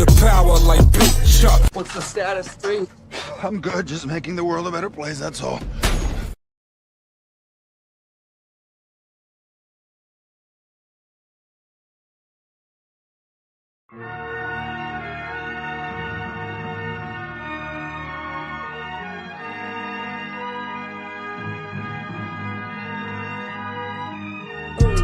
the power like Big Chuck. What's the status, 3? I'm good, just making the world a better place, that's all.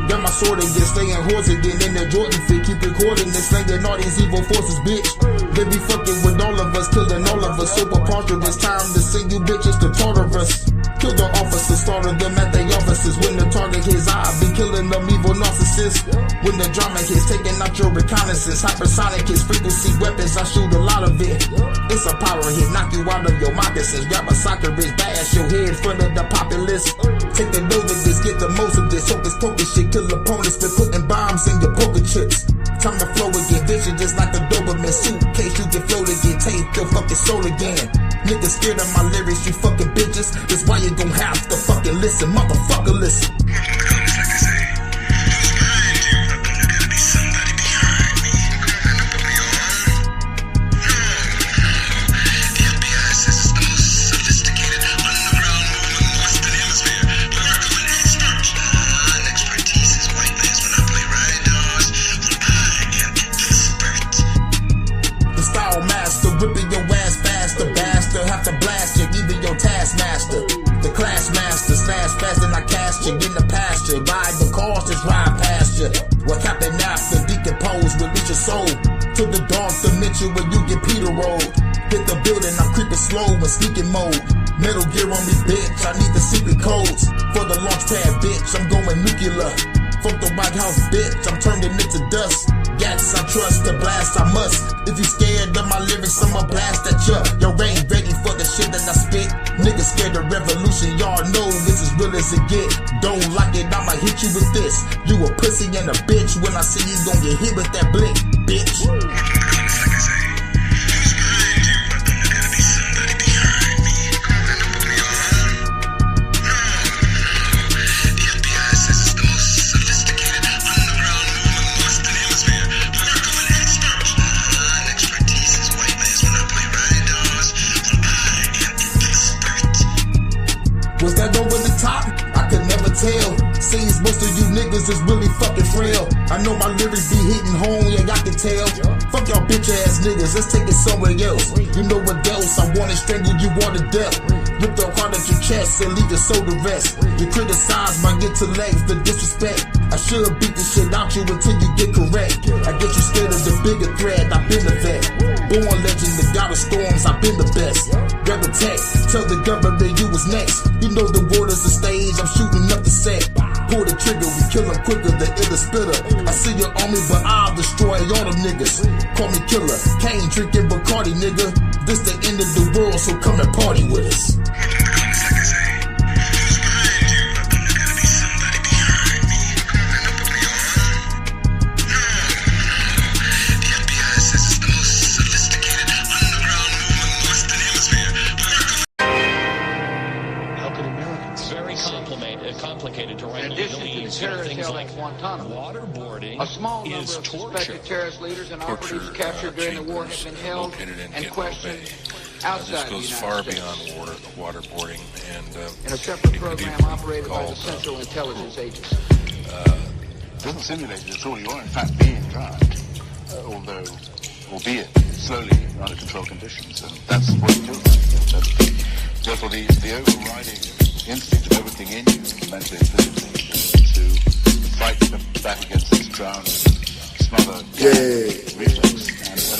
Got my sword again, staying horse again in the Jordan fit. Keep recording and slinging all these evil forces, bitch. They be fucking with all of us, killing all of us. So preposterous, time to send you bitches to torture us. Kill the officers, slaughter them at their offices. When the target hits, I be killing them evil narcissists. When the drama hits, taking out your reconnaissance. Hypersonic hits, frequency weapons, I shoot a lot of it. It's a power hit, knock you out of your moccasins. Grab a soccer bitch, bash your head in front of the populace. Take the dough of this, get the most of this. Hocus pocus shit, kill opponents, been putting bombs in your poker chips. Time to flow again, vision just like a Doberman suitcase. You get float again, take your fucking soul again. Niggas scared of my lyrics, you fucking bitches. That's why you gon' have to fucking listen, motherfucker, listen. Ripping your ass faster, bastard. Have to blast you, even your taskmaster. The class master, slash fast and I cast you in the pasture. Ride the cars, just ride past you. What happened after decompose, release your soul to the dark dimension where you get Peter rolled. Hit the building, I'm creeping slow in sneaking mode. Metal gear on me, bitch. I need the secret codes for the launch pad, bitch. I'm going nuclear. Fuck the White House, bitch. I'm turning into dust. Gats I trust, to blast I must. If you scared of my lyrics, I'ma blast at ya. Yo, ain't ready for the shit that I spit. Niggas scared of revolution, y'all know this is real as it get. Don't like it, I'ma hit you with this. You a pussy and a bitch. When I see you, gon' get hit with that blick, bitch. Was that over the top? I could never tell. Seems most of you niggas is really fucking frail. I know my lyrics be hitting home, yeah, I can tell. Fuck y'all bitch ass niggas, let's take it somewhere else. You know what else? I wanna strangle you all to death. Rip the heart out your chest and leave your soul to rest. You criticize my intellect, the disrespect. I should beat the shit out you until you get correct. I get you scared of the bigger threat, I've been a vet. Born legend, the god of storms, I've been the best. Grab a tech, tell the government you was next. You know the world is a stage, I'm shooting up the set. Pull the trigger, we kill them quicker, the iller spitter. I see your army, but I'll destroy all them niggas. Call me killer, Kane drinking Bacardi, nigga. This the end of the world, so come and party with us. Complicated to write. In addition to the terrorist held at Guantanamo, waterboarding, a small number of suspected terrorist leaders and operatives captured during the war have been held and questioned outside the United States. This goes far beyond waterboarding and in a separate program operated by the Central Intelligence Agency. Doesn't simulate it at all. You are in fact being tracked, although, albeit slowly under control conditions, and that's what it feels like. Therefore, the overriding instinct of everything in you, mentally and physically, to fight back against this drown, smother, reflex.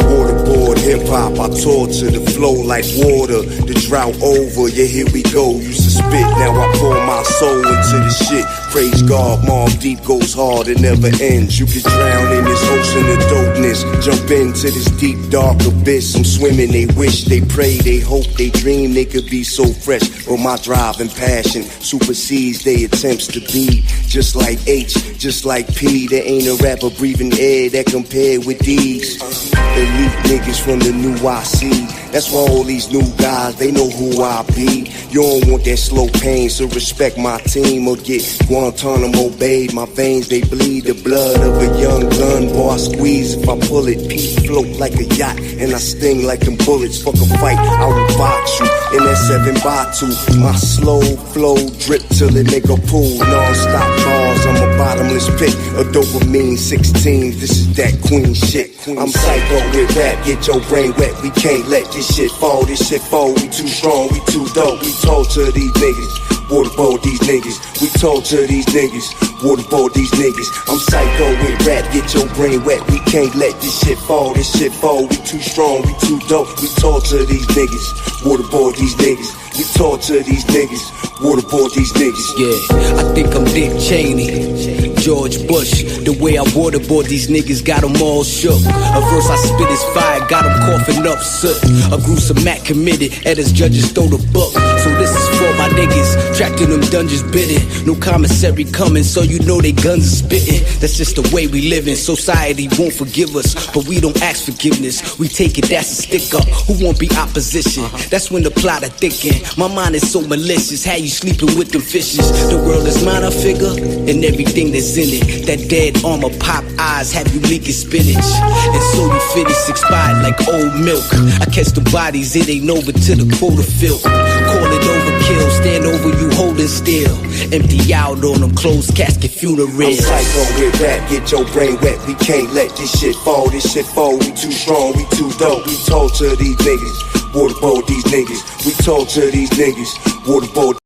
Waterboard hip-hop, I torture the flow like water. The drought over, yeah, here we go. Used to spit, now I pour my soul into the shit. Praise God, Mom Deep goes hard, it never ends. You can drown in this ocean of dopeness. Jump into this deep, dark abyss. I'm swimming, they wish, they pray, they hope, they dream they could be so fresh. But my drive and passion supersedes their attempts to be. Just like H, just like P, there ain't a rapper breathing air that compared with these. Elite niggas from the new IC. That's why all these new guys, they know who I be. You don't want that slow pain, so respect my team or get Guantanamo Bay. My veins, they bleed the blood of a young gun boy. I squeeze, if I pull it, Pete float like a yacht, and I sting like them bullets. Fuck a fight, I will box you in that 7x2. My slow flow drip till it make a pool. Non-stop bars, I'm a bottomless pit. A dopamine 16, this is that queen shit. I'm psycho with rap, get your brain wet. We can't let this shit fall, we too strong, we too dope. We torture these niggas, waterboard these niggas. We torture these niggas, waterboard these niggas. I'm psycho with rap, get your brain wet. We can't let this shit fall, we too strong, we too dope. We torture these niggas, waterboard these niggas. We torture these niggas, waterboard these niggas. Yeah, I think I'm Dick Cheney, George Bush. The way I waterboard these niggas got them all shook. A verse I spit is fire, got them coughing up soot. A gruesome act committed, and as judges throw the book. So this is for my niggas, trapped in them dungeons bidding. No commissary coming, so you know they guns are spitting. That's just the way we living, society won't forgive us. But we don't ask forgiveness, we take it, that's a stick up. Who won't be opposition? That's when the plot are thinking. My mind is so malicious, how you sleeping with them fishes? The world is mine, I figure, and everything that's in it. That dead armor, pop eyes, have you leaking spinach. And so you finish expired like old milk. I catch the bodies, it ain't over till the quota filled. Call it overkill, stand over you holding still. Empty out on them, closed casket funeral. I'm psycho with rap, get your brain wet. We can't let this shit fall, we too strong, we too dope. We torture these niggas, waterboard these niggas. We torture these niggas, waterboard.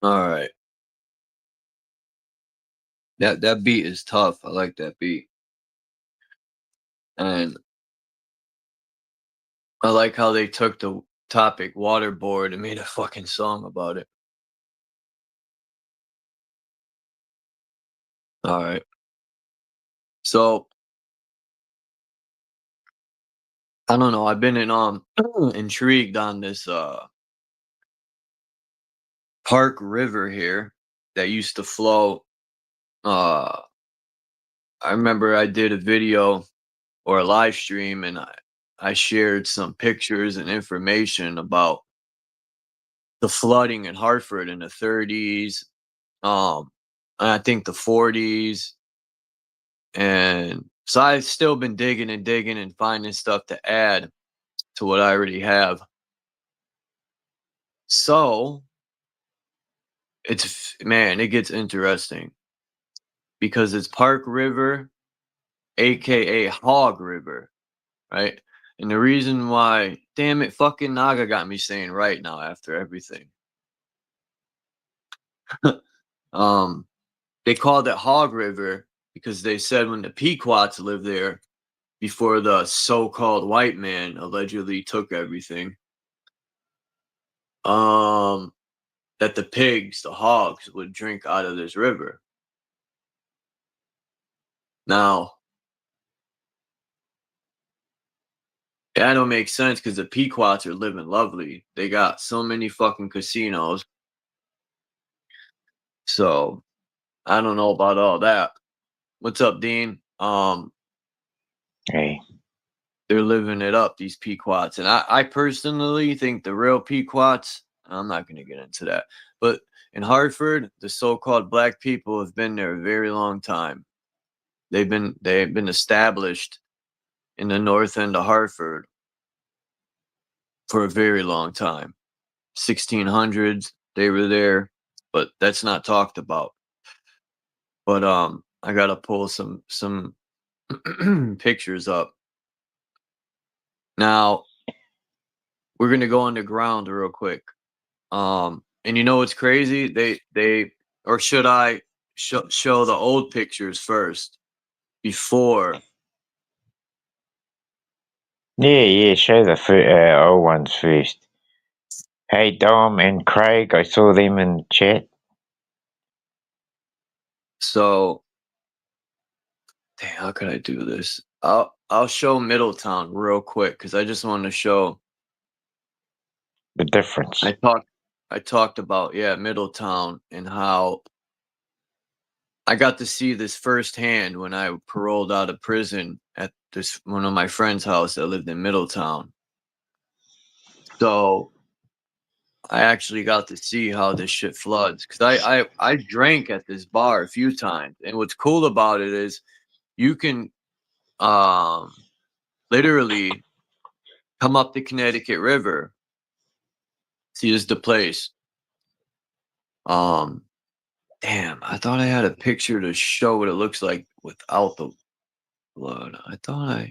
Alright. That beat is tough. I like that beat. And I like how they took the topic waterboard and made a fucking song about it. Alright. So I don't know, I've been intrigued on this Park River here that used to flow. I remember I did a video or a live stream, and I shared some pictures and information about the flooding in Hartford in the 30s, and I think the 40s. And so I've still been digging and finding stuff to add to what I already have. So it gets interesting because it's Park River, aka Hog River, right? And the reason why, damn it, fucking Naga got me saying right now after everything. They called it Hog River because they said when the Pequots lived there before the so-called white man allegedly took everything, that the pigs, the hogs, would drink out of this river. Now, that don't make sense because the Pequots are living lovely. They got so many fucking casinos. So, I don't know about all that. What's up, Dean? Hey. They're living it up, these Pequots. And I personally think the real Pequots, I'm not going to get into that, but in Hartford, the so-called black people have been there a very long time. They've been established in the north end of Hartford for a very long time. 1600s, they were there, but that's not talked about. But I gotta pull some pictures up. Now we're gonna go underground real quick. And you know what's crazy? They or should I show the old pictures first before? Yeah, show the old ones first. Hey, Dom and Craig, I saw them in the chat. So, damn, how could I do this? I'll show Middletown real quick because I just want to show the difference. I talked about Middletown and how I got to see this firsthand when I paroled out of prison at one of my friend's house that lived in Middletown. So I actually got to see how this shit floods because I drank at this bar a few times, and what's cool about it is you can literally come up the Connecticut River. See, this is the place. Damn, I thought I had a picture to show what it looks like without the blood. I thought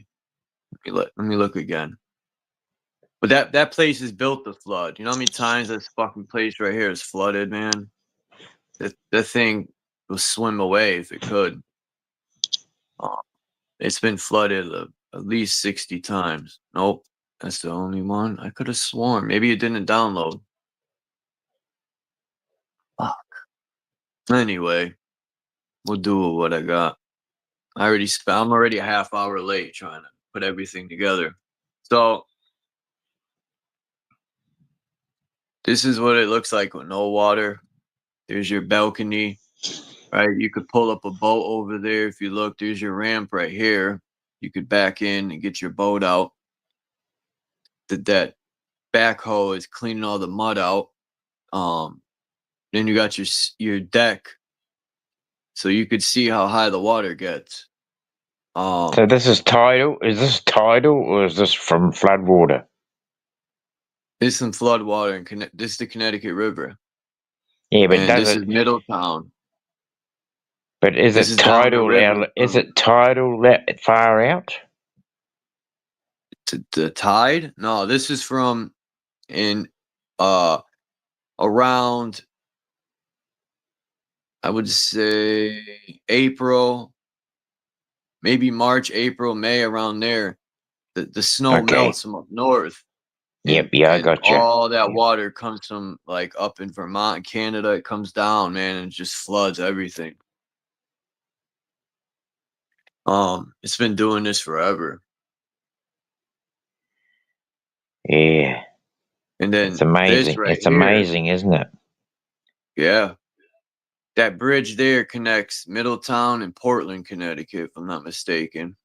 let me look again. But that place is built to flood. You know how many times this fucking place right here is flooded, man? That thing will swim away if it could. It's been flooded at least 60 times. Nope, that's the only one. I could have sworn. Maybe it didn't download. Fuck. Anyway, we'll do with what I got. I'm already a half hour late trying to put everything together. So this is what it looks like with no water. There's your balcony, right? You could pull up a boat over there. If you look, there's your ramp right here. You could back in and get your boat out. That backhoe is cleaning all the mud out. Then you got your deck, so you could see how high the water gets. So this is tidal. Is this tidal or is this from floodwater? There's some flood water and this is the Connecticut River. Yeah, but and this is Middletown. But is This it is down the tidal? river Is from- it tidal that far out? to the tide? No, this is from in around, I would say April, maybe March, April, May, around there. The snow Okay. melts from up north. Yep, yeah, I gotcha. All that water comes from like up in Vermont and Canada. It comes down, man, and just floods everything. It's been doing this forever. Yeah. And then It's amazing. this right It's here, amazing, isn't it? yeah. That bridge there connects Middletown and Portland, Connecticut, if I'm not mistaken.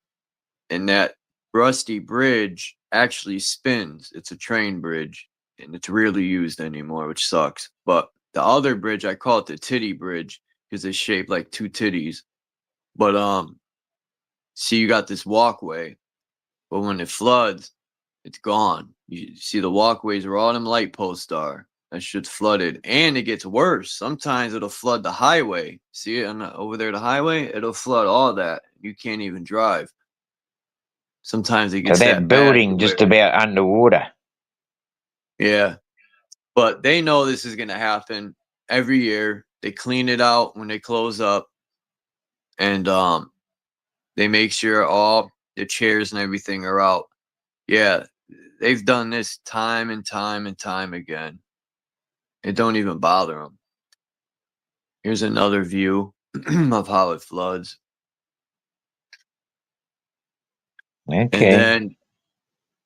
And that rusty bridge actually spins. It's a train bridge, and it's rarely used anymore, which sucks. But the other bridge, I call it the titty bridge because it's shaped like two titties. But see, you got this walkway, but when it floods, it's gone. You see the walkways where all them light posts are. That shit's flooded, and it gets worse. Sometimes it'll flood the highway. See it over there, the highway? It'll flood all that. You can't even drive. Sometimes it So gets that that bad. building just about underwater. Yeah, but they know this is gonna happen every year. They clean it out when they close up, and they make sure all the chairs and everything are out. Yeah, they've done this time and time and time again. It don't even bother them. Here's another view of how it floods. Okay. And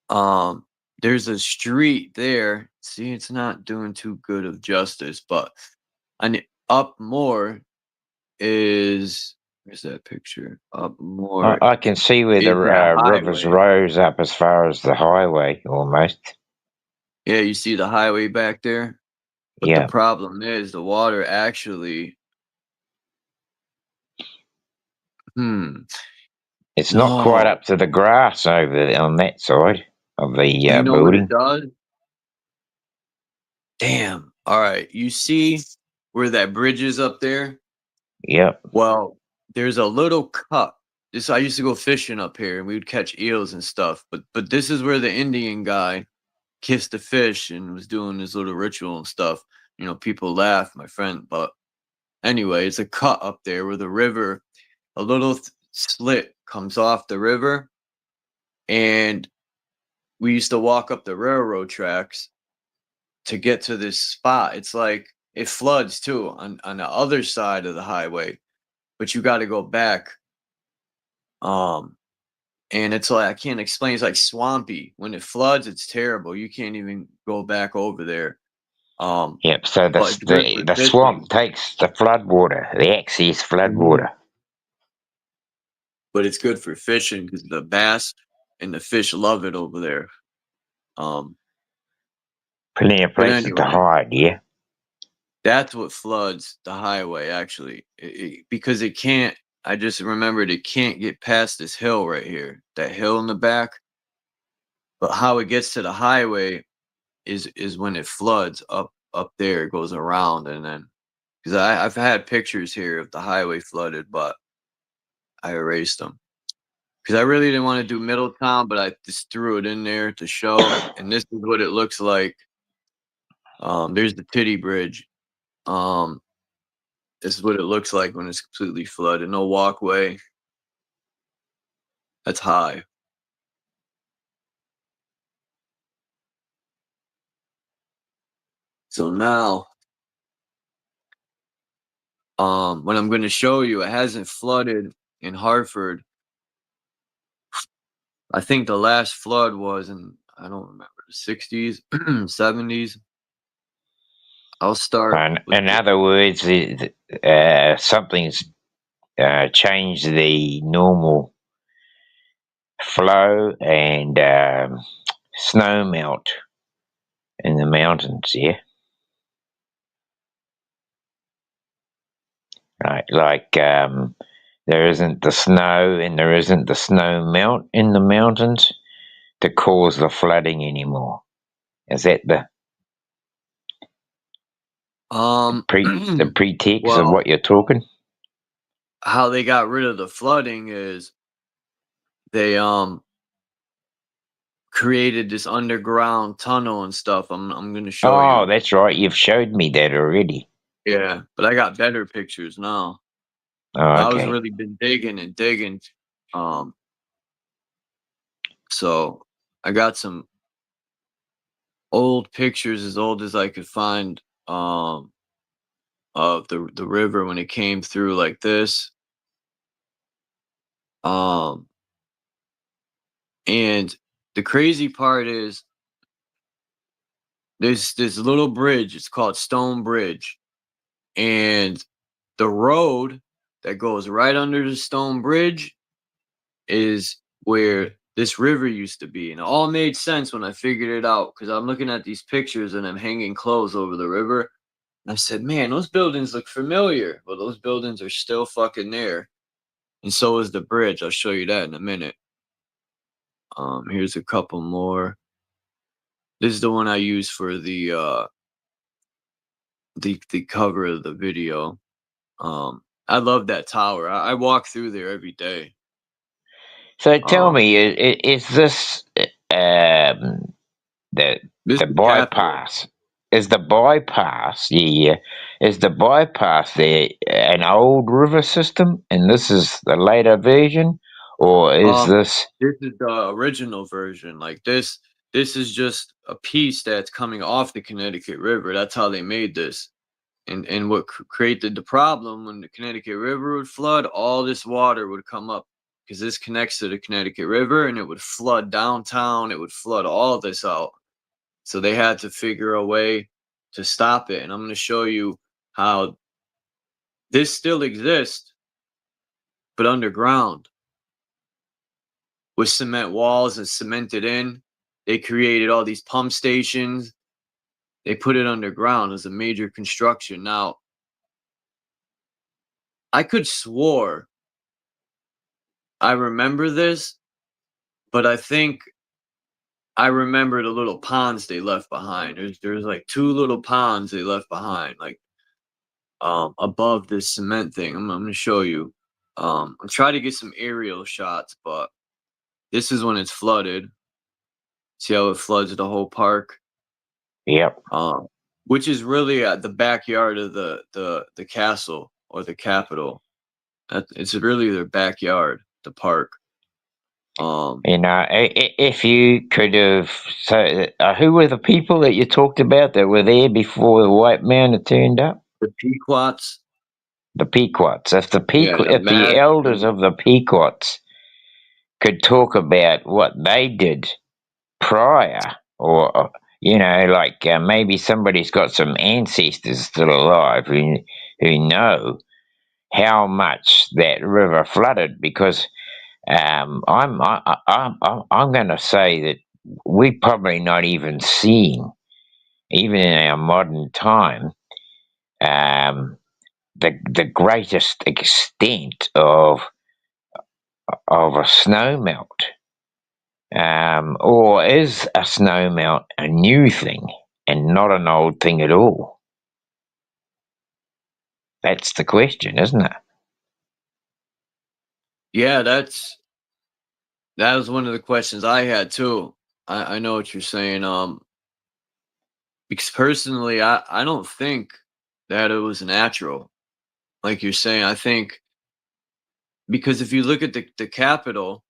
then there's a street there. See, it's not doing too good of justice, but up more is, where's that picture? Up more. I can see where the is that rivers highway. rose up as far as the highway, almost. Yeah, you see the highway back there? But Yeah. the problem is the water actually It's not quite up to the grass over there on that side of the you know building. what it does? Damn. All right. You see where that bridge is up there? Yep. Well, there's a little cut. I used to go fishing up here, and we would catch eels and stuff. But this is where the Indian guy kissed the fish and was doing his little ritual and stuff. You know, people laugh, my friend. But anyway, it's a cut up there where the river, a little slit comes off the river, and we used to walk up the railroad tracks to get to this spot. It's like it floods too on the other side of the highway, but you got to go back. And it's like, I can't explain. It's like swampy. When it floods, it's terrible. You can't even go back over there. Yep. So the swamp takes the flood water, the excess flood water. But it's good for fishing because the bass and the fish love it over there. Plenty of But places to anyway, hide, yeah? that's what floods the highway, actually. Because it can't, I just remembered it can't get past this hill right here, that hill in the back. But how it gets to the highway is when it floods up there, it goes around, and then, because I've had pictures here of the highway flooded, but I erased them. Because I really didn't want to do Middletown, but I just threw it in there to show. And this is what it looks like. There's the Titty Bridge. This is what it looks like when it's completely flooded. No walkway. That's high. So now, what I'm going to show you, it hasn't flooded in Hartford. I think the last flood was in, I don't remember, the 60s, 70s. I'll start with In other words, something's changed the normal flow and snow melt in the mountains, yeah? Right, like there isn't the snow and there isn't the snow melt in the mountains to cause the flooding anymore. Is that the the pretext of well, what you're talking? how they got rid of the flooding is they created this underground tunnel and stuff. I'm gonna show Oh, you. that's right. You've showed me that already. Yeah, but I got better pictures now. Oh, I was okay. really been digging and digging. So I got some old pictures, as old as I could find, of the river when it came through like this. And the crazy part is there's this little bridge. It's called Stone Bridge, and the road that goes right under the stone bridge is where this river used to be. And it all made sense when I figured it out, because I'm looking at these pictures and I'm hanging clothes over the river. And I said, man, those buildings look familiar. Well, those buildings are still fucking there. And so is the bridge. I'll show you that in a minute. Here's a couple more. This is the one I use for the cover of the video. I love that tower. I walk through there every day. So tell me, is this the This is Capitol. bypass? Is the bypass? Yeah. Is the bypass there an old river system, and this is the later version, or is this? This is the original version. Like this is just a piece that's coming off the Connecticut River. That's how they made this. And what created the problem, when the Connecticut River would flood, all this water would come up because this connects to the Connecticut River, and it would flood downtown. It would flood all this out. So they had to figure a way to stop it. And I'm going to show you how this still exists, but underground, with cement walls and cemented in. They created all these pump stations. They put it underground as a major construction. Now, I could swore I remember this, but I think I remember the little ponds they left behind. There's like 2 little ponds they left behind, like above this cement thing. I'm gonna show you. I'm trying to get some aerial shots, but this is when it's flooded. See how it floods the whole park? Yep. Which is really at the backyard of the castle or the Capitol. It's really their backyard, the park. If you could have, so who were the people that you talked about that were there before the white man had turned up? The Pequots. The Pequots. If The the elders of the Pequots could talk about what they did prior, or like maybe somebody's got some ancestors still alive who know how much that river flooded, because I'm going to say that we're probably not even seeing even in our modern time, the greatest extent of a snowmelt, or is a snowmelt a new thing and not an old thing at all? That's the question, isn't it? Yeah, that was one of the questions I had too. I know what you're saying. Because personally, I don't think that it was natural, like you're saying. I think because if you look at the capital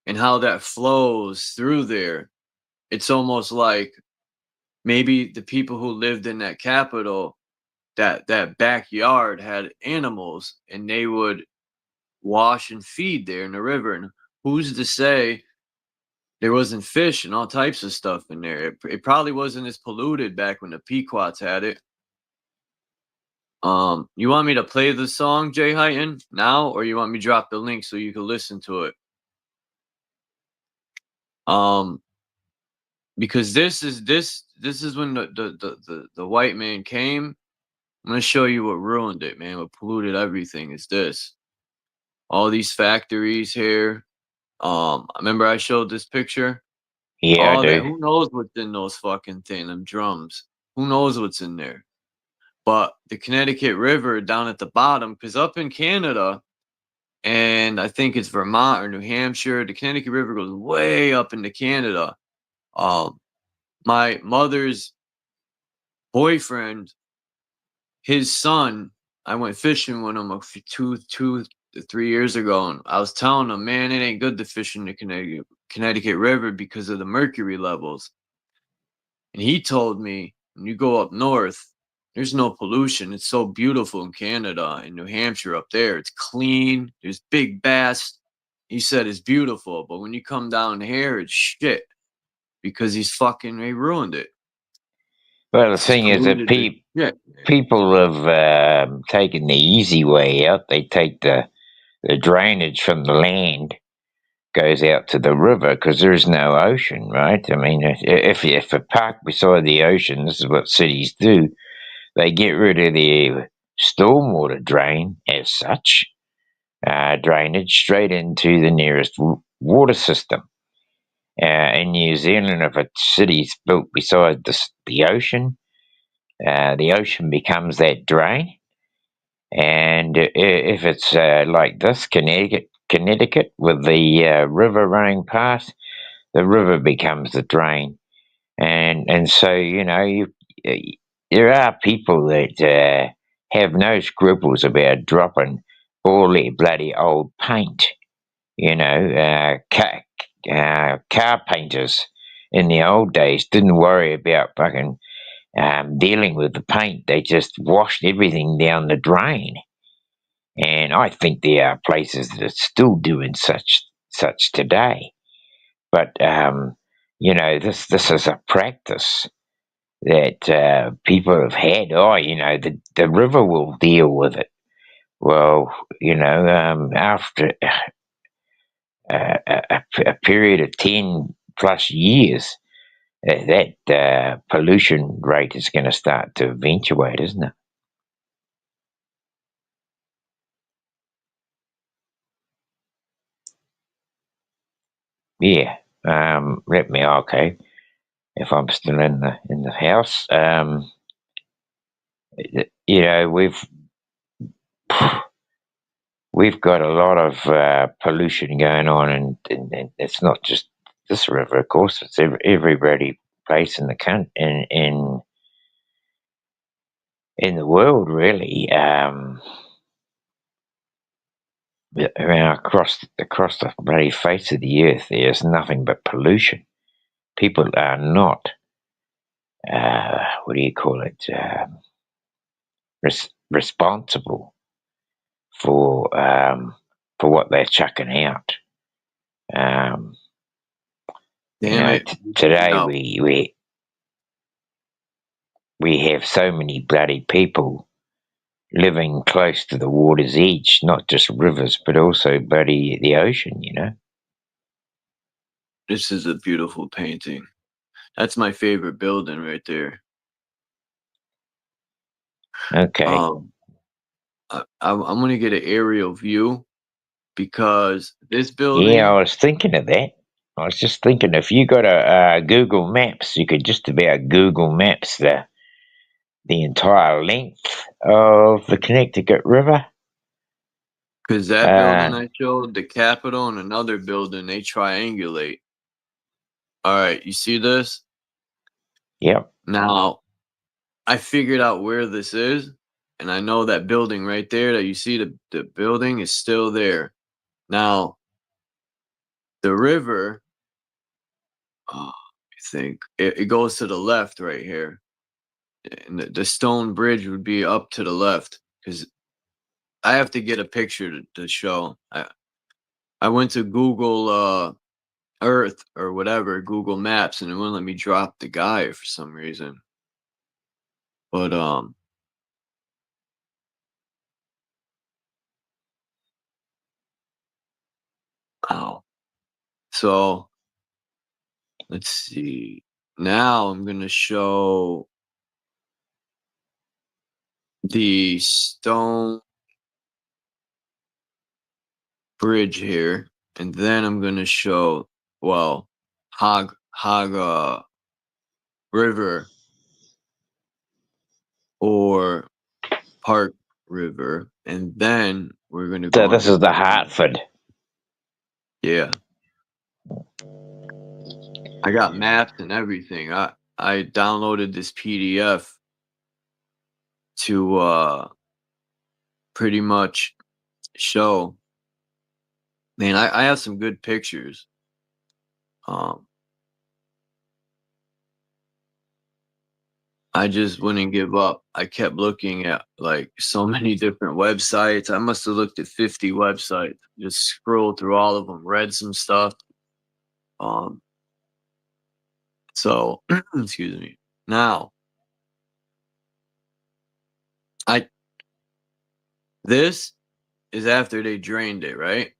and how that flows through there, it's almost like maybe the people who lived in that capital, that backyard had animals, and they would wash and feed there in the river. And who's to say there wasn't fish and all types of stuff in there? It probably wasn't as polluted back when the Pequots had it. You want me to play the song, Jay Heighton, now, or you want me to drop the link so you can listen to it? Because this is when the white man came. I'm gonna show you what ruined it, man. What polluted everything is this. All these factories here. Remember I showed this picture? Yeah, I All that. do. Who knows what's in those fucking them drums? Who knows what's in there? But the Connecticut River down at the bottom, because up in Canada, and I think it's Vermont or New Hampshire, the Connecticut River goes way up into Canada. My mother's boyfriend, his son, I went fishing with him 2 to 3 years ago, and I was telling him, man, it ain't good to fish in the Connecticut River because of the mercury levels. And he told me, when you go up north, there's no pollution. It's so beautiful in Canada and New Hampshire up there. It's clean. There's big bass. He said it's beautiful, but when you come down here, it's shit because he ruined it. Well, the thing is that people have taken the easy way out. They take the drainage from the land, goes out to the river because there's no ocean, right? I mean, if a park beside the ocean, this is what cities do. They get rid of the stormwater drain as such, drainage straight into the nearest water system. In New Zealand, if a city's built beside the ocean becomes that drain. And if it's like this, Connecticut, with the river running past, the river becomes the drain. And so, there are people that have no scruples about dropping all their bloody old paint. Car painters in the old days didn't worry about fucking dealing with the paint. They just washed everything down the drain. And I think there are places that are still doing such today. But this is a practice that people have had. The river will deal with it. Well, after a period of 10 plus years, that pollution rate is going to start to eventuate, isn't it? Yeah. Let me. Okay. If I'm still in the house, we've got a lot of pollution going on, and it's not just this river, of course. It's every place in the country, in the world, really. Across the bloody face of the earth, there's nothing but pollution. People are not, responsible for what they're chucking out. Today No. we have so many bloody people living close to the water's edge, not just rivers, but also bloody the ocean, This is a beautiful painting. That's my favorite building right there. Okay. I'm gonna get an aerial view because this Yeah, building. I was thinking of that. I was just thinking if you got a Google Maps, you could just about Google Maps the entire length of the Connecticut River. Because that building I showed, the Capitol, and another building, they triangulate. All right, you see this? Yep. Now, I figured out where this is, and I know that building right there that you see, the building is still there. Now, the river, I think, it goes to the left right here. And the stone bridge would be up to the left because I have to get a picture to show. I went to Google Earth or whatever, Google Maps, and it wouldn't let me drop the guy for some reason. But so let's see. Now I'm gonna show the stone bridge here, and then I'm gonna show Hog River or Park River, and then we're gonna So go this into is the Hartford. Yeah. I got maps and everything. I downloaded this PDF to pretty much show. Man, I have some good pictures. I just wouldn't give up. I kept looking at like so many different websites. I must have looked at 50 websites. Just scrolled through all of them, read some stuff. So excuse me. Now, this is after they drained it, right?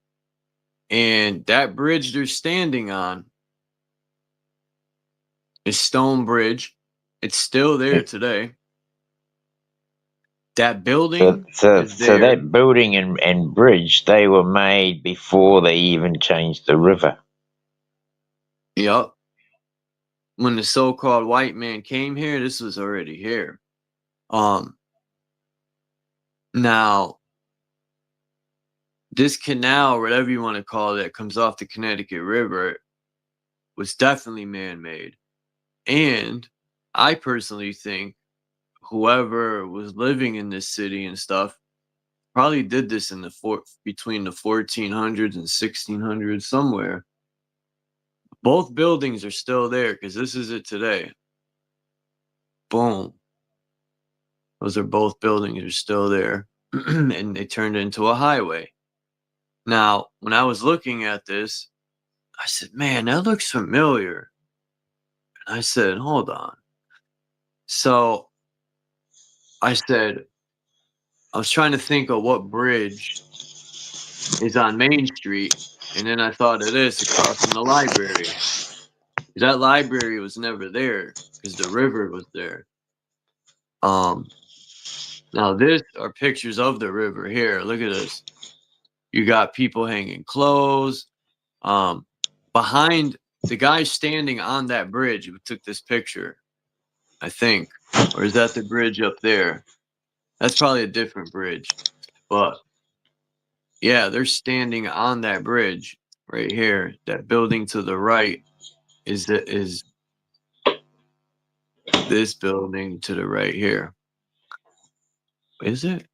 And that bridge they're standing on is Stone Bridge. It's still there today. That building So is there. that building and bridge, they were made before they even changed the river. Yup. When the so-called white man came here, this was already here. Now, this canal, whatever you want to call it, comes off the Connecticut River, was definitely man-made. And I personally think whoever was living in this city and stuff probably did this in between the 1400s and 1600s somewhere. Both buildings are still there because this is it today. Boom. Those are both buildings are still there. And they turned it into a highway. Now, when I was looking at this, I said, man, that looks familiar. And I said, hold on. So I said, I was trying to think of what bridge is on Main Street. And then I thought of this across from the library. That library was never there because the river was there. Now this are pictures of the river here. Look at this. You got people hanging clothes. Behind the guy standing on that bridge who took this picture, I think. Or is that the bridge up there? That's probably a different bridge. But yeah, they're standing on that bridge right here. That building to the right is this building to the right here. Is it?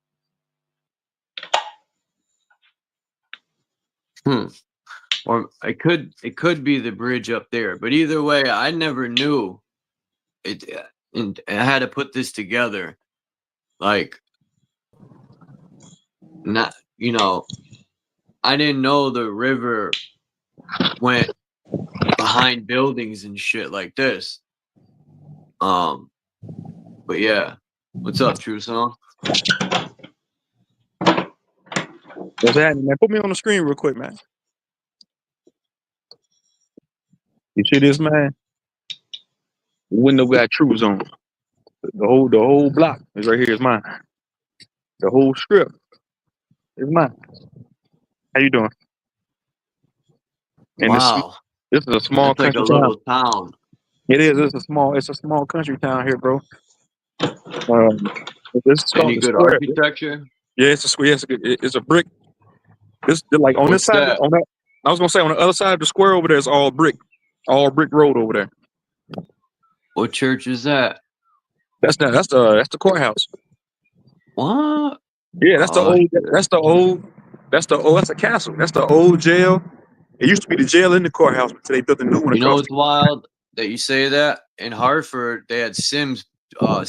Or it could be the bridge up there. But either way, I never knew it, and I had to put this together. Like, not I didn't know the river went behind buildings and shit like this. But yeah, what's up, True Song? What's happening, man? Put me on the screen real quick, man. You see this, man? Window got truths on. The whole block is right here is mine. The whole strip is mine. How you doing? And Wow, this is a small that's like a country town. little town. It is. It's a small country town here, bro. This is called Any the good square. architecture? Yeah, it's a square. It's a brick. This like on this What's side. that? On that, I was gonna say on the other side of the square over there is all brick road over there. What church is that? That's the courthouse. What? Yeah, Oh, shit. that's a castle. That's the old jail. It used to be the jail in the courthouse, but today built a new one You know across what's the. wild that you say that? In Hartford, they had Sims. I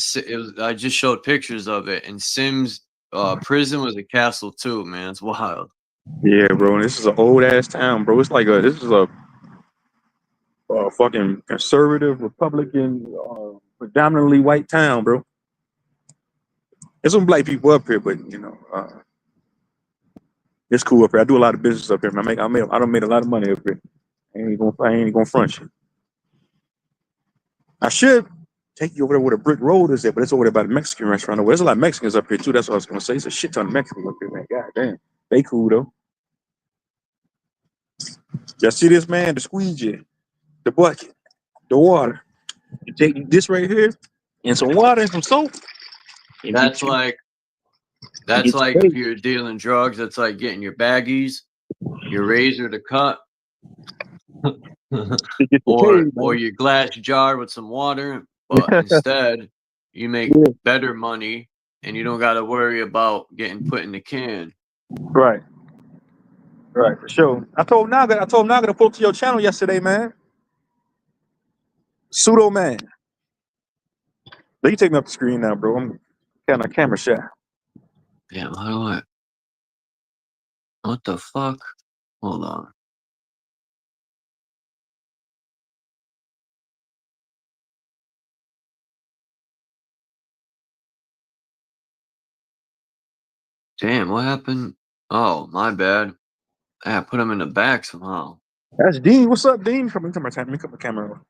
just showed pictures of it, and Sims prison was a castle too. Man, it's wild. Yeah, bro. This is an old ass town, bro. It's like this is a fucking conservative Republican, predominantly white town, bro. There's some black people up here, but it's cool up here. I do a lot of business up here. Man. I don't made a lot of money up here. I ain't gonna front you. I should take you over there where the brick road is there, but it's over there by the Mexican restaurant. There's a lot of Mexicans up here too. That's what I was gonna say. It's a shit ton of Mexicans up here, man. God damn, they cool though. Y'all see this, man? The squeegee, the bucket, the water. You take this right here and some water and some soap, and That's like that's get like your if bait. you're dealing drugs. That's like getting your baggies, your razor to cut, To get your pay, or man. your glass jar with some water. But instead, you make Yeah, better money, and you don't got to worry about getting put in the can. right, right, for sure. I told Naga to pull to your channel yesterday, man. Pseudo man. Let you take me up the screen now, bro. I'm kind of camera shy. Damn, how do I? What the fuck? Hold on. Damn, what happened? Oh, my bad. I put him in the back somehow. That's Dean. What's up, Dean? Come in, let me come my camera.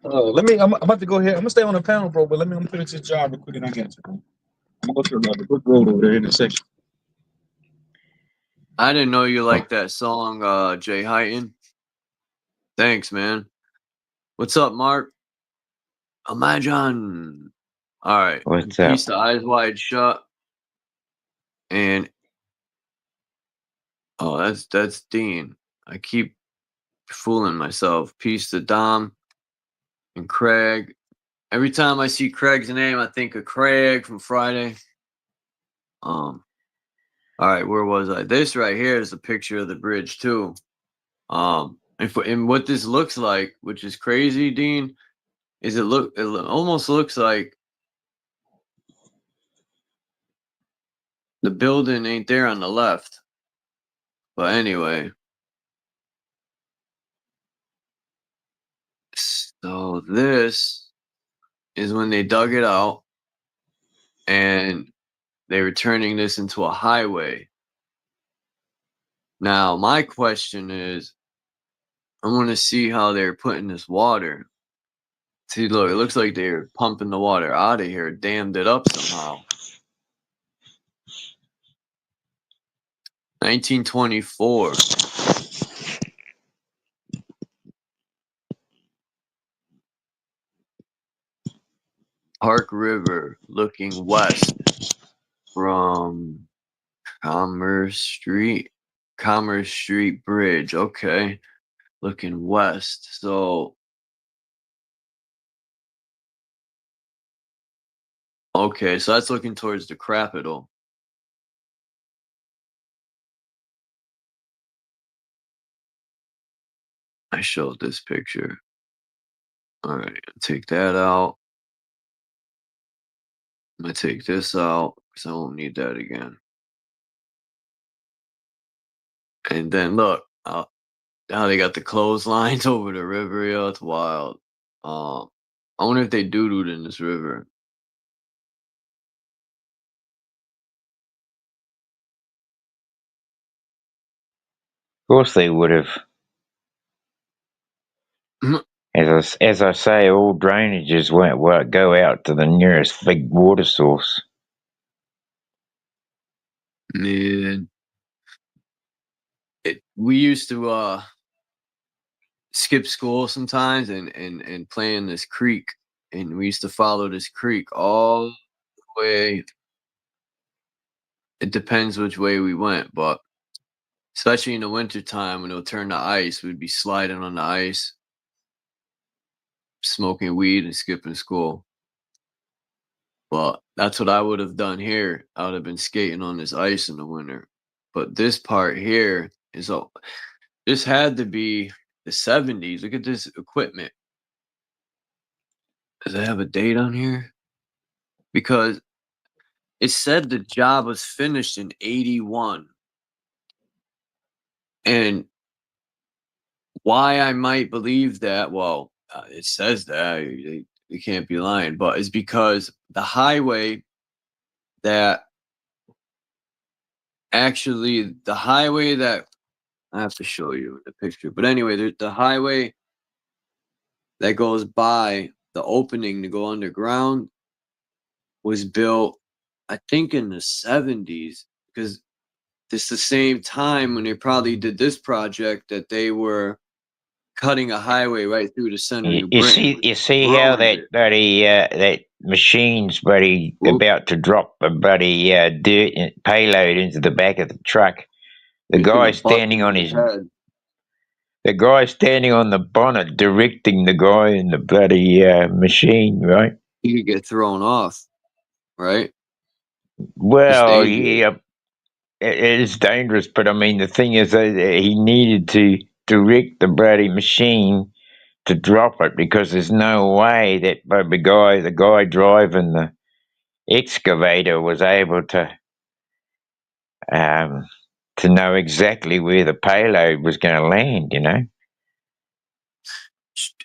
I'm about to go ahead. I'm gonna stay on the panel, bro. But I'm finish this job real quick, and I got you. I'm gonna go to the book road over there in a section. I didn't know you liked that song, Jay Heighton. Thanks, man. What's up, Mark? Imagine. All right. What's up? Peace to Eyes Wide Shut. And oh, that's Dean. I keep fooling myself. Peace to Dom and Craig. Every time I see Craig's name, I think of Craig from Friday. All right, where was I? This right here is a picture of the bridge too. And what this looks like, which is crazy, Dean, is it almost looks like the building ain't there on the left. But anyway, so this is when they dug it out and they were turning this into a highway. Now, my question is, I want to see how they're putting this water. See, look, it looks like they're pumping the water out of here, dammed it up somehow. 1924. Park River looking west from Commerce Street Bridge. Okay. Looking west. So, okay. So that's looking towards the Capitol. I showed this picture. All right. Take that out. I'm going to take this out because I won't need that again. And then look, how they got the clotheslines over the river. Yo, it's wild. I wonder if they doo-dooed in this river. Of course they would have. As I say, all drainages won't go out to the nearest big water source. Man, we used to skip school sometimes and play in this creek, and we used to follow this creek all the way. It depends which way we went, but especially in the wintertime when it'll turn to ice, we'd be sliding on the ice, smoking weed and skipping school. But that's what I would have done here. I would have been skating on this ice in the winter. But this part here is all. This had to be the 70s. Look at this equipment. Does it have a date on here? Because it said the job was finished in 81. And why I might believe that, well, it says that. You can't be lying. But it's because the highway that I have to show you the picture. But anyway, the highway that goes by the opening to go underground was built, I think, in the 70s, because it's the same time when they probably did this project that they were cutting a highway right through the center of New Britain. You see how that machine's about to drop a dirt and payload into the back of the truck. The guy standing on the bonnet directing the guy in the bloody machine, right? He could get thrown off, right? Well, yeah, it is dangerous, but I mean, the thing is that he needed to direct the bloody machine to drop it, because there's no way that the guy driving the excavator was able to know exactly where the payload was going to land, you know.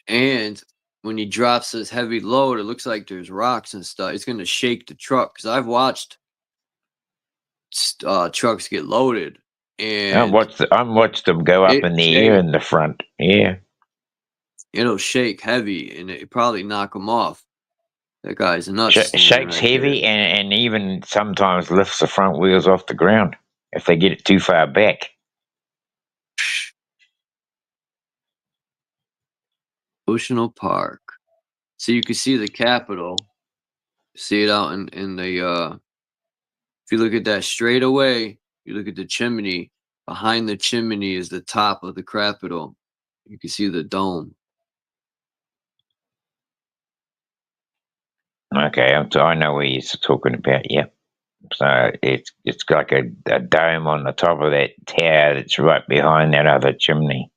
And when he drops this heavy load, it looks like there's rocks and stuff. It's going to shake the truck, because I've watched trucks get loaded, and I watched them go up in the air in the front. Yeah, it'll shake heavy, and it probably knock them off. That guy's nuts. Shakes heavy, and even sometimes lifts the front wheels off the ground if they get it too far back. Bushnell Park. So you can see the Capitol. See it out in the if you look at that straight away, you look at the chimney. Behind the chimney is the top of the Capitol. You can see the dome. Okay, I know what you're talking about. Yeah, so it's like a dome on the top of that tower that's right behind that other chimney.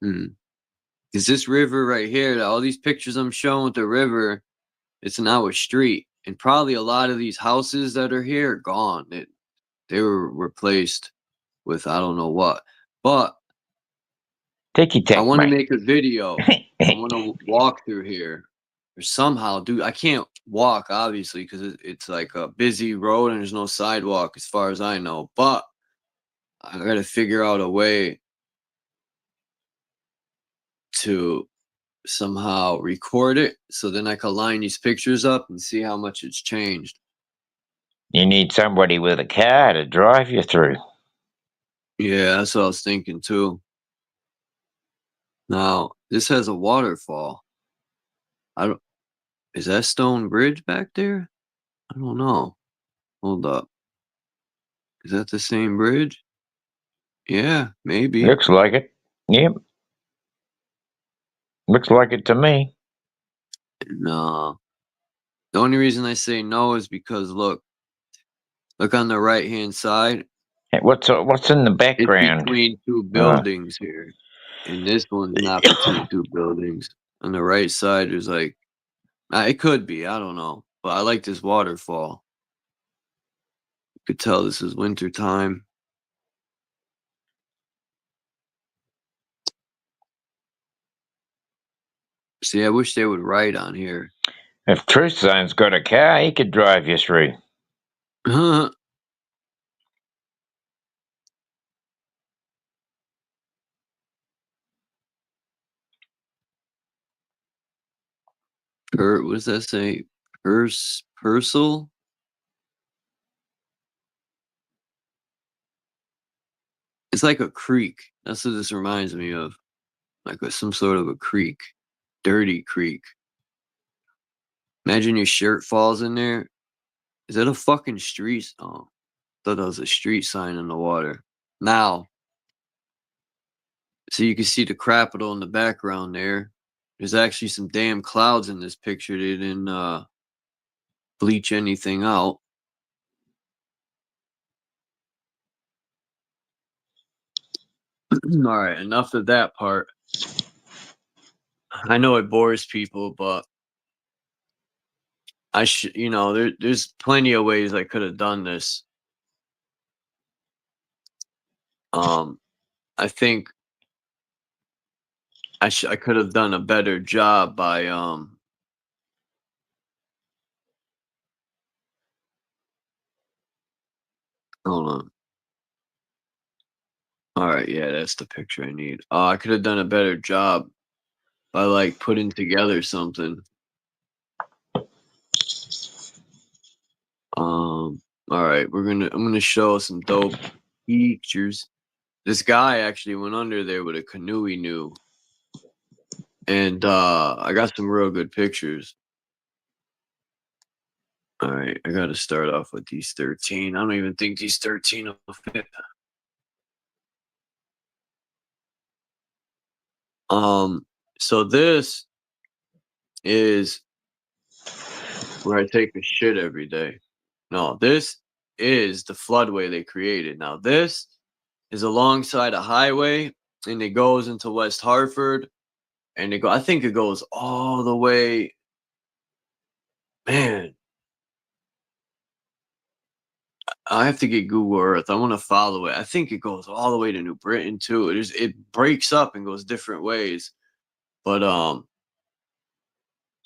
Because this river right here, all these pictures I'm showing with the river, it's an hour street, and probably a lot of these houses that are here are gone. They were replaced with I don't know what, but I want to make a video. I want to walk through here, or somehow, dude. I can't walk obviously because it's like a busy road and there's no sidewalk as far as I know. But I got to figure out a way to somehow record it so then I can line these pictures up and see how much it's changed. You need somebody with a car to drive you through. Yeah, that's what I was thinking too. Now, this has a waterfall. Is that stone bridge back there? I don't know. Hold up. Is that the same bridge? Yeah, maybe. Looks like it. Yep. Looks like it to me. No. The only reason I say no is because look on the right hand side. Hey, what's in the background? It's between two buildings here. And this one's not between two buildings. On the right side, there's like, it could be, I don't know. But I like this waterfall. You could tell this is winter time. See, I wish they would write on here. If Truth Zone's got a car, he could drive you through. What does that say? Purcell? It's like a creek. That's what this reminds me of. Like some sort of a creek. Dirty creek. Imagine your shirt falls in there. Is that a fucking street? Oh, I thought that was a street sign in the water. Now, so you can see the Capitol in the background there. There's actually some damn clouds in this picture. They didn't bleach anything out. All right, enough of that part. I know it bores people, but there's plenty of ways I could have done this. I think I could have done a better job by hold on. All right, yeah, that's the picture I need. I could have done a better job by like putting together something. All right, I'm gonna show some dope pictures. This guy actually went under there with a canoe he knew. And I got some real good pictures. All right, I got to start off with these 13. I don't even think these 13 will fit. So this is where I take a shit every day. No, this is the floodway they created. Now this is alongside a highway, and it goes into West Hartford, and I think it goes all the way. Man, I have to get Google Earth. I want to follow it. I think it goes all the way to New Britain too. It breaks up and goes different ways. But a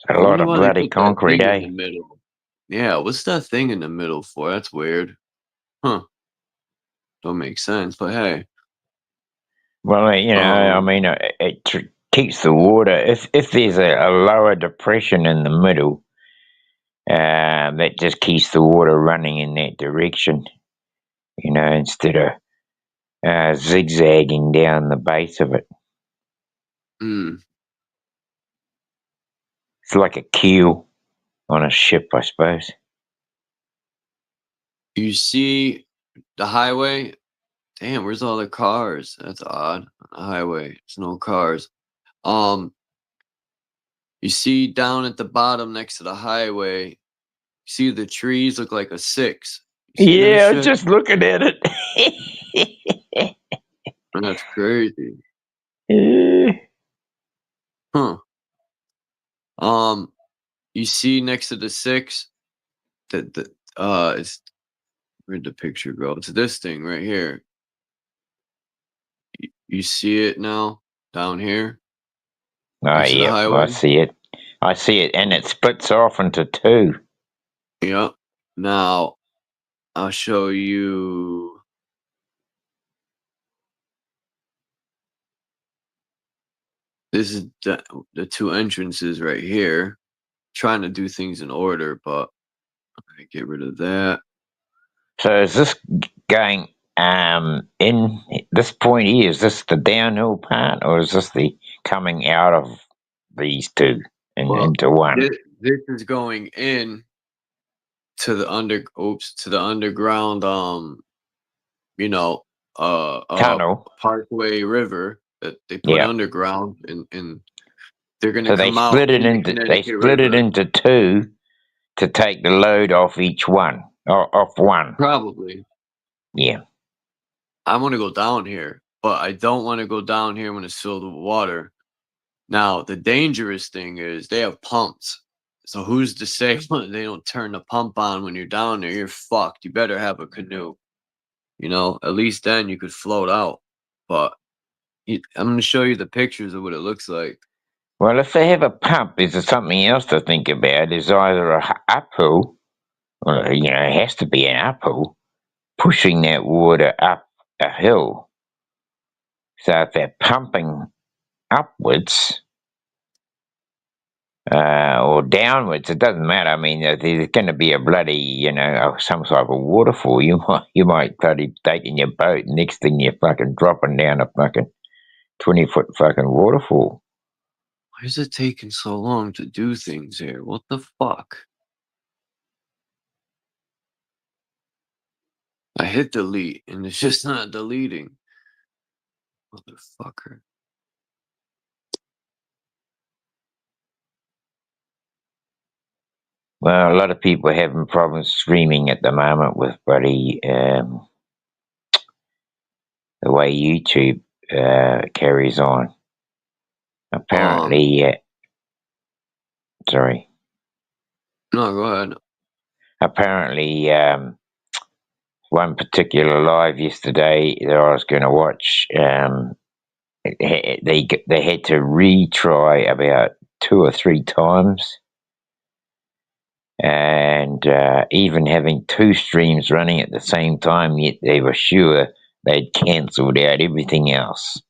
I lot wonder of why they bloody put that concrete, thing eh? in the middle. Yeah, what's that thing in the middle for? That's weird. Huh. Don't make sense, but hey. Well, I mean, it keeps the water. If there's a lower depression in the middle, that just keeps the water running in that direction. Instead of zigzagging down the base of it. It's like a keel on a ship, I suppose. You see the highway? Damn, where's all the cars? That's odd. On the highway, there's no cars. You see down at the bottom next to the highway, you see the trees look like a 6. You see that Yeah, shit? just looking at it. That's crazy. Huh. You see next to the 6 that it's where'd the picture go? It's this thing right here. You see it now down here? Oh, Next to the yeah, highway? I see it. I see it, and it splits off into 2. Yep. Now, I'll show you. This is the 2 entrances right here. Trying to do things in order, but I'm gonna get rid of that. So is this going in this point here? Is this the downhill part, or is this the coming out of these 2 and into one? This is going in to the underground Tunnel. Parkway River that they put underground, and they're gonna So they come out split it in the into Connecticut River. 2 to take the load off each one, or off one. Probably. Yeah. I want to go down here, but I don't want to go down here when it's filled with water. Now, the dangerous thing is they have pumps. So who's to say they don't turn the pump on when you're down there? You're fucked. You better have a canoe. At least then you could float out. But I'm going to show you the pictures of what it looks like. Well, if they have a pump, is there something else to think about? Is either a uphill, or, it has to be an uphill, pushing that water up a hill. So if they're pumping upwards, or downwards. It doesn't matter. I mean, there's going to be a bloody, some type of waterfall. You might bloody taking your boat. Next thing you're fucking dropping down a fucking 20-foot fucking waterfall. Why is it taking so long to do things here? What the fuck? I hit delete and it's just not deleting. Motherfucker. Well, a lot of people are having problems streaming at the moment with bloody the way YouTube carries on. Apparently, sorry. No, go ahead. Apparently, one particular live yesterday that I was going to watch, they had to retry about 2 or 3 times. And even having 2 streams running at the same time, yet they were sure they'd cancelled out everything else.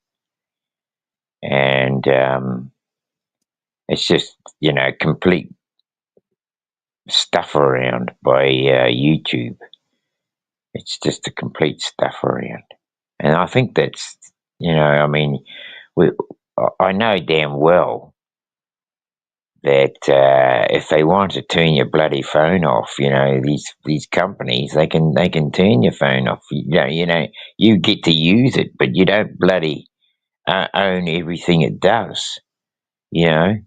And it's just, complete stuff around by YouTube. It's just a complete stuff around. And I think that's, I mean, I know damn well that if they want to turn your bloody phone off, these companies, they can turn your phone off. You get to use it, but you don't bloody own everything it does. They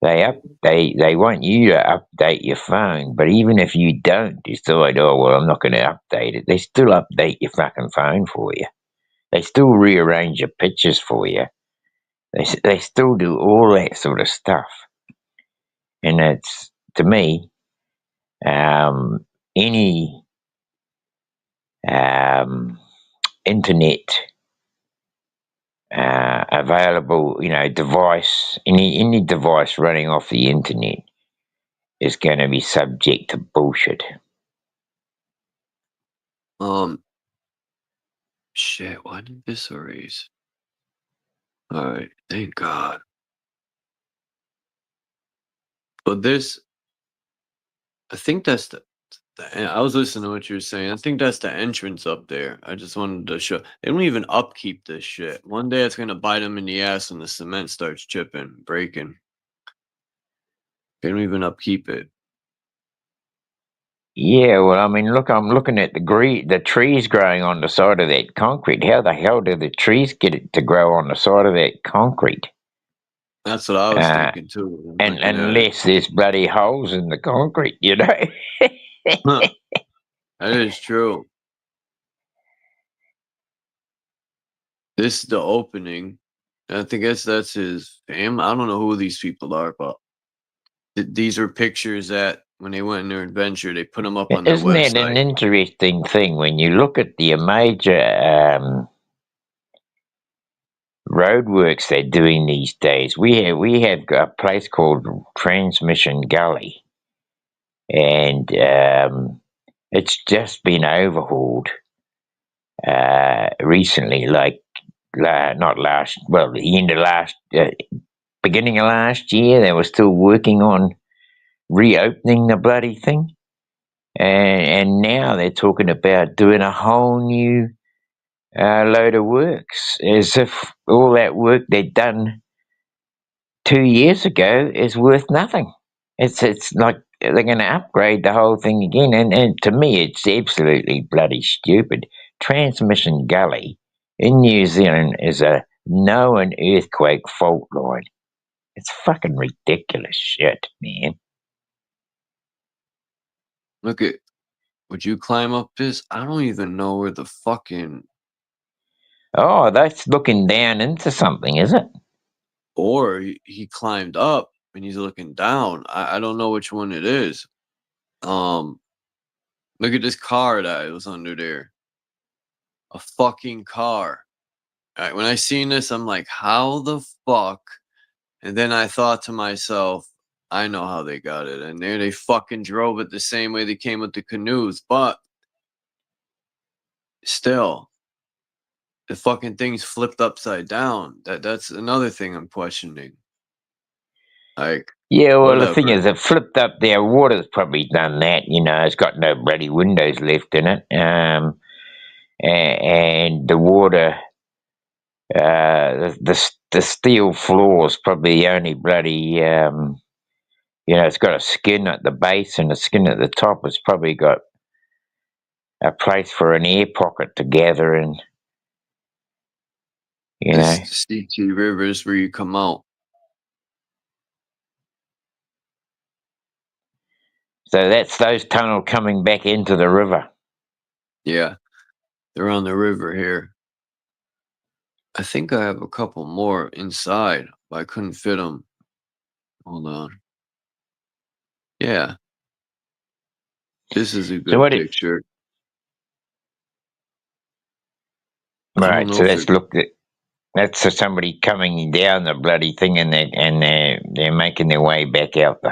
want you to update your phone, but even if you don't decide, I'm not going to update it, they still update your fucking phone for you. They still rearrange your pictures for you. They still do all that sort of stuff. And it's, to me, any internet available, device, any device running off the internet is going to be subject to bullshit. Shit, why did this erase? Alright, thank God. But this, I think that's I was listening to what you were saying. I think that's the entrance up there. I just wanted to show. They don't even upkeep this shit. One day it's gonna bite them in the ass and the cement starts chipping, breaking. They don't even upkeep it. Yeah, well, I mean, look, I'm looking at the trees growing on the side of that concrete. How the hell do the trees get it to grow on the side of that concrete? That's what I was thinking too. And unless there's bloody holes in the concrete, Huh. That is true. This is the opening. I think that's his family. I don't know who these people are, but these are pictures that when they went on their adventure, they put them up on their website. Isn't that an interesting thing when you look at the major roadworks they're doing these days? We have a place called Transmission Gully, and it's just been overhauled recently, the end of beginning of last year. They were still working on reopening the bloody thing, and now they're talking about doing a whole new load of works, as if all that work they'd done 2 years ago is worth nothing. It's like they're going to upgrade the whole thing again, and to me it's absolutely bloody stupid. Transmission Gully in New Zealand is a known earthquake fault line. It's fucking ridiculous shit, man. Look at, would you climb up this? I don't even know where the fucking... Oh, that's looking down into something, is it? Or he climbed up and he's looking down. I don't know which one it is. Look at this car that was under there. A fucking car. Right, when I seen this, I'm like, how the fuck? And then I thought to myself, I know how they got it. And there they fucking drove it the same way they came with the canoes. But still, the fucking thing's flipped upside down. That's another thing I'm questioning. Like, Yeah, well, the thing whatever. is, it flipped up there. Water's probably done that. It's got no bloody windows left in it. And the water, the steel floor is probably the only bloody, it's got a skin at the base and a skin at the top. It's probably got a place for an air pocket to gather in. This CT River is where you come out. So that's those tunnel coming back into the river. Yeah, they're on the river here. I think I have a couple more inside, but I couldn't fit them. Hold on. Yeah. This is a good picture. Right, so that's somebody coming down the bloody thing, and they're making their way back out the.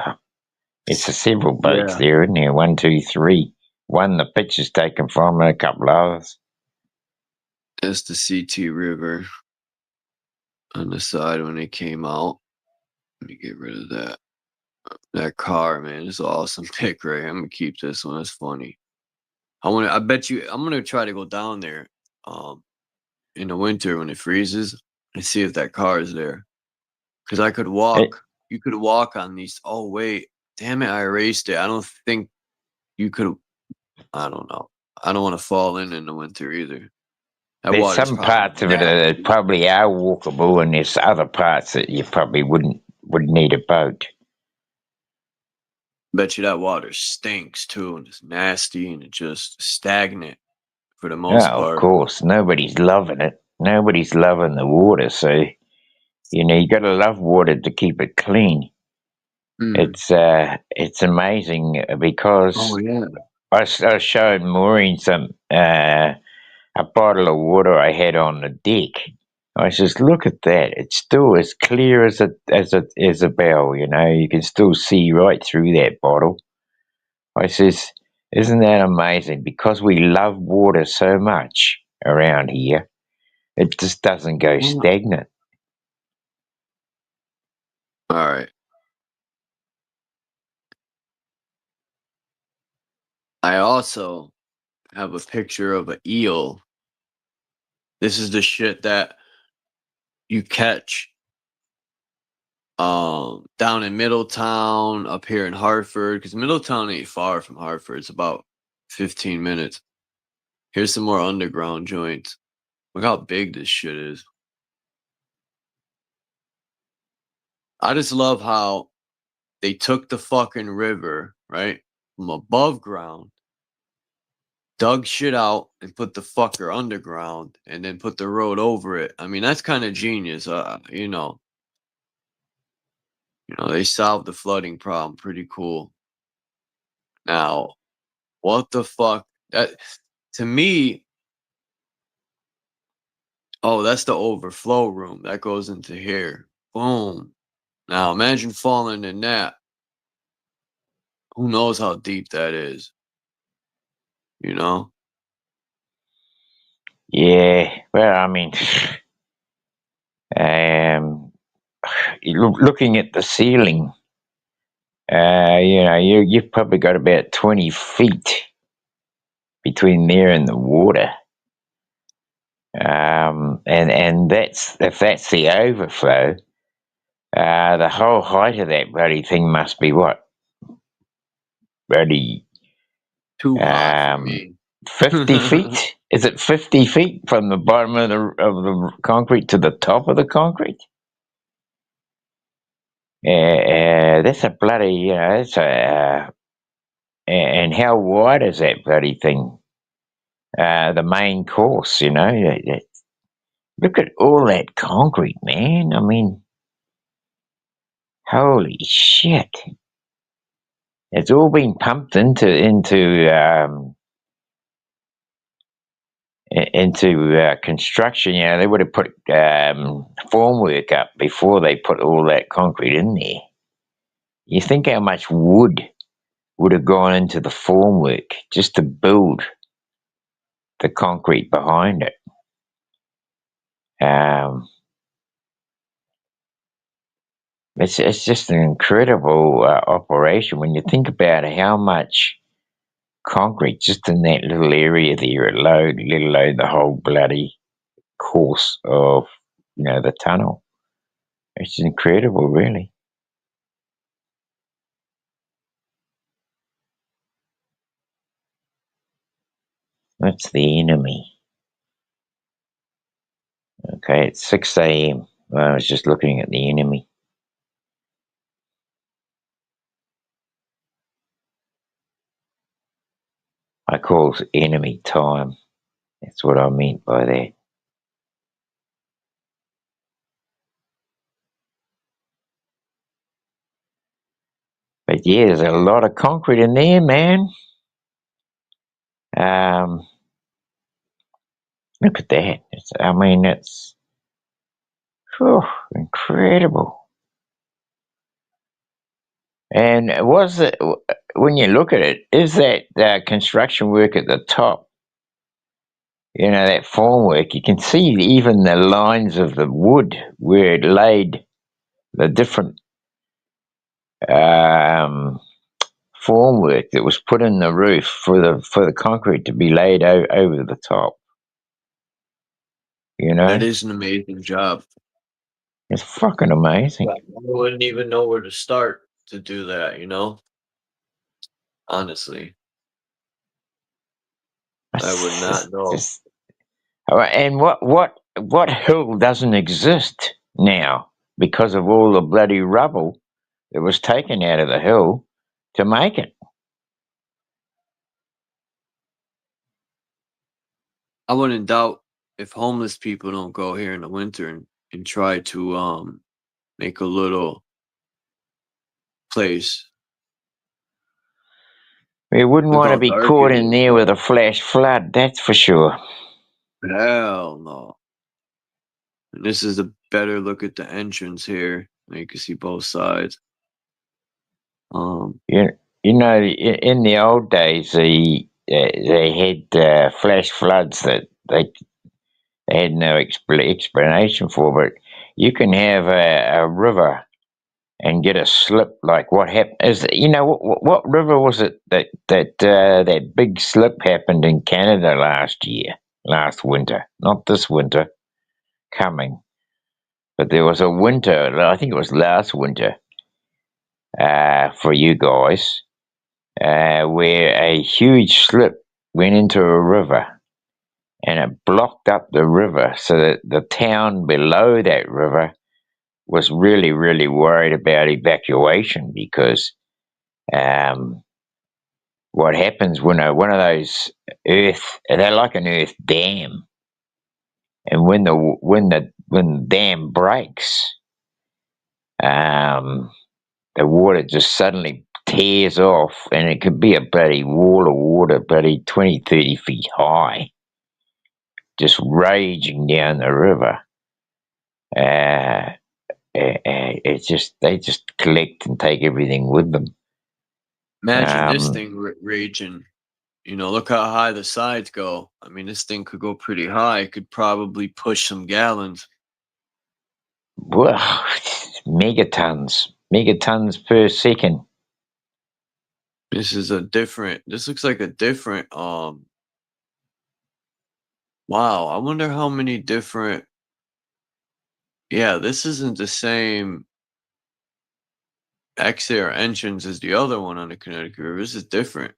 It's several boats there, isn't there? 1, 2, 3. One the picture's taken from, and a couple others. That's the CT River on the side when it came out. Let me get rid of that. That car, man, is an awesome pic right here. I'm gonna keep this one. It's funny. I bet you I'm gonna try to go down there in the winter when it freezes and see if that car is there. Cause I could walk. You could walk on these. Oh wait, damn it! I erased it. I don't think you could. I don't know. I don't want to fall in the winter either. There's some parts of it that probably are walkable, and there's other parts that you probably would need a boat. Bet you that water stinks too, and it's nasty, and it's just stagnant for the most part. Of course, nobody's loving it. Nobody's loving the water, so you got to love water to keep it clean. It's amazing because I was showing Maureen some a bottle of water I had on the deck. I says, look at that. It's still as clear as a bell, you can still see right through that bottle. I says, isn't that amazing? Because we love water so much around here, it just doesn't go stagnant. All right. I also have a picture of an eel. This is the shit that you catch down in Middletown, up here in Hartford, because Middletown ain't far from Hartford. It's about 15 minutes. Here's some more underground joints. Look how big this shit is. I just love how they took the fucking river, right, from above ground, dug shit out, and put the fucker underground, and then put the road over it. I mean, that's kind of genius. They solved the flooding problem. Pretty cool. Now, what the fuck? That, to me, oh, that's the overflow room. That goes into here. Boom. Now, imagine falling in that. Who knows how deep that is? Yeah, well, I mean, looking at the ceiling, you've probably got about 20 feet between there and the water. And if that's the overflow, the whole height of that bloody thing must be what? Bloody too high for me. 50 feet? Is it 50 feet from the bottom of the concrete to the top of the concrete? That's a bloody, that's and how wide is that bloody thing? The main course, look at all that concrete, man. I mean, holy shit. It's all been pumped into construction. They would have put formwork up before they put all that concrete in there. You think how much wood would have gone into the formwork just to build the concrete behind it. It's just an incredible operation when you think about how much concrete just in that little area there alone, let alone the whole bloody course of the tunnel. It's incredible, really. That's the enemy. Okay, it's 6 a.m. I was just looking at the enemy. I call it enemy time. That's what I meant by that. But yeah, there's a lot of concrete in there, man. Look at that. It's incredible. And when you look at it, is that construction work at the top? That formwork, you can see even the lines of the wood where it laid the different formwork that was put in the roof for the concrete to be laid over the top. That is an amazing job. It's fucking amazing. I wouldn't even know where to start to do that, honestly. I would not know. And what hill doesn't exist now because of all the bloody rubble that was taken out of the hill to make it? I wouldn't doubt if homeless people don't go here in the winter and try to make a little place. We wouldn't want to be caught in there with a flash flood, that's for sure. Hell no. And this is a better look at the entrance here. You can see both sides. In the old days, they had flash floods that they had no explanation for, but you can have a river and get a slip like what happened. What river was it that big slip happened in Canada last winter, not this winter coming, but there was a winter, I think it was last winter, for you guys, where a huge slip went into a river and it blocked up the river so that the town below that river was really, really worried about evacuation because what happens when one of those they're like an earth dam, and when the dam breaks, the water just suddenly tears off, and it could be a bloody wall of water, bloody 20, 30 feet high, just raging down the river. They just collect and take everything with them. Imagine this thing raging. Look how high the sides go. I mean, this thing could go pretty high. It could probably push some gallons. Well, megatons per second. This looks like a different, wow, I wonder how many different, this isn't the same exit or entrance as the other one on the Connecticut River. This is different.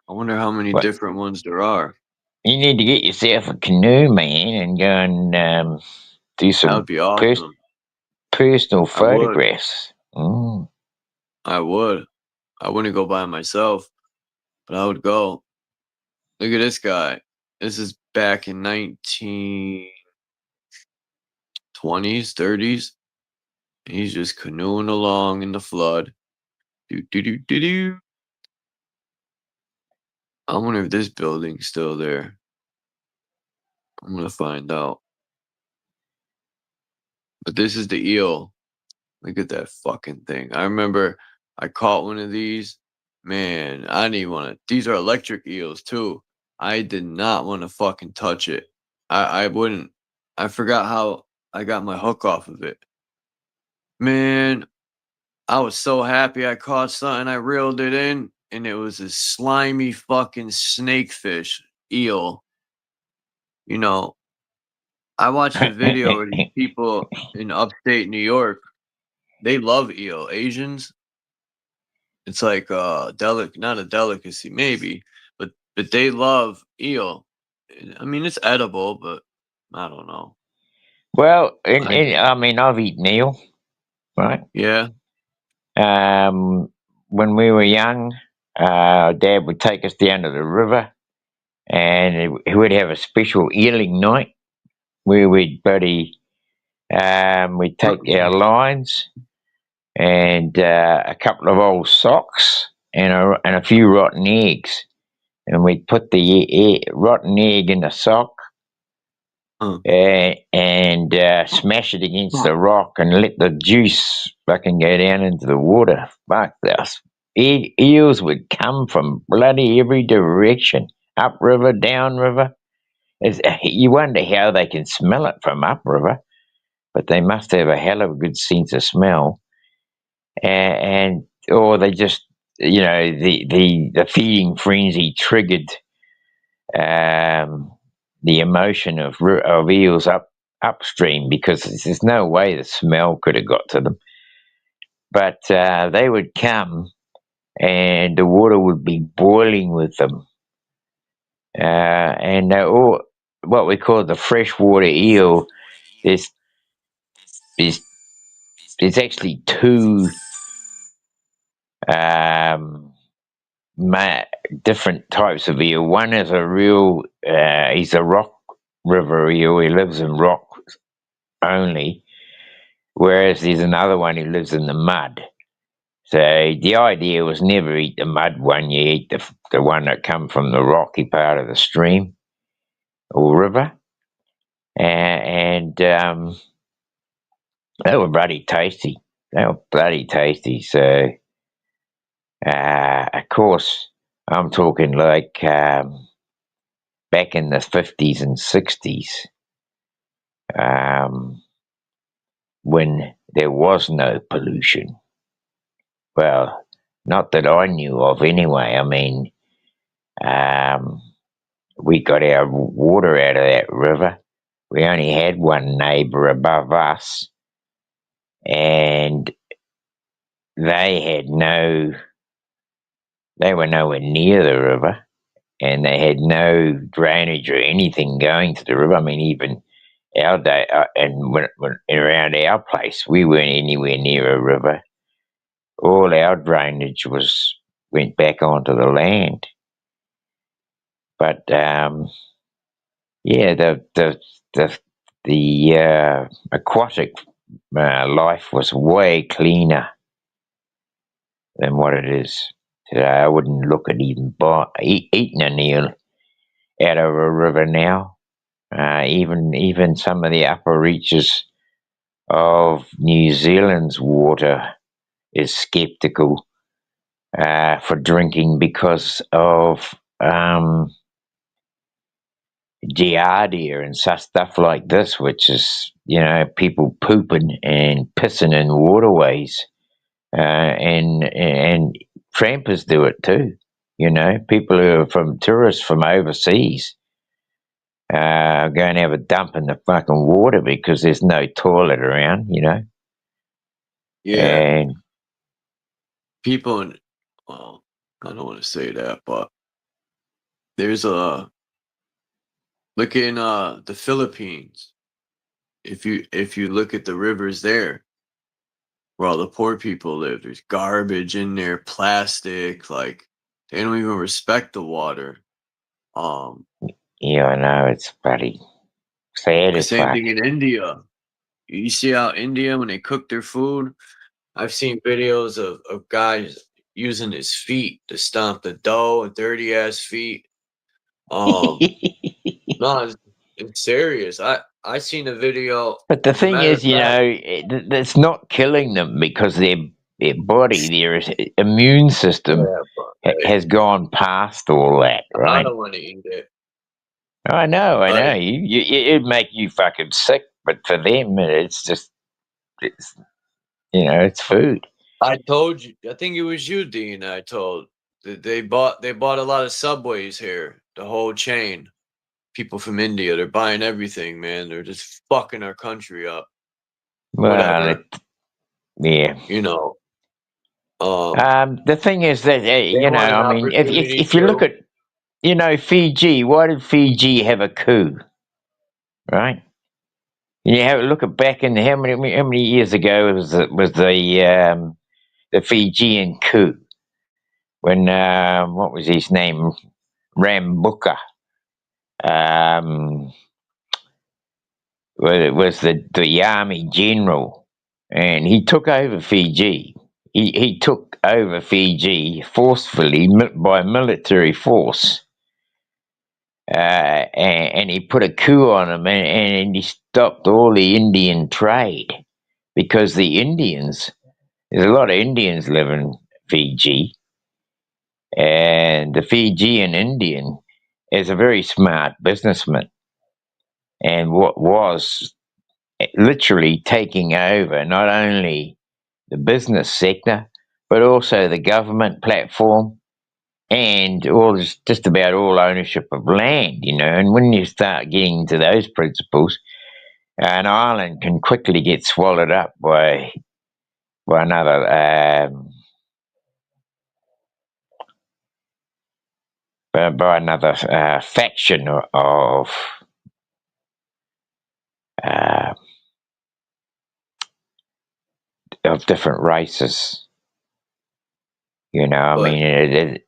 I wonder how many different ones there are. You need to get yourself a canoe, man, and go and do some that would be awesome. Personal photographs. I would. I wouldn't go by myself, but I would go. Look at this guy. This is back in 1920s, 30s. He's just canoeing along in the flood. Do. I wonder if this building's still there. I'm gonna find out. But this is the eel. Look at that fucking thing. I remember I caught one of these. Man, I didn't want to. These are electric eels too. I did not want to fucking touch it. I wouldn't. I forgot how I got my hook off of it. Man, I was so happy I caught something. I reeled it in, and it was a slimy fucking snakefish eel. You know, I watched a video of these people in upstate New York. They love eel. Asians, it's like not a delicacy, maybe, but they love eel. I mean, it's edible, but I don't know. Well, I mean, I've eaten eel, right? Yeah. When we were young, Dad would take us down to the river, and he would have a special eeling night where we'd we'd take our lines and a couple of old socks and a few rotten eggs, and we'd put the rotten egg in the sock and smash it against the rock and let the juice fucking go down into the water. Fuck this. Eels would come from bloody every direction, upriver, downriver. You wonder how they can smell it from upriver, but they must have a hell of a good sense of smell. Or they just, the feeding frenzy triggered the emotion of eels upstream, because there's no way the smell could have got to them. But they would come, and the water would be boiling with them, and all what we call the freshwater eel. There's actually two different types of eel. One is a real, he's a rock river eel. He lives in rock only, whereas there's another one who lives in the mud. So the idea was never eat the mud one, you eat the one that come from the rocky part of the stream or river. And they were bloody tasty. So, of course, I'm talking like back in the 50s and 60s, when there was no pollution. Well, not that I knew of anyway. I mean, we got our water out of that river. We only had one neighbour above us, and they were nowhere near the river, and they had no drainage or anything going to the river. I mean, even our day, and when around our place, we weren't anywhere near a river. All our drainage went back onto the land. But yeah, the aquatic life was way cleaner than what it is today. I wouldn't look at even eating an eel out of a river now. Even some of the upper reaches of New Zealand's water is skeptical for drinking because of giardia and stuff like this, which is, people pooping and pissing in waterways, and trampers do it too. People who are tourists from overseas go and have a dump in the fucking water because there's no toilet around. Yeah. And people, well, I don't want to say that, but there's look in the Philippines. If you look at the rivers there, where all the poor people live, there's garbage in there, plastic, like they don't even respect the water. Yeah, I know, it's bloody sad The as same fuck. thing in India. You see how India, when they cook their food, I've seen videos of guys using his feet to stomp the dough, dirty ass feet. No, it's serious. I seen a video. But the As a thing matter of is, fact, that's not killing them, because their body, their immune system has gone past all that, I right? don't want to eat it. I know. Like, It'd make you fucking sick, but for them, it's just, it's food. I told you. I think it was you, Dean. I told that they bought a lot of subways here. The whole chain. People from India, they're buying everything, man. They're just fucking our country up. Well, Whatever. yeah. You know. The thing is that They you know, want an I mean, opportunity if you look to. at, you know, Fiji, why did Fiji have a coup, right? You have a look at back in how many years ago was the Fijian coup when what was his name, Rambuka, was the army general, and he took over Fiji. He took over Fiji forcefully by military force, and he put a coup on him, and he stopped all the Indian trade because the Indians, there's a lot of Indians live in Fiji, and the Fijian Indian is a very smart businessman, and what was literally taking over not only the business sector but also the government platform and just about all ownership of land, you know. And when you start getting into those principles, an island can quickly get swallowed up by another faction uh, of different races. You know, I But mean,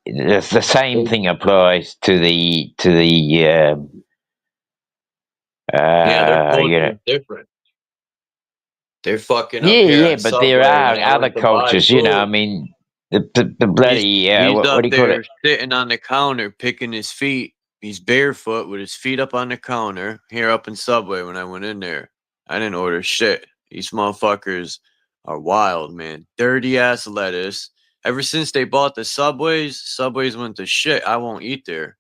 it's the same yeah, thing applies to the their you know. culture is different. They're fucking up Yeah, here yeah, on but there Subway when are I other went to buy cultures, you know. I food. mean, the He's bloody he's what do up you call there it? sitting on the counter picking his feet. He's barefoot with his feet up on the counter here up in Subway when I went in there. I didn't order shit. These motherfuckers are wild, man. Dirty ass lettuce. Ever since they bought the Subways went to shit. I won't eat there.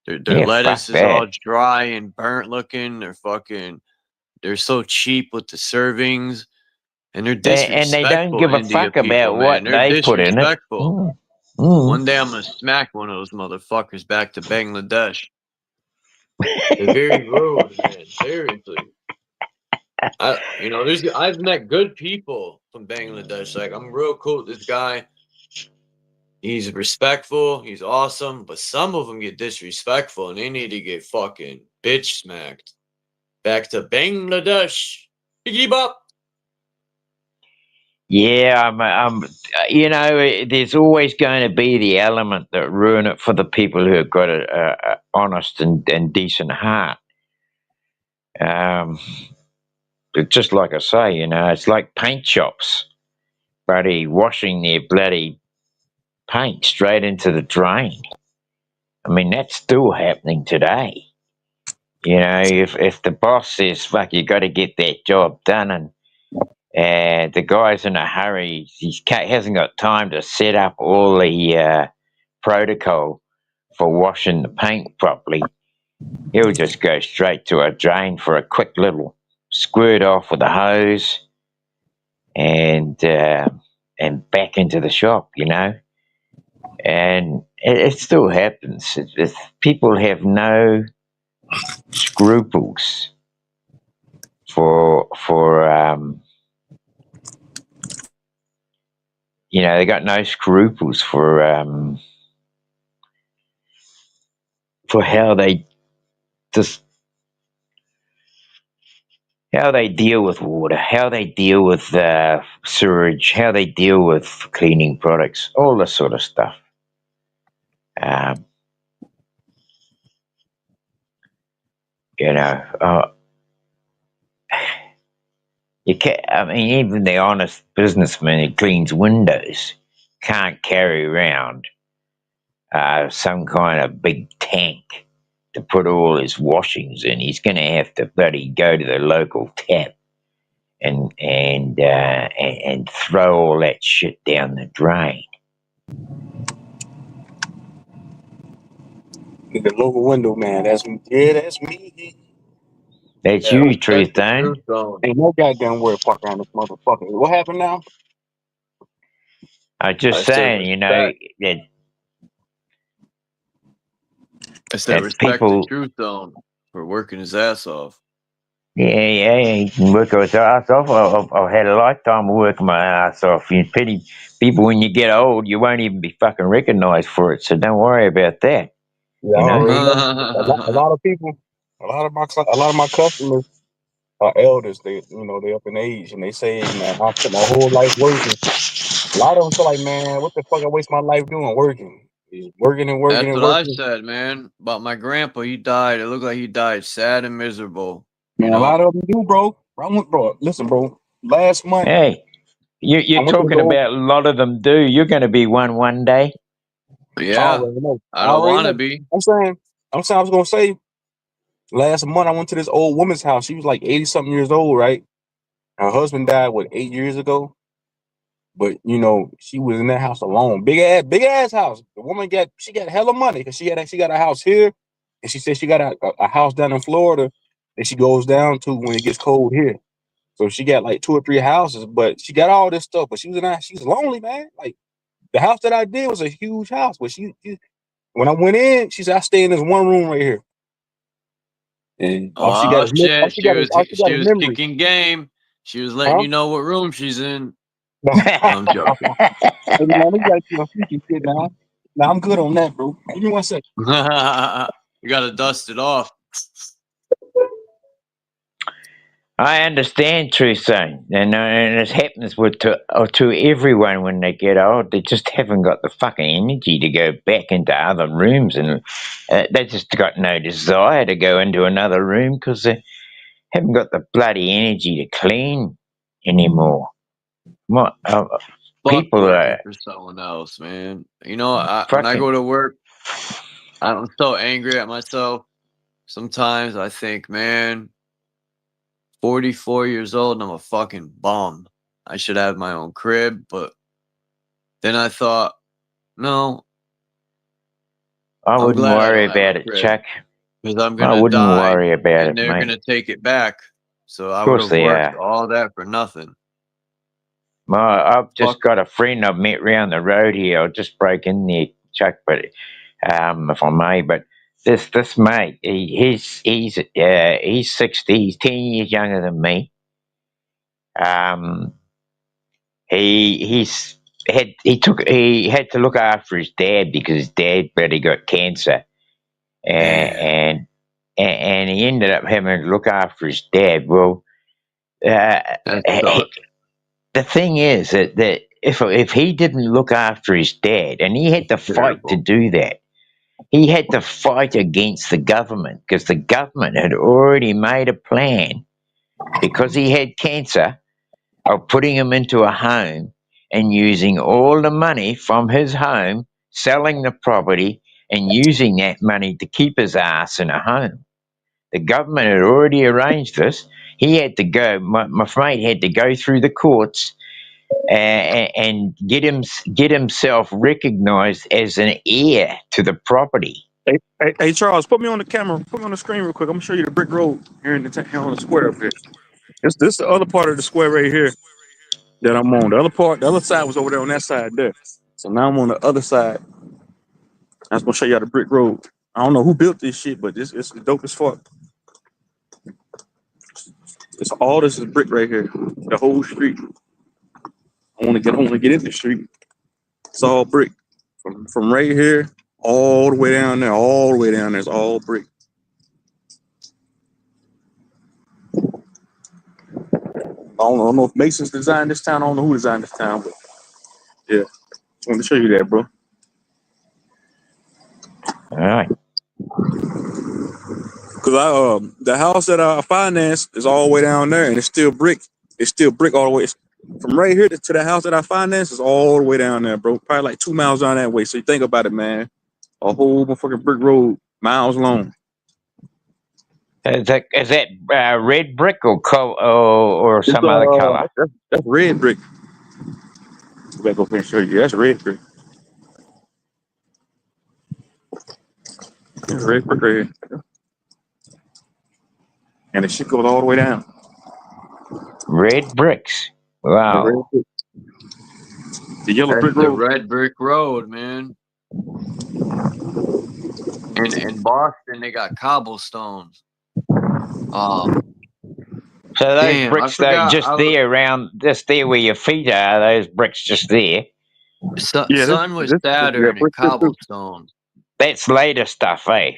Their Yeah, fuck lettuce is that. all dry and burnt looking. They're so cheap with the servings. And they're And they don't disrespectful, give a India fuck people, about man. what They're they put in it. disrespectful. Mm. One day I'm gonna smack one of those motherfuckers back to Bangladesh. They're very rude, man. Seriously. I've met good people from Bangladesh. Like, I'm real cool with this guy. He's respectful. He's awesome. But some of them get disrespectful, and they need to get fucking bitch smacked. Back to Bangladesh. Biggie bop. Yeah, you know, there's always going to be the element that ruin it for the people who have got a honest and decent heart. But just like I say, you know, it's like paint shops, bloody washing their bloody paint straight into the drain. I mean, that's still happening today. You know, if the boss says, "Fuck, you got to get that job done," and the guy's in a hurry, hasn't got time to set up all the protocol for washing the paint properly, he'll just go straight to a drain for a quick little squirt off with a hose and back into the shop, you know. And it still happens. People have no scruples for you know, they got no scruples for how they just how they deal with water, how they deal with sewage, how they deal with cleaning products, all this sort of stuff. Um, you know, you can't. I mean, even the honest businessman who cleans windows can't carry around some kind of big tank to put all his washings in. He's going to have to bloody go to the local tap and throw all that shit down the drain. The local window man. That's me. That's Yeah, you, respect Truth the Zone. truth zone. Ain't no goddamn word park around this motherfucker. What happened now? I was just I said saying, you know, respect. that I said respect the people, truth zone for working his ass off. yeah, he can work his ass off. I've had a lifetime of working my ass off. You pity people when you get old, you won't even be fucking recognized for it. So don't worry about that. Yeah, I You know. already know. A lot of people, a lot of my customers are elders. They up in age, and they say, man, I spent my whole life working. A lot of them feel like, man, what the fuck I waste my life doing working? Working and working That's and what I working. said, man. About my grandpa, he died. It looked like he died sad and miserable. You Man, a know. lot of them do, bro. Bro, listen, bro. Last month, Hey, I you're went to this talking old. about a lot of them do. You're going to be one day. I Yeah, already know. I I don't already want to know. be. I was gonna say. Last month, I went to this old woman's house. She was like 80 something years old, right? Her husband died, 8 years ago? But she was in that house alone. Big ass house. The woman she got hella money because she got a house here, and she said she got a house down in Florida that she goes down to when it gets cold here. So she got like 2 or 3 houses, but she got all this stuff. But she's lonely, man. Like the house that I did was a huge house, but when I went in, she said I stay in this one room right here, and all she got Oh is shit, all she got she is was memories, kicking game. She was letting huh? you know what room she's in. Hey, No, I'm joking. man, we got you freaky shit now. Now I'm good on that, bro. Give me 1 second. You gotta dust it off. I understand, True Son, and it happens to everyone when they get old. They just haven't got the fucking energy to go back into other rooms, and they just got no desire to go into another room because they haven't got the bloody energy to clean anymore. What Fuck people working are for someone else, man. When I fucking. go to work, I'm so angry at myself. Sometimes I think, man, 44 years old and I'm a fucking bum. I should have my own crib, but then I thought, no, I I'm wouldn't glad I worry don't have a about it, crib Chuck. because I'm I gonna wouldn't die worry about and it, they're mate. gonna take it back. So I Of would course have they worked are. all that for nothing. I've Fuck. just got a friend I've met round the road here. I'll just break in there, Chuck, but if I may. But this mate, he's 60. He's 10 years younger than me. Um, he had to look after his dad because his dad really got cancer, Man, and and he ended up having to look after his dad. Well, uh, that sucks. the thing is that if he didn't look after his dad, and he had to fight to Terrible. do that, he had to fight against the government because the government had already made a plan because he had cancer of putting him into a home and using all the money from his home, selling the property, and using that money to keep his ass in a home. The government had already arranged this. He had to go. My mate had to go through the courts and get himself recognised as an heir to the property. Hey, Charles, put me on the camera. Put me on the screen real quick. I'm gonna show you the brick road here here on the square up here. This the other part of the square right here that I'm on. The other side was over there on that side there. So now I'm on the other side. I was gonna show you the brick road. I don't know who built this shit, but it's dope as fuck. It's all this is brick right here. The whole street. I want to get in the street. It's all brick from right here all the way down there. All the way down there. It's all brick. I don't know if Masons designed this town. I don't know who designed this town, but yeah, just wanted to show you that, bro. All right. Cause the house that I financed is all the way down there, and it's still brick. It's still brick all the way from right here to the house that I financed is all the way down there, bro. Probably like 2 miles down that way. So you think about it, man. A whole motherfucking brick road, miles long. Is that red brick or It's some other color? that's red brick. Go back over here and show you. That's red brick. That's red brick right here. And the shit goes all the way down. Red bricks. The red Wow. brick. The yellow That's brick the road. red brick road, man. In Boston, they got cobblestones. So those Damn, I bricks, though, forgot. just there where your feet are, those bricks just there. Yeah, Sun was yeah, Saturn and brick too. cobblestones. That's later stuff, eh?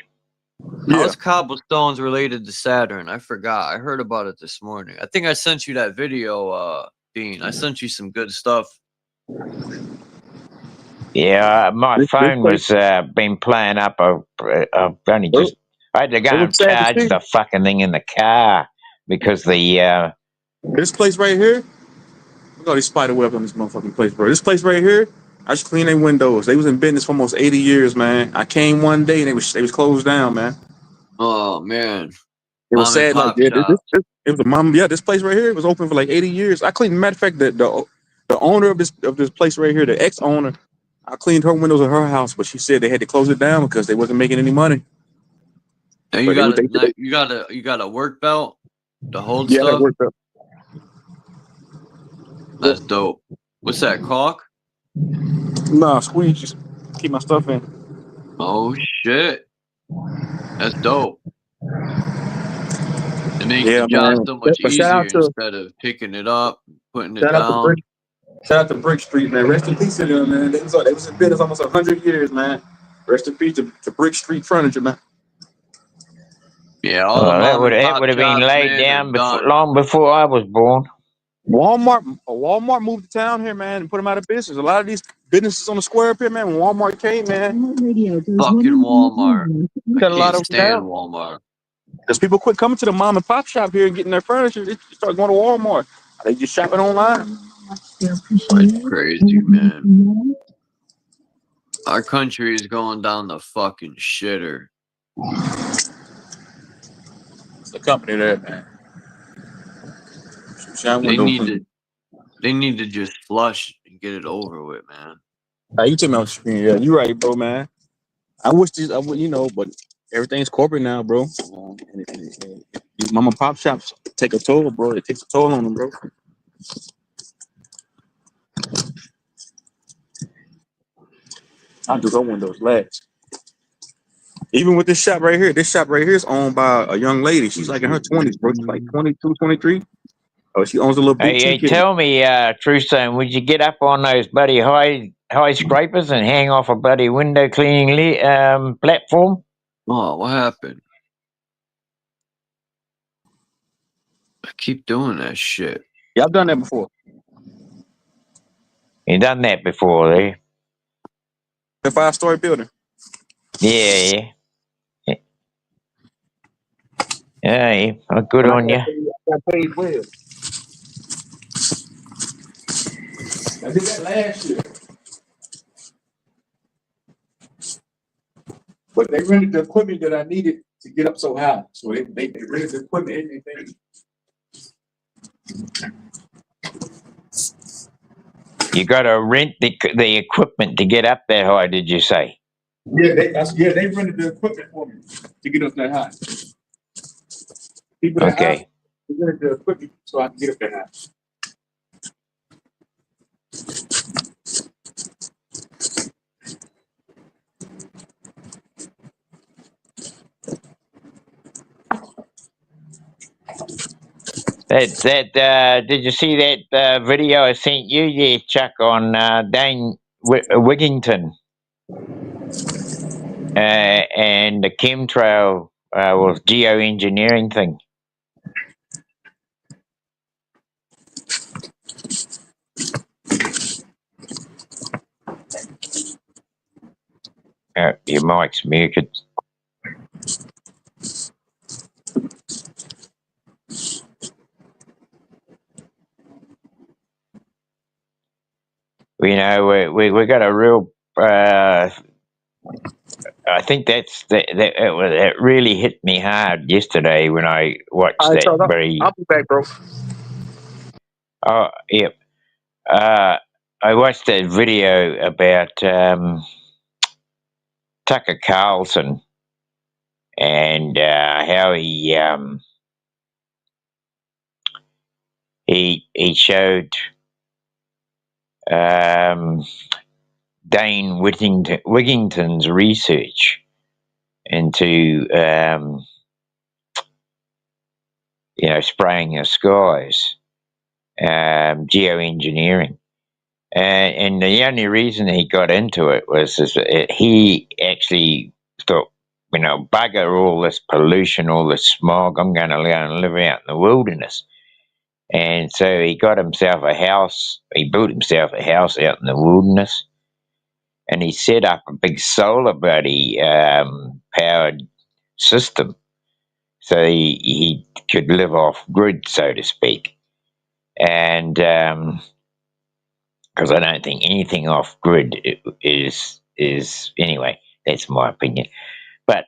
Yeah. How's cobblestones related to Saturn? I forgot. I heard about it this morning. I think I sent you that video, Dean. I sent you some good stuff. Yeah, my This phone place, was been playing up. I've only just I had to go it was and sad to charge see. the fucking thing in the car because the This place right here, look at all these spider webs on this motherfucking place, bro. This place right here, I just cleaned their windows. They was in business for almost 80 years, man. I came one day and they was closed down, man. Oh man, It was mom and sad, like pop yeah, shop. it was a mom. Yeah, this place right here was open for like 80 years. I cleaned. Matter of fact, the owner of this place right here, the ex owner, I cleaned her windows at her house, but she said they had to close it down because they wasn't making any money. And But you got a work belt to hold yeah, that stuff. worked out. That's dope. What's that, caulk? Nah, squeeze, just keep my stuff in. Oh shit, that's dope. It makes Yeah, the job man. so much But shout easier out to instead of picking it up, putting it shout out to down. Brick, shout out to Brick Street, man. Rest in peace to them, man. They was in business almost 100 years, man. Rest in peace to Brick Street Furniture, man. Yeah, all the that mom and would pop have been shops, laid man, are down done. long before I was born. Walmart moved to town here, man, and put them out of business. A lot of these businesses on the square up here, man. When Walmart came, man, Fucking Walmart. I cut a lot can't of them stand down. Walmart. Because people quit coming to the mom and pop shop here and getting their furniture. They start going to Walmart. They just shopping online. It's crazy, man. Our country is going down the fucking shitter. It's the company there, man. They need to just flush and get it over with, man. You took me on the screen. Yeah, you right, bro, man. I wish but everything's corporate now, bro. These mom and pop shops take a toll, bro. It takes a toll on them, bro. I do go windows last. Even with this shop right here is owned by a young lady. She's like in her 20s, bro. She's like 22, 23. Oh, she owns a little boutique. Hey, tell me, Truestone, would you get up on those bloody high scrapers and hang off a bloody window cleaning platform? Oh, what happened? I keep doing that shit. Yeah, I've done that before. You done that before, eh? The 5-story building. Yeah. Yeah, good on you. I got paid well. I did that last year. But they rented the equipment that I needed to get up so high. So they rented the equipment and everything. You got to rent the equipment to get up that high, did you say? Yeah, they rented the equipment for me to get up that high. People that Okay. they rented the equipment so I can get up that high. Did you see that video I sent you? Yeah, Chuck, on Dane Wigington and the chemtrail was geoengineering thing. Your mic's muted. You know, we got a real. I think that really hit me hard yesterday when I watched that. I'll be back, bro. Oh, yeah. I watched that video about Tucker Carlson and how he showed Dane Wigington's research into spraying the skies, geoengineering. And the only reason he got into it was he actually thought, bugger all this pollution, all this smog, I'm going to live out in the wilderness. And so he got himself a house, he built himself a house out in the wilderness, and he set up a big solar powered system so he could live off grid, so to speak. And because I don't think anything off grid is anyway, that's my opinion. But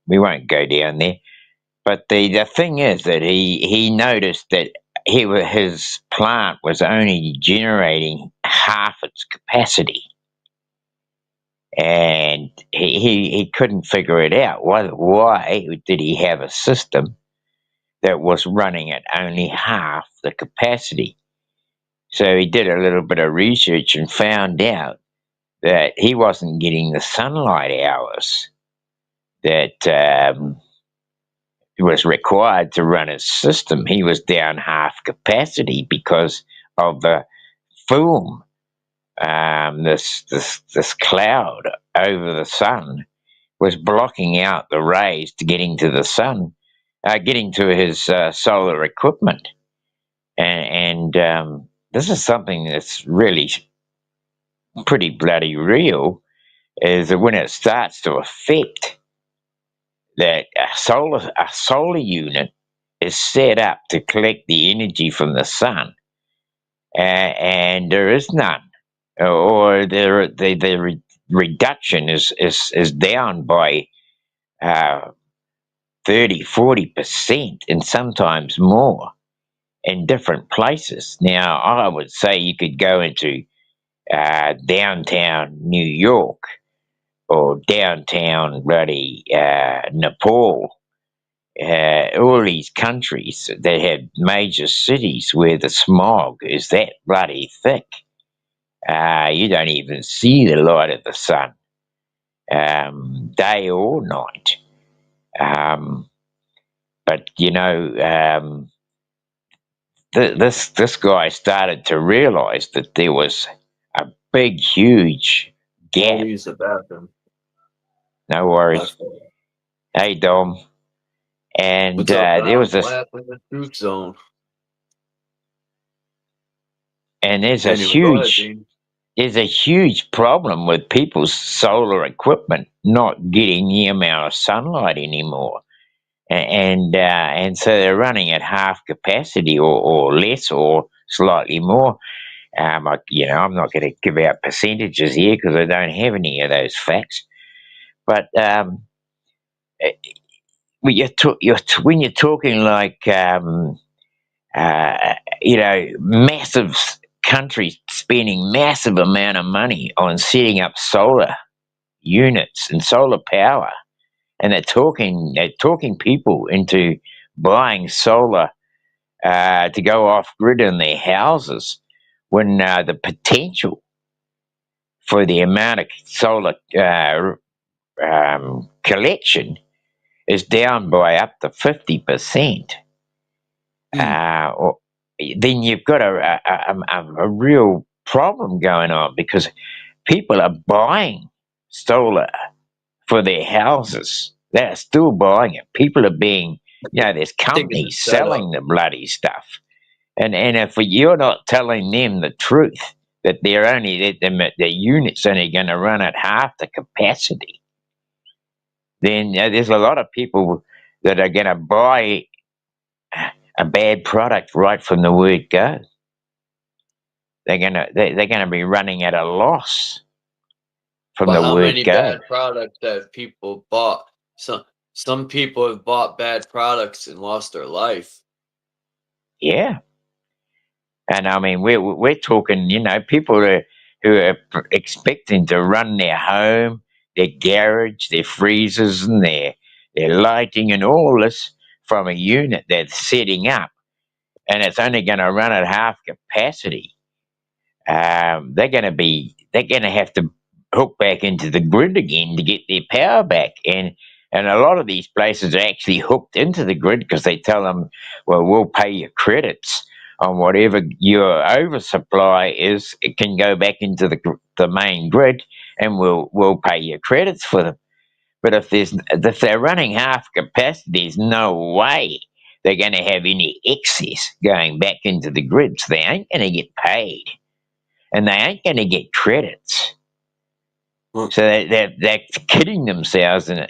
we won't go down there. But the thing is that he noticed that his plant was only generating half its capacity, and he couldn't figure it out. Why did he have a system that was running at only half the capacity? So he did a little bit of research and found out that he wasn't getting the sunlight hours that was required to run his system. He was down half capacity because of the film, this cloud over the sun was blocking out the rays to getting to the sun, getting to his solar equipment. And this is something that's really pretty bloody real, is that when it starts to affect that a solar unit is set up to collect the energy from the sun, and there is none, or the reduction is down by 30-40%, and sometimes more in different places. Now, I would say you could go into downtown New York or downtown bloody Nepal, all these countries that have major cities where the smog is that bloody thick. You don't even see the light of the sun, day or night. But this guy started to realize that there was a big, huge gap. I'll use the bathroom. No worries. Hey, Dom. And there was this. What happened in the truth zone? And there's a huge problem with people's solar equipment not getting the amount of sunlight anymore. And so they're running at half capacity or less or slightly more. I'm not going to give out percentages here because I don't have any of those facts. But when you're talking like massive countries spending massive amount of money on setting up solar units and solar power, and they're talking people into buying solar to go off grid in their houses, when the potential for the amount of solar collection is down by up to 50%. Then you've got a real problem going on, because people are buying solar for their houses. They're still buying it. People are being, there's companies selling the bloody stuff. And if you're not telling them the truth, that the unit's only going to run at half the capacity, then there's a lot of people that are going to buy a bad product right from the word go. They're gonna be running at a loss from the word go. How many bad products that people bought? Some people have bought bad products and lost their life. Yeah, and I mean we're talking, people who are expecting to run their home, their garage, their freezers, and their lighting and all this from a unit they're setting up, and it's only going to run at half capacity. they're going to have to hook back into the grid again to get their power back. And a lot of these places are actually hooked into the grid because they tell them, well, we'll pay you credits on whatever your oversupply is. It can go back into the main grid, and we'll pay you credits for them. But if they're running half capacity, there's no way they're going to have any excess going back into the grid. So they ain't going to get paid, and they ain't going to get credits. So they're kidding themselves and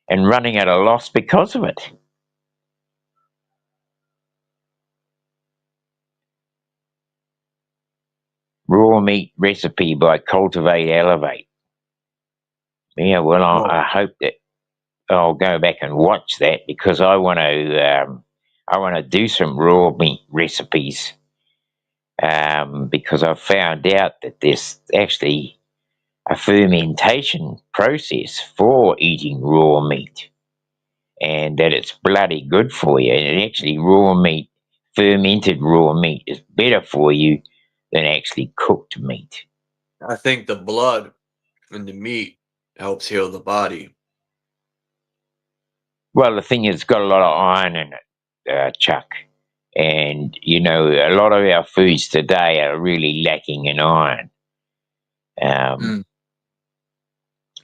running at a loss because of it. Raw meat recipe by Cultivate Elevate. Yeah, well, I hope that I'll go back and watch that because I want to do some raw meat recipes because I've found out that there's actually a fermentation process for eating raw meat, and that it's bloody good for you. And actually, fermented raw meat is better for you than actually cooked meat. I think the blood and the meat helps heal the body. Well, the thing is, it's got a lot of iron in it, Chuck. And, a lot of our foods today are really lacking in iron.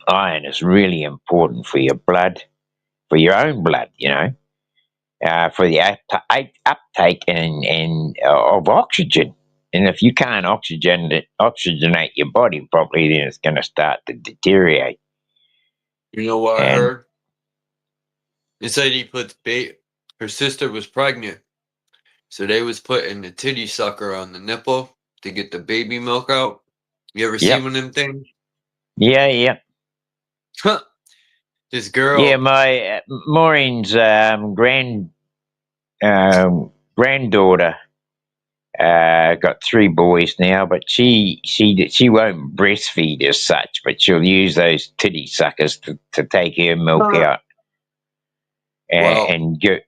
Iron is really important for your blood, for your own blood, for the uptake of oxygen. And if you can't oxygenate your body properly, then it's going to start to deteriorate. You know what I heard? It said her sister was pregnant, so they was putting the titty sucker on the nipple to get the baby milk out. You ever seen one of them things? Yeah. This girl. Yeah, my Maureen's granddaughter got 3 boys now, but she won't breastfeed as such, but she'll use those titty suckers to take her milk out and give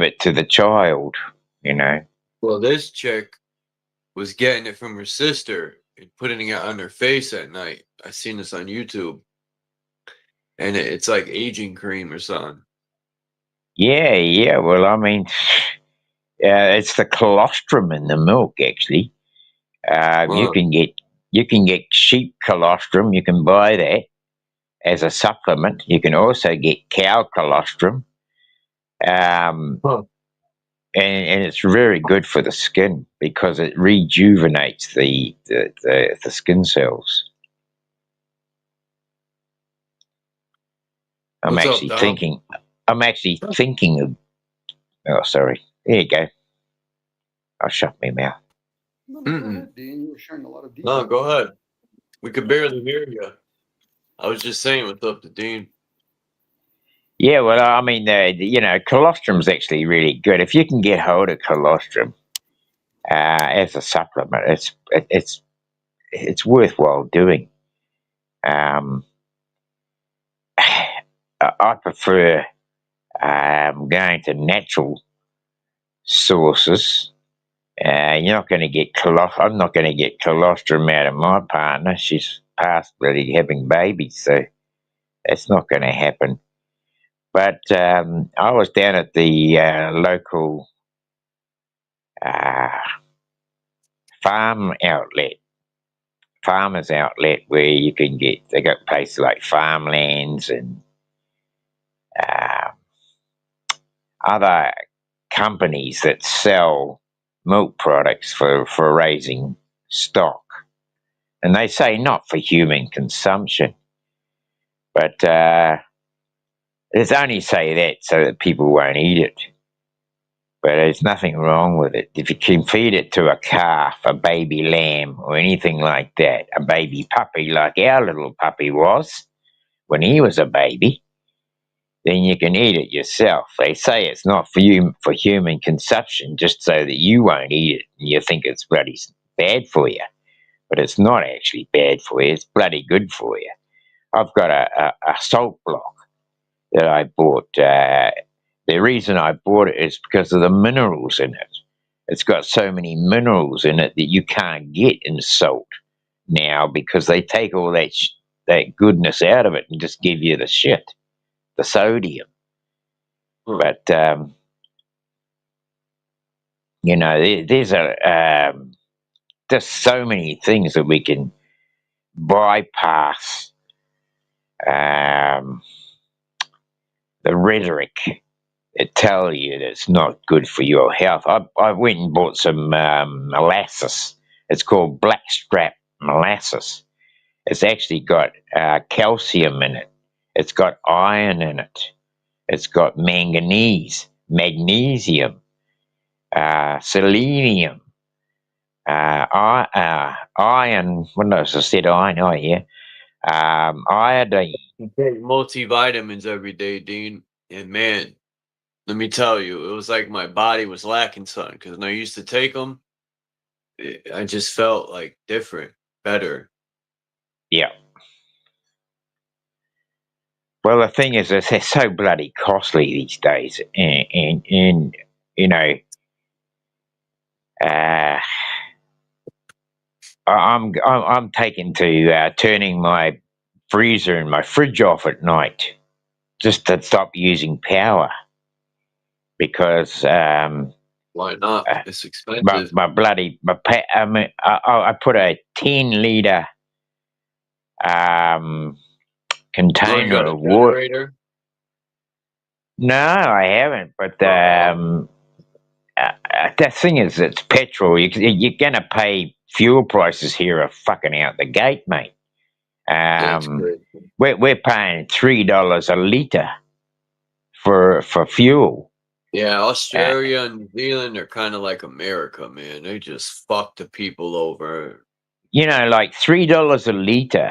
it to the child, Well, this chick was getting it from her sister and putting it on her face at night. I seen this on YouTube. And it's like aging cream or something. Yeah. Well, I mean, it's the colostrum in the milk, actually. You can get sheep colostrum. You can buy that as a supplement. You can also get cow colostrum. And it's very good for the skin because it rejuvenates the skin cells. I'm actually thinking of. Oh, sorry. There you go. I'll shut my mouth. No, go ahead, Dean. You were sharing a lot of No, details. go ahead. We could barely hear you. I was just saying what's up to Dean. Yeah, well, I mean, colostrum's actually really good. If you can get hold of colostrum as a supplement, it's worthwhile doing. I prefer going to natural sources. You're not going to get I'm not going to get colostrum out of my partner. She's past really having babies, so that's not going to happen. But I was down at the local farmer's outlet, where you can they got places like Farmlands and other companies that sell milk products for raising stock. And they say not for human consumption, but there's only say that so that people won't eat it. But there's nothing wrong with it. If you can feed it to a calf, a baby lamb, or anything like that, a baby puppy like our little puppy was when he was a baby, then you can eat it yourself. They say it's not for human consumption, just so that you won't eat it and you think it's bloody bad for you. But it's not actually bad for you. It's bloody good for you. I've got a salt block that I bought. The reason I bought it is because of the minerals in it. It's got so many minerals in it that you can't get in salt now because they take all that goodness out of it and just give you the shit, the sodium. But you know, there's just so many things that we can bypass the rhetoric that tell you that it's not good for your health. I went and bought some molasses. It's called blackstrap molasses. It's actually got calcium in it. It's got iron in it. It's got manganese, magnesium, selenium, iron. What else I said? Iron. Oh yeah. Iodine. You take multivitamins every day, Dean, and man, let me tell you, it was like my body was lacking something because when I used to take them, I just felt like different, better. Yeah. Well, the thing is, they're so bloody costly these days, and you know, I'm taking to turning my freezer and my fridge off at night just to stop using power because why not? It's expensive. I put a 10-liter container of water. No, I haven't. But the thing is, it's petrol. You're going to pay fuel prices here are fucking out the gate, mate. We're paying $3 a liter for fuel. Yeah, Australia and New Zealand are kind of like America, man. They just fuck the people over. You know, like $3 a liter.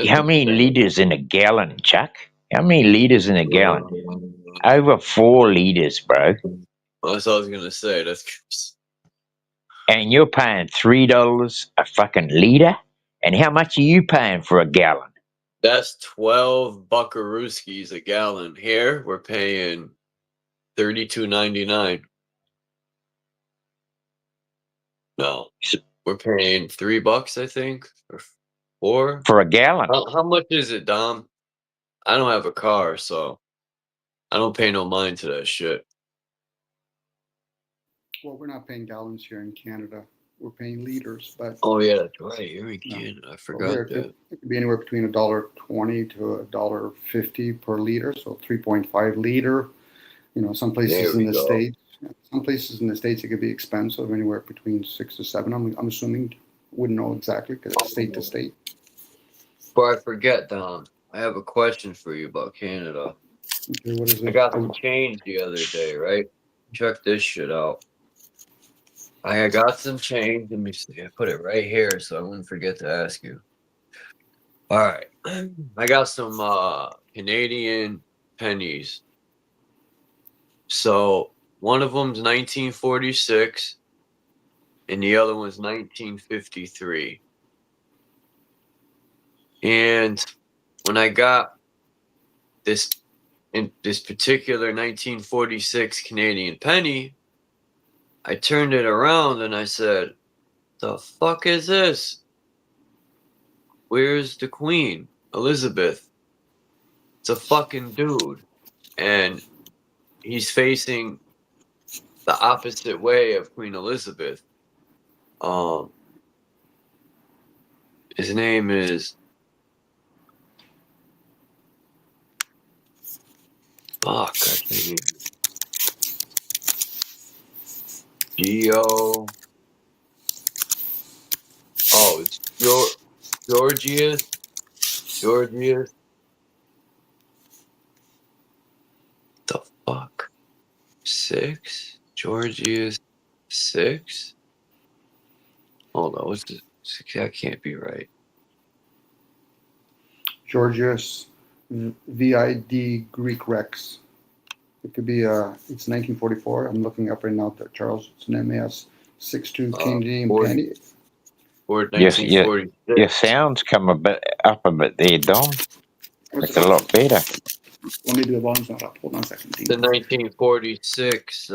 How many liters in a gallon, Chuck? How many liters in a gallon? Over 4 liters, bro. That's what I was gonna say. That's. And you're paying $3 a fucking liter. And how much are you paying for a gallon? That's 12 buckarooskies a gallon. Here we're paying $32.99. No, we're paying $3, I think, or $4 for a gallon. How much is it, Dom? I don't have a car, so I don't pay no mind to that shit. Well, we're not paying gallons here in Canada. We're paying liters, but oh yeah, that's right. You're in Canada. I forgot that. It could be anywhere between $1.20 to $1.50 per liter, so 3.5 liter. You know, some places in the States. Some places in the States it could be expensive, anywhere between 6 to 7. I'm assuming, wouldn't know exactly because it's state to state. Before I forget, Dom, I have a question for you about Canada. Okay, what is it? I got some change the other day, right? Check this shit out. I got some change. Let me see. I put it right here so I wouldn't forget to ask you. All right. I got some Canadian pennies. So one of them's 1946 and the other one's 1953. And when I got this particular 1946 Canadian penny, I turned it around and I said, "The fuck is this? Where's the Queen, Elizabeth? It's a fucking dude." And he's facing the opposite way of Queen Elizabeth. His name is fuck, I think Geo. Oh, it's Georgius. The fuck? 6? Georgius 6? Hold on, what's this? That can't be right. Georgius VID Greek Rex. It could be it's 1944. I'm looking up right now that Charles. It's an MAS 62 Canadian penny. Or 1946. Your sounds come up a bit there, Dom. It's a lot better. Well, maybe the volume's not up. Hold on a second. The 1946.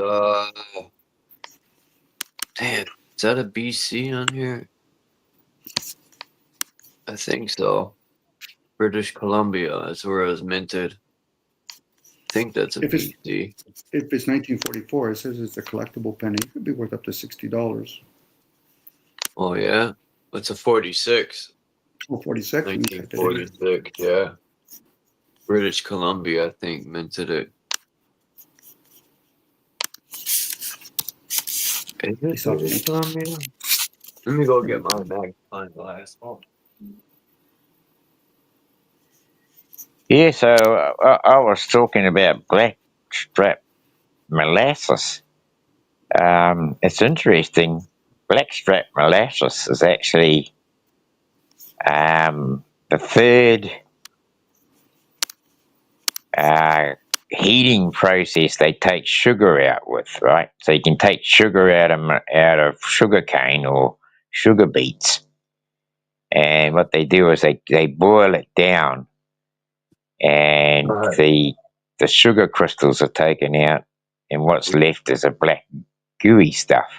Damn, is that a BC on here? I think so. British Columbia, that's where it was minted. I think that's a BC. If it's 1944, it says it's a collectible penny. It could be worth up to $60. Oh, yeah? It's a 46. Oh, 46? 1946, yeah. British Columbia, I think, minted it. Is it British Columbia? Let me go get my magnifying glass. Oh. Yeah, so I was talking about blackstrap molasses. It's interesting. Blackstrap molasses is actually the third heating process they take sugar out with, right? So you can take sugar out of sugarcane or sugar beets, and what they do is they boil it down, and the sugar crystals are taken out, and what's left is a black gooey stuff.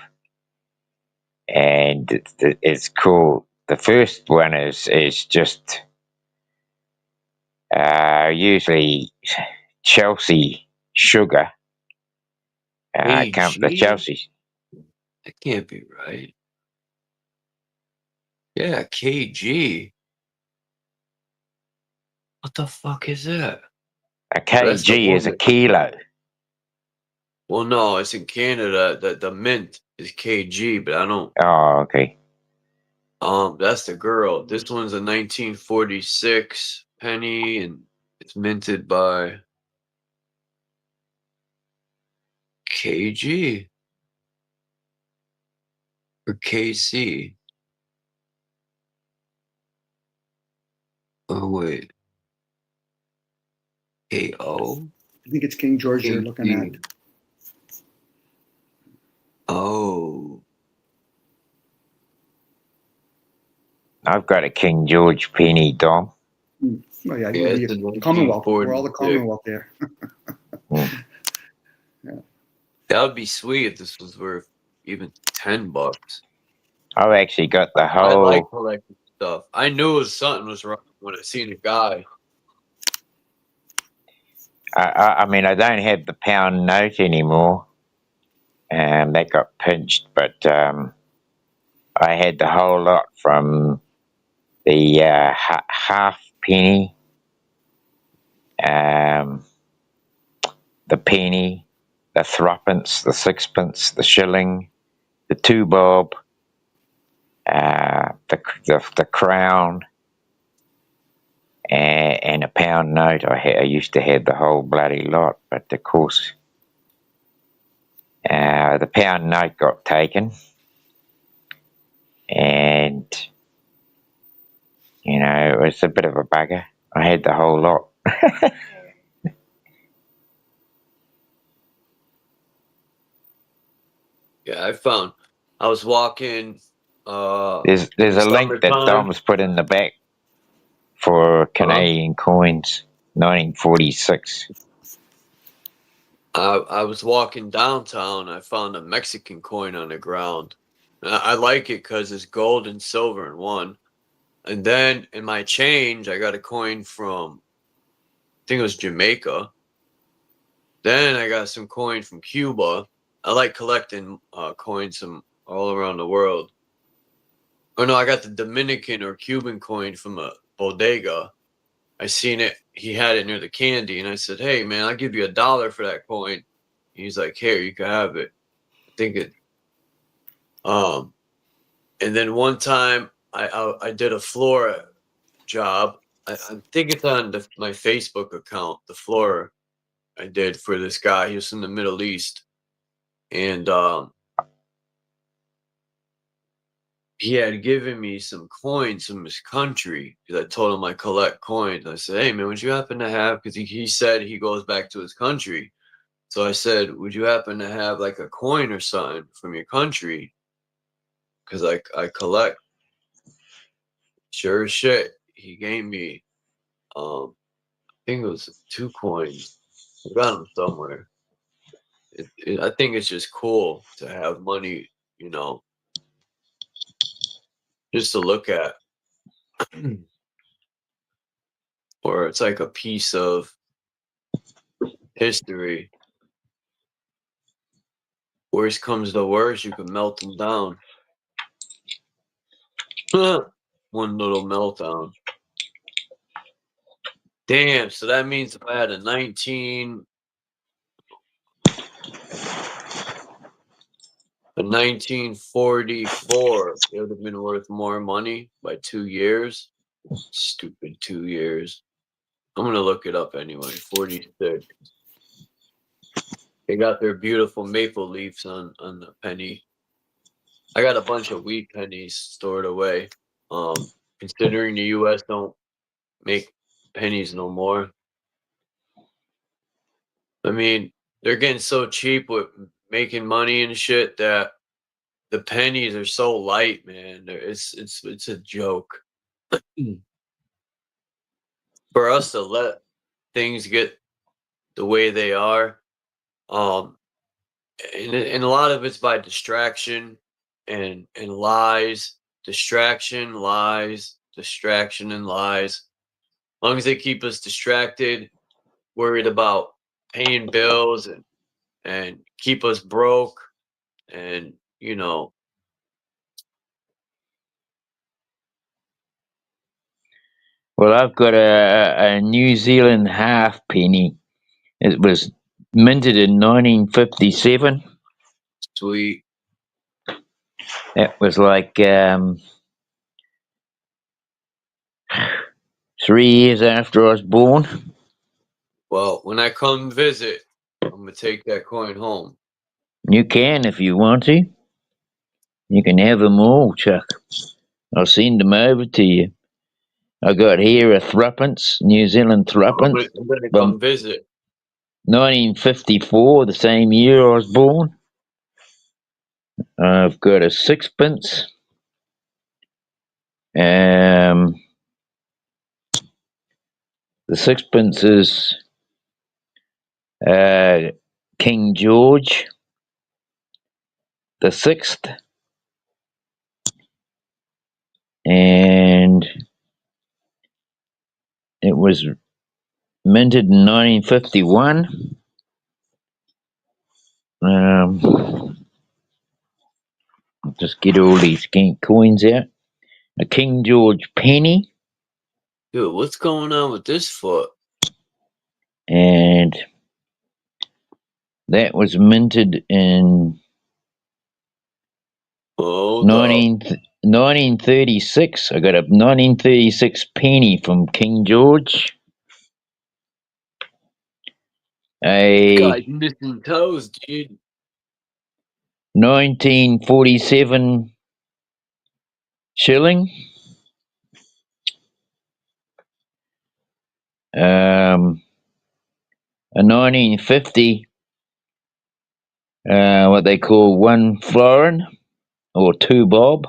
And it's cool. The first one is just usually Chelsea sugar. The Chelsea. That can't be right. Yeah, KG. What the fuck is that? A kg is a kilo. Well, no, it's in Canada. The mint is kg, but I don't. Oh, okay. That's the girl. This one's a 1946 penny, and it's minted by KG or KC. Oh wait, KO. I think it's King George you're looking at. Oh. I've got a King George penny, Dom. Oh, yeah, the Commonwealth. We're all the Commonwealth there. Yeah. That would be sweet if this was worth even $10. I've actually got the whole. I like collecting stuff. I knew something was wrong when I seen a guy. I mean, I don't have the pound note anymore, and that got pinched. But I had the whole lot from the half penny, the penny, the threepence, the sixpence, the shilling, the 2 bob, the crown, and a pound note. I used to have the whole bloody lot, but of course, the pound note got taken, and it was a bit of a bugger. I had the whole lot. Yeah, I was walking. There's a link that Dom's put in the back for Canadian coins, 1946. I was walking downtown. I found a Mexican coin on the ground. I like it because it's gold and silver in one. And then in my change, I got a coin from, I think it was Jamaica. Then I got some coin from Cuba. I like collecting coins from all around the world. Oh no, I got the Dominican or Cuban coin from a bodega. I seen it. He had it near the candy, and I said, "Hey man, I'll give you $1 for that coin." He's like, "Here, you can have it." I think it. And then one time I did a flora job. I think it's on my Facebook account. The flora I did for this guy. He was from the Middle East, and he had given me some coins from his country because I told him I collect coins. I said, "Hey man, would you happen to have?" Because he said he goes back to his country. So I said, "Would you happen to have like a coin or something from your country?" Because I collect. Sure as shit, he gave me, I think it was 2 coins. I got them somewhere. I think it's just cool to have money you know, just to look at. Or it's like a piece of history. Worst comes to worst, you can melt them down. One little meltdown. Damn, so that means if I had a 1944, it would have been worth more money by 2 years. Stupid 2 years. I'm gonna look it up anyway. 46. They got their beautiful maple leaves on the penny. I got a bunch of wheat pennies stored away. Considering the U.S. don't make pennies no more. I mean, they're getting so cheap with making money and shit that the pennies are so light, man. It's a joke. For us to let things get the way they are, and a lot of it's by distraction and lies, distraction, lies, distraction, and lies. As long as they keep us distracted, worried about paying bills and keep us broke, and you know. Well, I've got a New Zealand halfpenny. It was minted in 1957. Sweet. That was like 3 years after I was born. Well, when I come visit, I'm gonna take that coin home. You can if you want to. You can have them all, Chuck. I'll send them over to you. I got here a threepence, New Zealand threepence, I'm gonna from come visit. 1954, the same year I was born. I've got a sixpence. The sixpence is King George the Sixth, and it was minted in 1951. I'll just get all these coins out. A King George penny. Dude, what's going on with this foot? And that was minted in 1936. I got a 1936 penny from King George. Guy's missing toes, dude. 1947 shilling. A 1950, what they call 1 florin or 2 bob.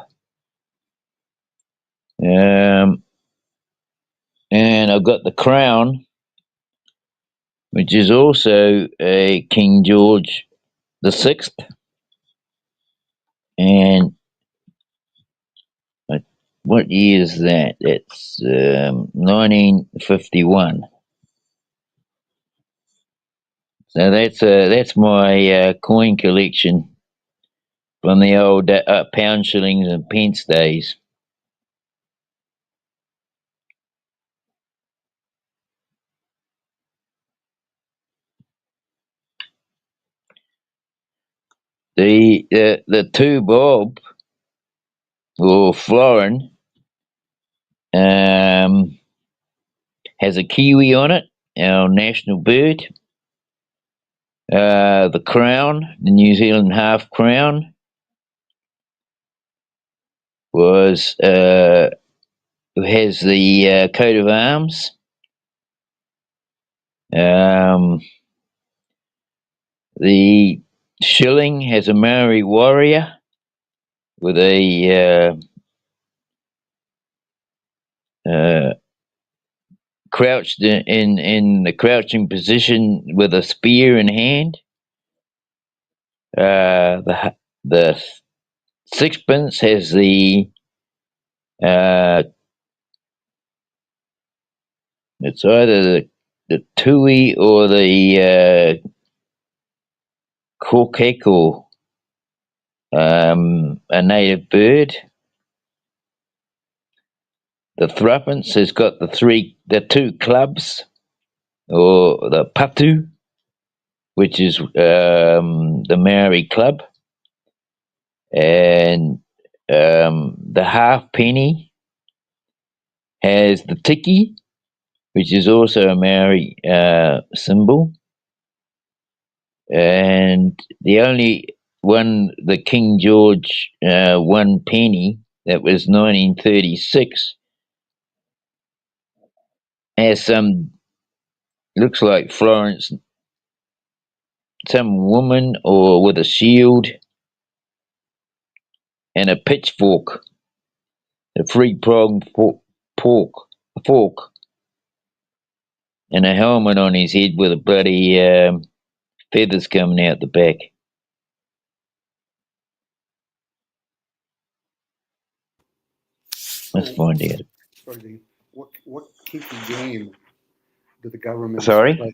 And I've got the crown, which is also a King George the Sixth. And what year is that? It's 1951. So that's my coin collection from the old pound shillings and pence days. The 2 bob or florin has a kiwi on it, our national bird. The crown, the New Zealand half crown, has the coat of arms. The shilling has a Maori warrior with a crouched in the crouching position with a spear in hand. The Sixpence has it's either the tui or the kokeko, a native bird. The threepence has got the two clubs, or the patu, which is the Maori club, and the halfpenny has the tiki, which is also a Maori symbol, and the only one, the King George 1 penny, that was 1936, has looks like Florence, some woman or with a shield and a pitchfork, a three-pronged fork, and a helmet on his head with a bloody feathers coming out the back. Let's find out. Sorry, what kinky game do the governments Sorry? play?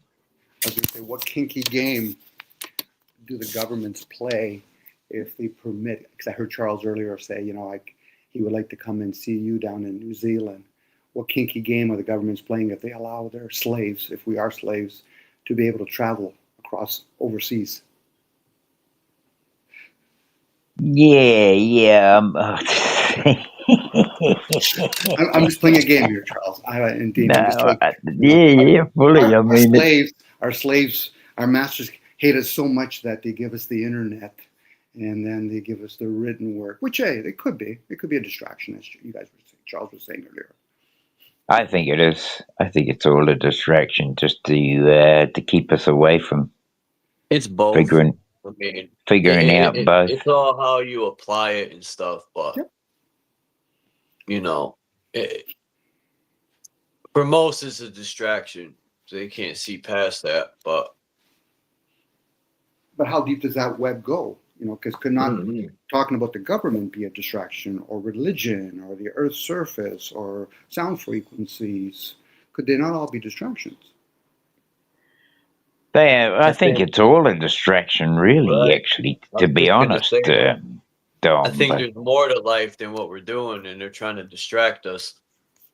I was going to say, what kinky game do the governments play if they permit? Because I heard Charles earlier say, like he would like to come and see you down in New Zealand. What kinky game are the governments playing if they allow their slaves, if we are slaves, to be able to travel across overseas? Yeah. I'm just playing a game here, Charles. And Dean, I'm just like, fully. Our slaves, our masters hate us so much that they give us the internet, and then they give us the written work, which, hey, it could be a distraction, as you guys were saying, Charles was saying earlier. I think it is. I think it's all a distraction just to keep us away from. It's both. Figuring out both. It's all how you apply it and stuff, but for most it's a distraction. So they can't see past that, but how deep does that web go? Because could not talking about the government be a distraction, or religion, or the Earth's surface, or sound frequencies? Could they not all be distractions? I think it's all a distraction, really, actually, to be honest, Dom. I think there's more to life than what we're doing, and they're trying to distract us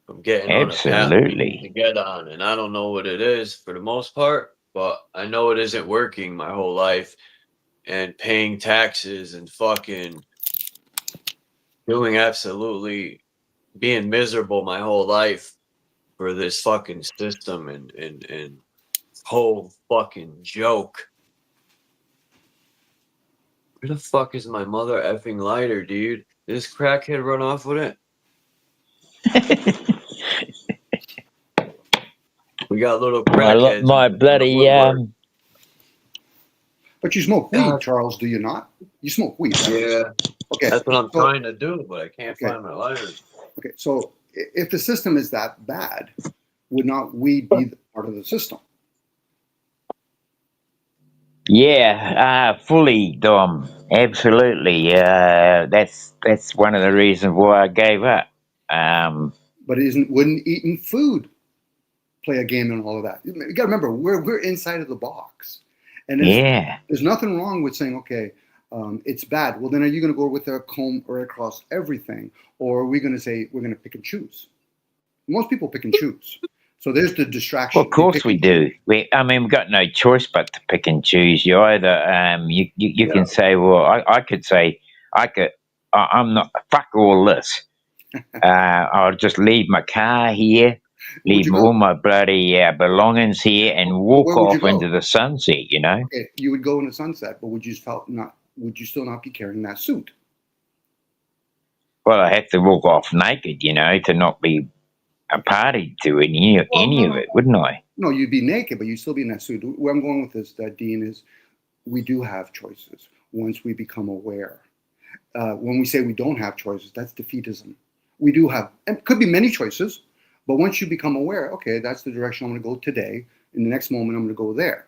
from getting on a path to get on. And I don't know what it is for the most part, but I know it isn't working my whole life, and paying taxes and fucking doing absolutely being miserable my whole life for this fucking system and whole fucking joke. Where the fuck is my mother effing lighter, dude? Did this crackhead run off with it? We got little crackheads. My bloody But you smoke weed, Charles, do you not? You smoke weed, right? Yeah. Okay. That's what I'm trying to do, but I can't find my lighters. Okay, so if the system is that bad, would not weed be part of the system? Yeah, fully, Dom. Absolutely. That's one of the reasons why I gave up. But wouldn't eating food play a game in all of that? You got to remember, we're inside of the box, and there's nothing wrong with saying, okay, it's bad. Well, then are you going to go with a comb right across everything, or are we going to say we're going to pick and choose? Most people pick and choose. So there's the distraction. Well, of course we do. We've got no choice but to pick and choose. You either you can say, well, I could say I'm not, fuck all this. I'll just leave my car here, leave all my bloody belongings here, and walk off into the sunset. Okay, you would go in the sunset, but would you still not be carrying that suit? Well, I have to walk off naked, to not be a party to any of it, wouldn't I? No, you'd be naked, but you'd still be in that suit. Where I'm going with this, Dean, is we do have choices once we become aware. When we say we don't have choices, that's defeatism. We do have, and it could be many choices, but once you become aware, okay, that's the direction I'm going to go today. In the next moment, I'm going to go there.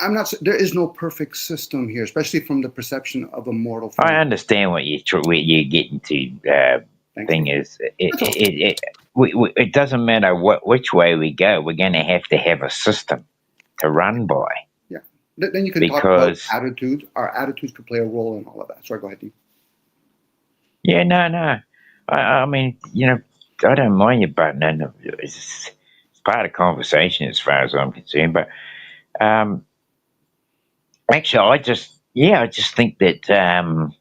I'm not. There is no perfect system here, especially from the perception of a mortal. I understand what you're getting to. Thing is, it doesn't matter which way we go. We're going to have a system to run by. Yeah. Then you can talk about attitudes. Our attitudes could play a role in all of that. Sorry, go ahead, Dean. Yeah, no. I mean, I don't mind you butting in. It's part of conversation as far as I'm concerned. But actually, I just think that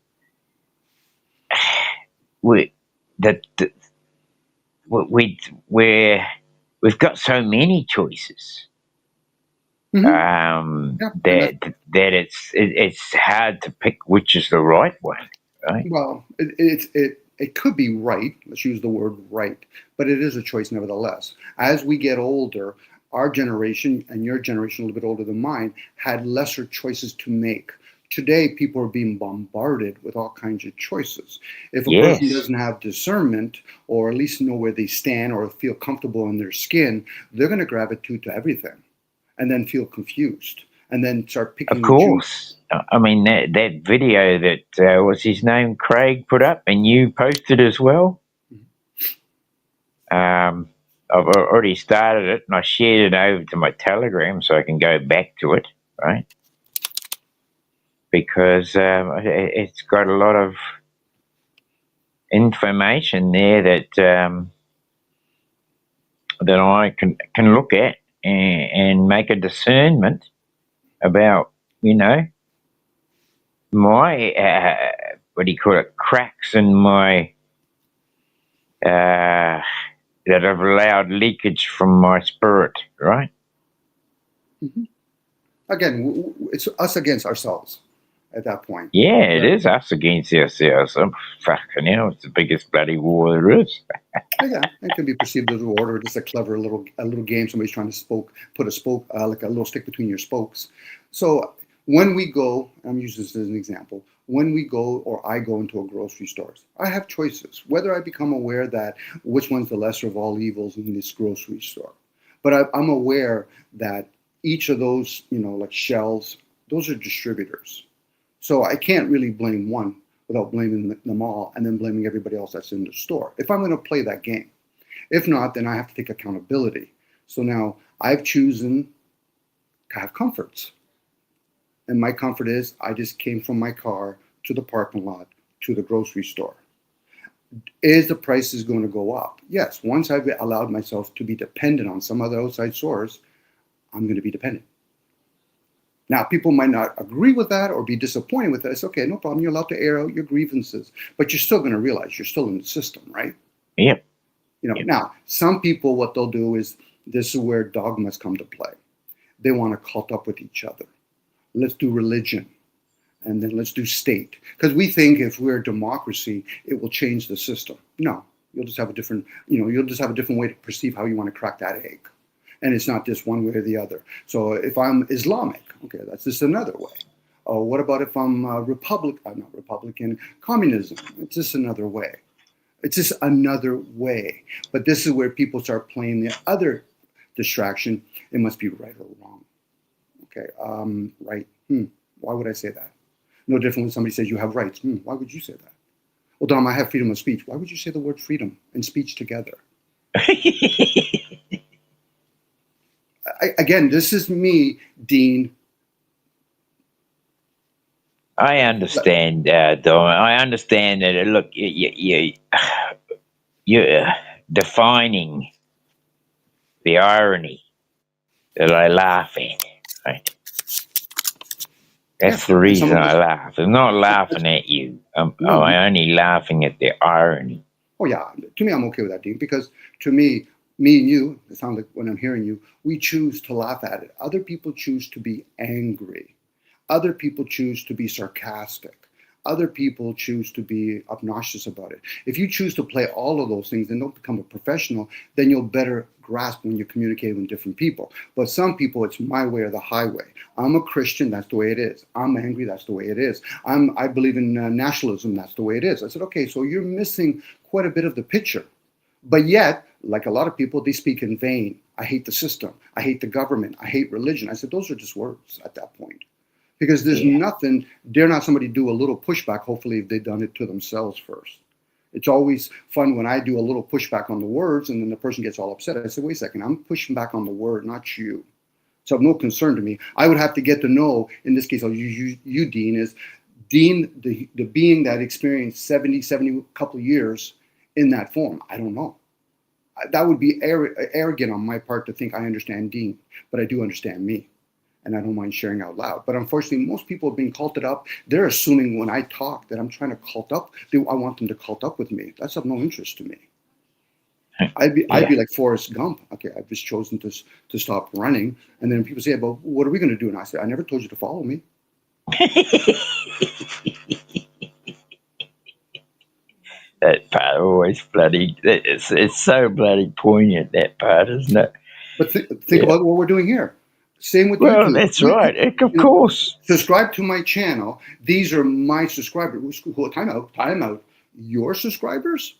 we've got so many choices. That it's hard to pick which is the right one, right? Well, it could be right. Let's use the word right, but it is a choice nevertheless. As we get older, our generation and your generation, a little bit older than mine, had lesser choices to make. Today, people are being bombarded with all kinds of choices. If a person doesn't have discernment, or at least know where they stand, or feel comfortable in their skin, they're going to gravitate to everything, and then feel confused, and then start picking. Of course. I mean, that video that, what's his name, Craig put up, and you posted as well. I've already started it, and I shared it over to my Telegram so I can go back to it, right? Because it's got a lot of information there that I can look at and make a discernment about, my what do you call it, cracks in my that have allowed leakage from my spirit, right? Mm-hmm. Again, it's us against ourselves at that point. Yeah, it is us against ourselves. Fucking hell, it's the biggest bloody war there is. Yeah, it can be perceived as a war, or just a clever little game. Somebody's trying to put a spoke, like a little stick between your spokes. So when we go, I'm using this as an example, when we go or I go into a grocery store, I have choices, whether I become aware that which one's the lesser of all evils in this grocery store. But I'm aware that each of those, like shelves, those are distributors. So I can't really blame one without blaming them all and then blaming everybody else that's in the store, if I'm going to play that game. If not, then I have to take accountability. So now I've chosen to have comforts. And my comfort is I just came from my car to the parking lot to the grocery store. Is the prices going to go up? Yes. Once I've allowed myself to be dependent on some other outside source, I'm going to be dependent. Now, people might not agree with that or be disappointed with that. It's okay, no problem. You're allowed to air out your grievances, but you're still going to realize you're still in the system, right? Yep. Now, some people, what they'll do is, this is where dogmas come to play. They want to cult up with each other. Let's do religion, and then let's do state. Because we think if we're a democracy, it will change the system. No, you'll just have a different, you'll just have a different way to perceive how you want to crack that egg. And it's not just one way or the other. So if I'm Islamic, okay, that's just another way. What about if I'm not Republican, communism? It's just another way. It's just another way. But this is where people start playing the other distraction. It must be right or wrong. Okay, right. Why would I say that? No different when somebody says you have rights. Why would you say that? Well, Dom, I have freedom of speech. Why would you say the word freedom and speech together? Again, this is me, Dean. I understand, Dom. I understand that. Look, you're defining the irony that I laugh at. Right? That's the reason I laugh. I'm not laughing at you. I'm only laughing at the irony. Oh yeah, to me, I'm okay with that, Dean, because to me and you, it sounds like when I'm hearing you, we choose to laugh at it. Other people choose to be angry. Other people choose to be sarcastic. Other people choose to be obnoxious about it. If you choose to play all of those things and don't become a professional, then you'll better grasp when you're communicating with different people. But some people, it's my way or the highway. I'm a Christian, that's the way it is. I'm angry, that's the way it is. I believe in nationalism, that's the way it is. I said, okay, so you're missing quite a bit of the picture. But yet, like a lot of people, they speak in vain. I hate the system. I hate the government. I hate religion. I said, those are just words at that point. Because there's nothing, dare not somebody do a little pushback, hopefully if they've done it to themselves first. It's always fun when I do a little pushback on the words and then the person gets all upset. I said, wait a second, I'm pushing back on the word, not you. So of no concern to me. I would have to get to know, in this case, I'll use you, Dean, is Dean, the being that experienced 70 couple years in that form. I don't know. That would be arrogant on my part to think I understand Dean, but I do understand me. And I don't mind sharing out loud. But unfortunately, most people are being culted up. They're assuming when I talk that I'm trying to cult up. I want them to cult up with me. That's of no interest to me. I'd be like Forrest Gump. Okay, I've just chosen to stop running. And then people say, "Well, what are we going to do?" And I say, "I never told you to follow me." That part always bloody. It's so bloody poignant. That part, isn't it? But think about what we're doing here. Same with YouTube. That's right. Of course. Subscribe to my channel. These are my subscribers. Time out. Your subscribers?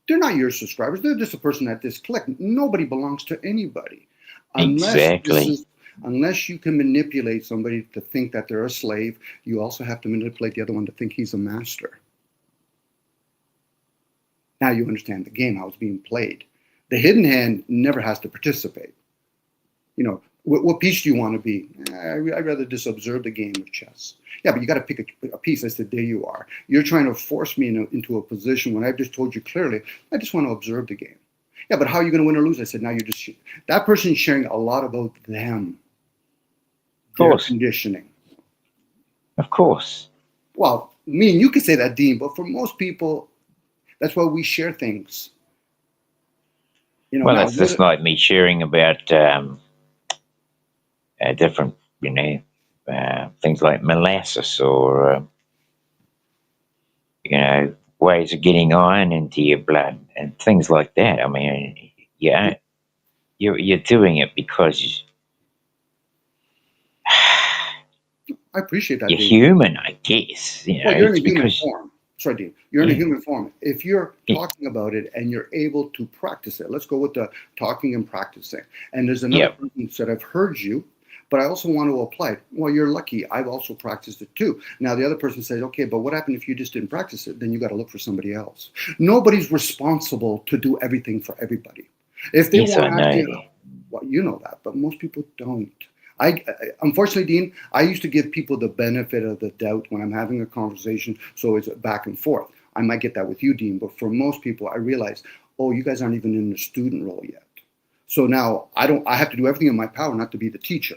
They're not your subscribers. They're just a person at this click. Nobody belongs to anybody. Unless you can manipulate somebody to think that they're a slave, you also have to manipulate the other one to think he's a master. Now you understand the game, how it's being played. The hidden hand never has to participate. You know, what piece do you want to be? I'd rather just observe the game of chess. Yeah, but you got to pick a piece. I said, there you are. You're trying to force me into a position when I've just told you clearly, I just want to observe the game. Yeah, but how are you going to win or lose? I said, now you're just, that person's sharing a lot about them. Of course. Their conditioning. Of course. Well, me and you could say that, Dean, but for most people, that's why we share things. You know, well, it's just like me sharing about different, things like molasses or, ways of getting iron into your blood and things like that. I mean, yeah, you're doing it because I appreciate that. You're Dean. human, I guess. Well, you're in a human form. Sorry, Dean. You're in a human form. If you're talking about it and you're able to practice it, let's go with the talking and practicing. And there's another person who said, I've heard you, but I also want to apply it. Well, you're lucky. I've also practiced it too. Now, the other person says, okay, but what happened if you just didn't practice it? Then you got to look for somebody else. Nobody's responsible to do everything for everybody. If they want to, well, you know that, but most people don't. Unfortunately, Dean, I used to give people the benefit of the doubt when I'm having a conversation, so it's back and forth. I might get that with you, Dean, but for most people, I realize, oh, you guys aren't even in the student role yet. So now I have to do everything in my power not to be the teacher.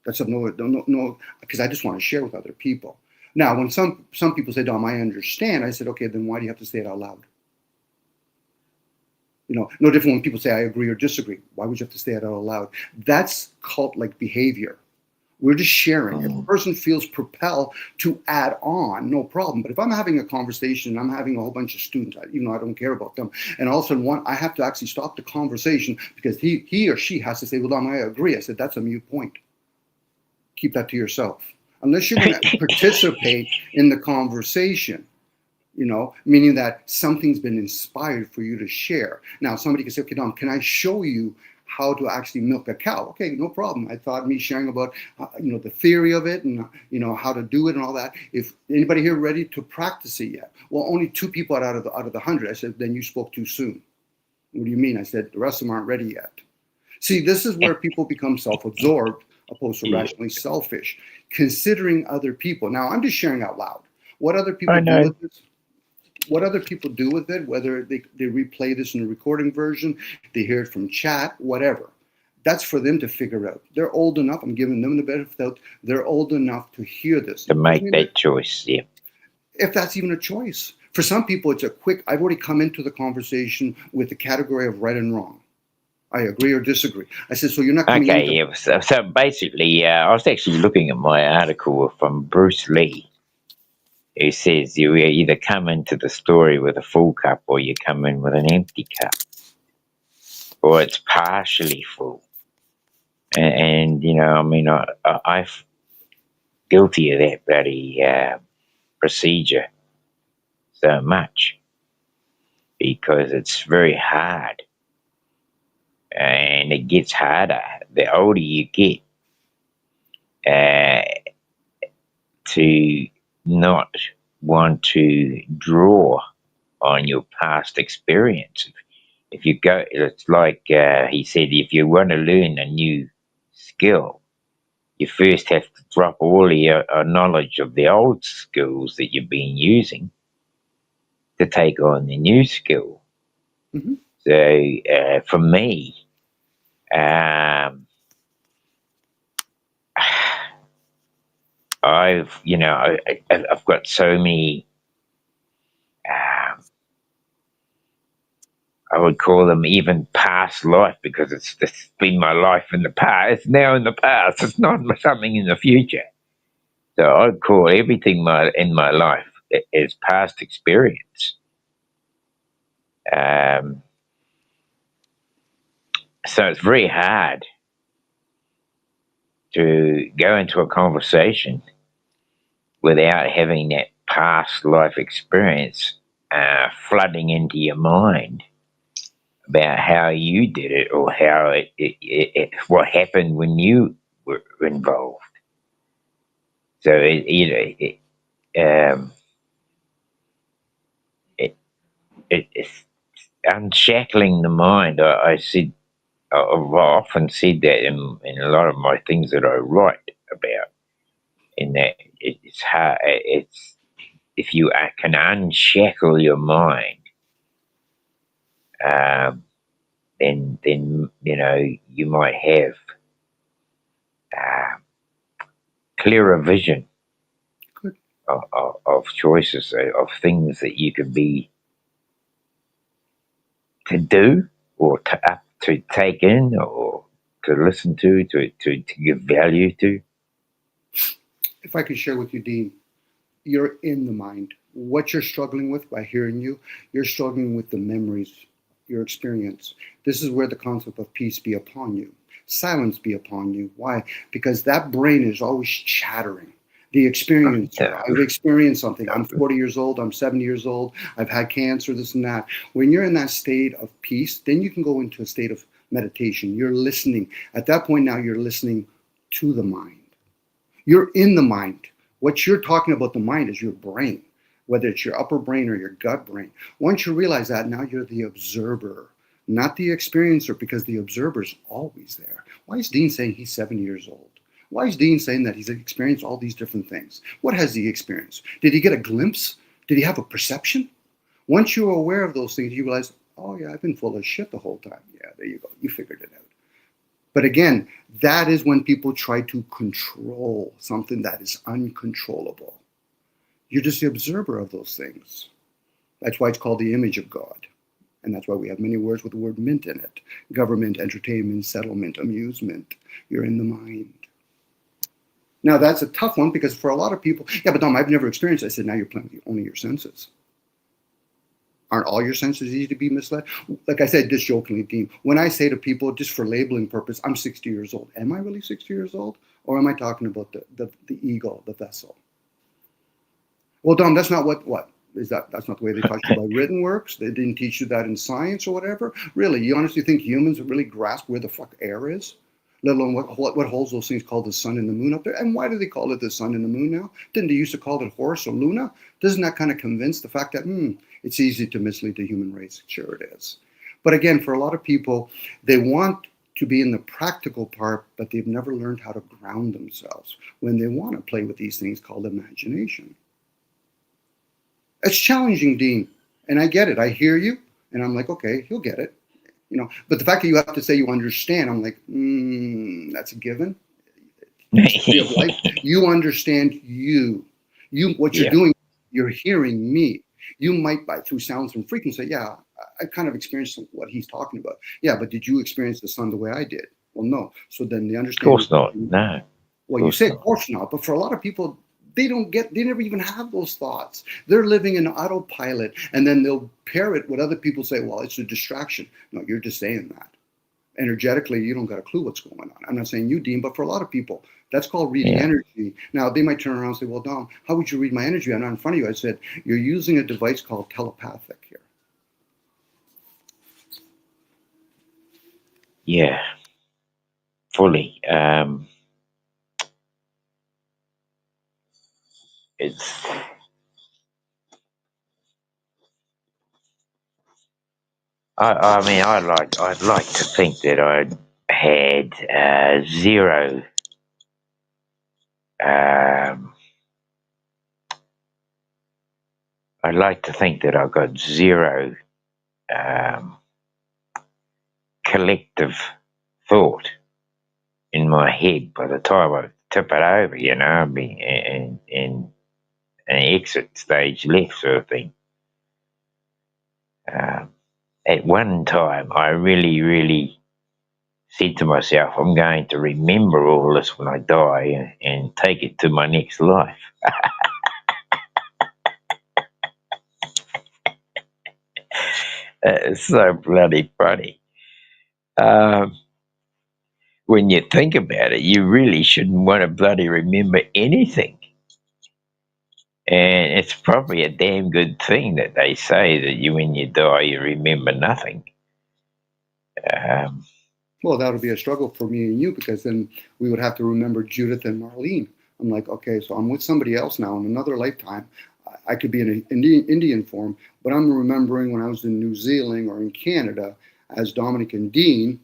That's no, because I just want to share with other people. Now, when some people say, Dom, I understand, I said, okay, then why do you have to say it out loud? No different when people say I agree or disagree. Why would you have to say it out loud? That's cult-like behavior. We're just sharing. If a person feels propelled to add on, no problem. But if I'm having a conversation, I'm having a whole bunch of students, even though I don't care about them, and all of a sudden I have to actually stop the conversation because he or she has to say, well, Dom, I agree. I said, that's a mute point. Keep that to yourself. Unless you're going to participate in the conversation. Meaning that something's been inspired for you to share. Now, somebody can say, okay, Dom, can I show you how to actually milk a cow? Okay, no problem. I thought me sharing about, the theory of it and, how to do it and all that. If anybody here ready to practice it yet? Well, only 2 people out of the 100. I said, then you spoke too soon. What do you mean? I said, the rest of them aren't ready yet. See, this is where people become self-absorbed opposed to rationally selfish, considering other people. Now, I'm just sharing out loud. What other people do with this? What other people do with it, whether they replay this in a recording version, they hear it from chat, whatever. That's for them to figure out. They're old enough. I'm giving them the benefit of the doubt. They're old enough to hear this. To make that choice, yeah. If that's even a choice. For some people, it's a quick, I've already come into the conversation with the category of right and wrong. I agree or disagree. I said, so you're not coming into... Okay, yeah. So basically, I was actually looking at my article from Bruce Lee. Who says you either come into the story with a full cup or you come in with an empty cup. Or it's partially full. And I'm guilty of that bloody procedure so much. because it's very hard, and it gets harder the older you get, to not want to draw on your past experience. If you go, it's like he said, if you want to learn a new skill, you first have to drop all your knowledge of the old skills that you've been using to take on the new skill. Mm-hmm. So for me, I've got so many. I would call them even past life, because it's been my life in the past. It's now in the past. It's not something in the future. So I'd call everything in my life as past experience. So it's very hard to go into a conversation without having that past life experience flooding into your mind about how you did it, or how what happened when you were involved. So it's unshackling the mind. I've often said that in a lot of my things that I write about, in that it's hard. It's if you can unshackle your mind, then you might have clearer vision of choices, of things that you could be to do, or to take in, or to listen to give value to. If I could share with you, Dean, you're in the mind. What you're struggling with, by hearing you're struggling with the memories, your experience. This is where the concept of peace be upon you, silence be upon you. Why? Because that brain is always chattering. The experience. I've experienced something. I'm 40 years old. I'm 70 years old. I've had cancer, this and that. When you're in that state of peace, then you can go into a state of meditation. You're listening. At that point now, you're listening to the mind. You're in the mind. What you're talking about, the mind, is your brain, whether it's your upper brain or your gut brain. Once you realize that, now you're the observer, not the experiencer, because the observer is always there. Why is Dean saying he's 70 years old? Why is Dean saying that he's experienced all these different things? What has he experienced? Did he get a glimpse? Did he have a perception? Once you're aware of those things, you realize, oh yeah, I've been full of shit the whole time. Yeah, there you go. You figured it out. But again, that is when people try to control something that is uncontrollable. You're just the observer of those things. That's why it's called the image of God. And that's why we have many words with the word mint in it. Government, entertainment, settlement, amusement. You're in the mind. Now, that's a tough one, because for a lot of people, yeah, but Dom, I've never experienced it. I said, now you're playing with only your senses. Aren't all your senses easy to be misled? Like I said, just jokingly, Dean, when I say to people, just for labeling purpose, I'm 60 years old. Am I really 60 years old? Or am I talking about the ego, the vessel? Well, Dom, that's not what is that? That's not the way they taught you by written works. They didn't teach you that in science or whatever. Really, you honestly think humans really grasp where the fuck air is? Let alone what holds those things called the sun and the moon up there? And why do they call it the sun and the moon now? Didn't they used to call it Horus or Luna? Doesn't that kind of convince the fact that, it's easy to mislead the human race? Sure it is. But again, for a lot of people, they want to be in the practical part, but they've never learned how to ground themselves when they want to play with these things called imagination. It's challenging, Dean. And I get it. I hear you. And I'm like, okay, you'll get it. But the fact that you have to say you understand, I'm like, that's a given. You understand what you're doing, you're hearing me. You might, through sounds and frequency, say, yeah, I kind of experienced what he's talking about. Yeah, but did you experience the sun the way I did? Well, no. So then the understanding. Of course not. No. Well, you say of course not, but for a lot of people, they never even have those thoughts. They're living in autopilot, and then they'll parrot what other people say. Well, it's a distraction. No, you're just saying that. Energetically, you don't got a clue what's going on. I'm not saying you, Dean, but for a lot of people, that's called reading energy. Now, they might turn around and say, well, Dom, how would you read my energy? I'm not in front of you. I said, you're using a device called telepathic here. yeah, fully. It's. I mean, I'd like to think that I had zero. I'd like to think that I got zero collective thought in my head by the time I tip it over, you know, I mean, and an exit stage left sort of thing. At one time, I really said to myself, I'm going to remember all this when I die and take it to my next life. It's so bloody funny. When you think about it, you really shouldn't want to bloody remember anything. And it's probably a damn good thing that they say that when you die, you remember nothing. Well, that would be a struggle for me and you, because then we would have to remember Judith and Marlene. I'm like, okay, so I'm with somebody else now in another lifetime. I could be in an Indian form, but I'm remembering when I was in New Zealand or in Canada as Dominic and Dean,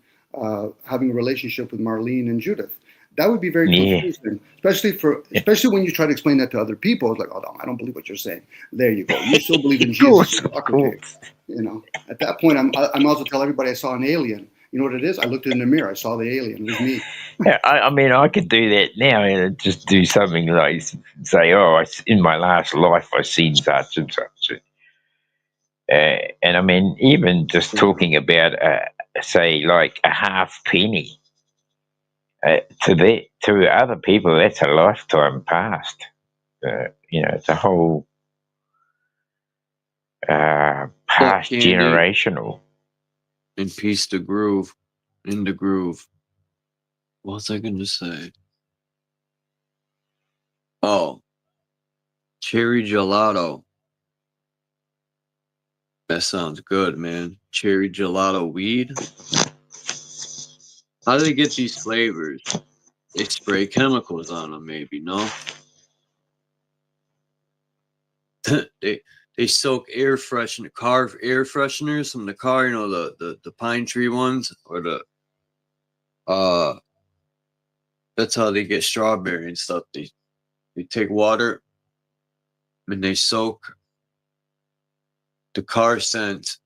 having a relationship with Marlene and Judith. That would be very confusing, especially when you try to explain that to other people. It's like, oh, no, I don't believe what you're saying. There you go. You still believe in Jesus and soccer tapes. You know, at that point, I might as well tell everybody I saw an alien. You know what it is? I looked in the mirror. I saw the alien. It was me. Yeah, I mean, I could do that now and just do something like say, oh, in my last life I seen such and such. And I mean, even just talking about, say, like a half penny, to other people, that's a lifetime past. You know, it's a whole past generational. In peace, the groove. In the groove. What was I going to say? Oh, cherry gelato. That sounds good, man. Cherry gelato weed. How do they get these flavors? They spray chemicals on them, maybe, no? They soak air fresheners from the car, you know, the pine tree ones, or that's how they get strawberry and stuff. They take water and they soak the car scent,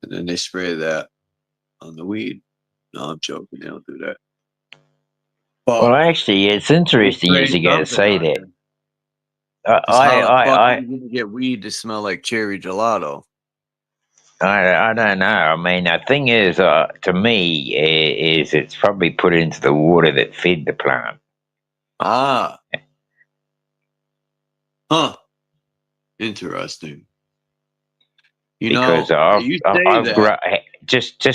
and then they spray that on the weed. No, I'm joking. They don't do that. But well, actually, it's interesting you to go say that. How you gonna get weed to smell like cherry gelato? I don't know. I mean, the thing is, to me, is it's probably put into the water that fed the plant. Ah. Huh. Interesting. You because know, I've grown just to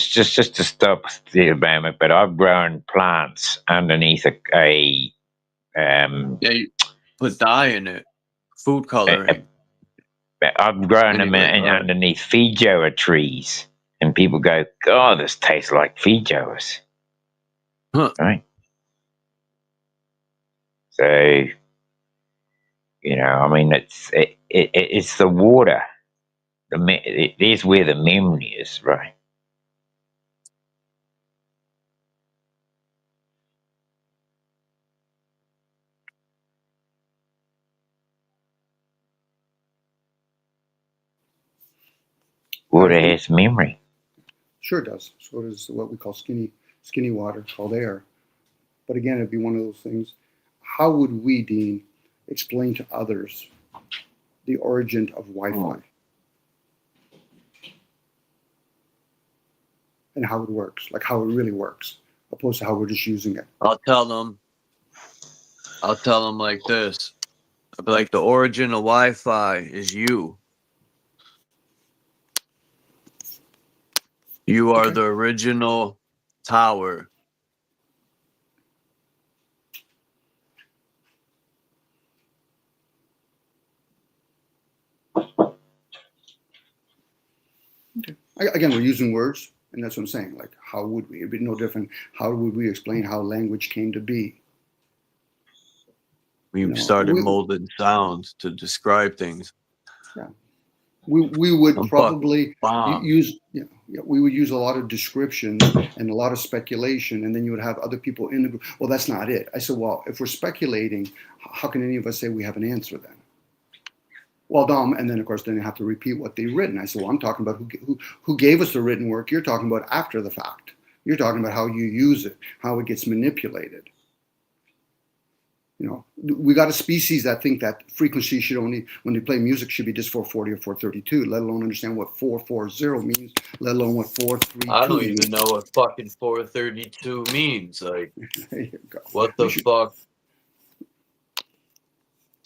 stop there a moment, but I've grown plants underneath a you put dye in it, food coloring. I've grown them underneath feijoa trees, and people go, "God, this tastes like feijoas." Huh. Right? So, you know, I mean, it's the water. There's where the memory is, right? Water has memory. Sure does. So does what we call skinny water, called air. But again, it'd be one of those things. How would we, Dean, explain to others the origin of Wi-Fi and how it works, like how it really works, opposed to how we're just using it? I'll tell them like this. I'll be like, the origin of Wi-Fi is you. You are the original tower. Okay. Again, we're using words, And that's what I'm saying. Like, how would we? It'd be no different. How would we explain how language came to be? We started molding sounds to describe things. Yeah. We would probably use, we would use a lot of description and a lot of speculation, and then you would have other people in the group. Well, that's not it. I said, well, if we're speculating, how can any of us say we have an answer then? Well, Dom, and then of course, then you have to repeat what they've written. I said, well, I'm talking about who gave us the written work. You're talking about after the fact. You're talking about how you use it, how it gets manipulated. You know, we got a species that think that frequency should only, when they play music, should be just 440 or 432, let alone understand what 440 means, let alone what 432 means. I don't even know what fucking 432 means. Like, there you go. What the fuck?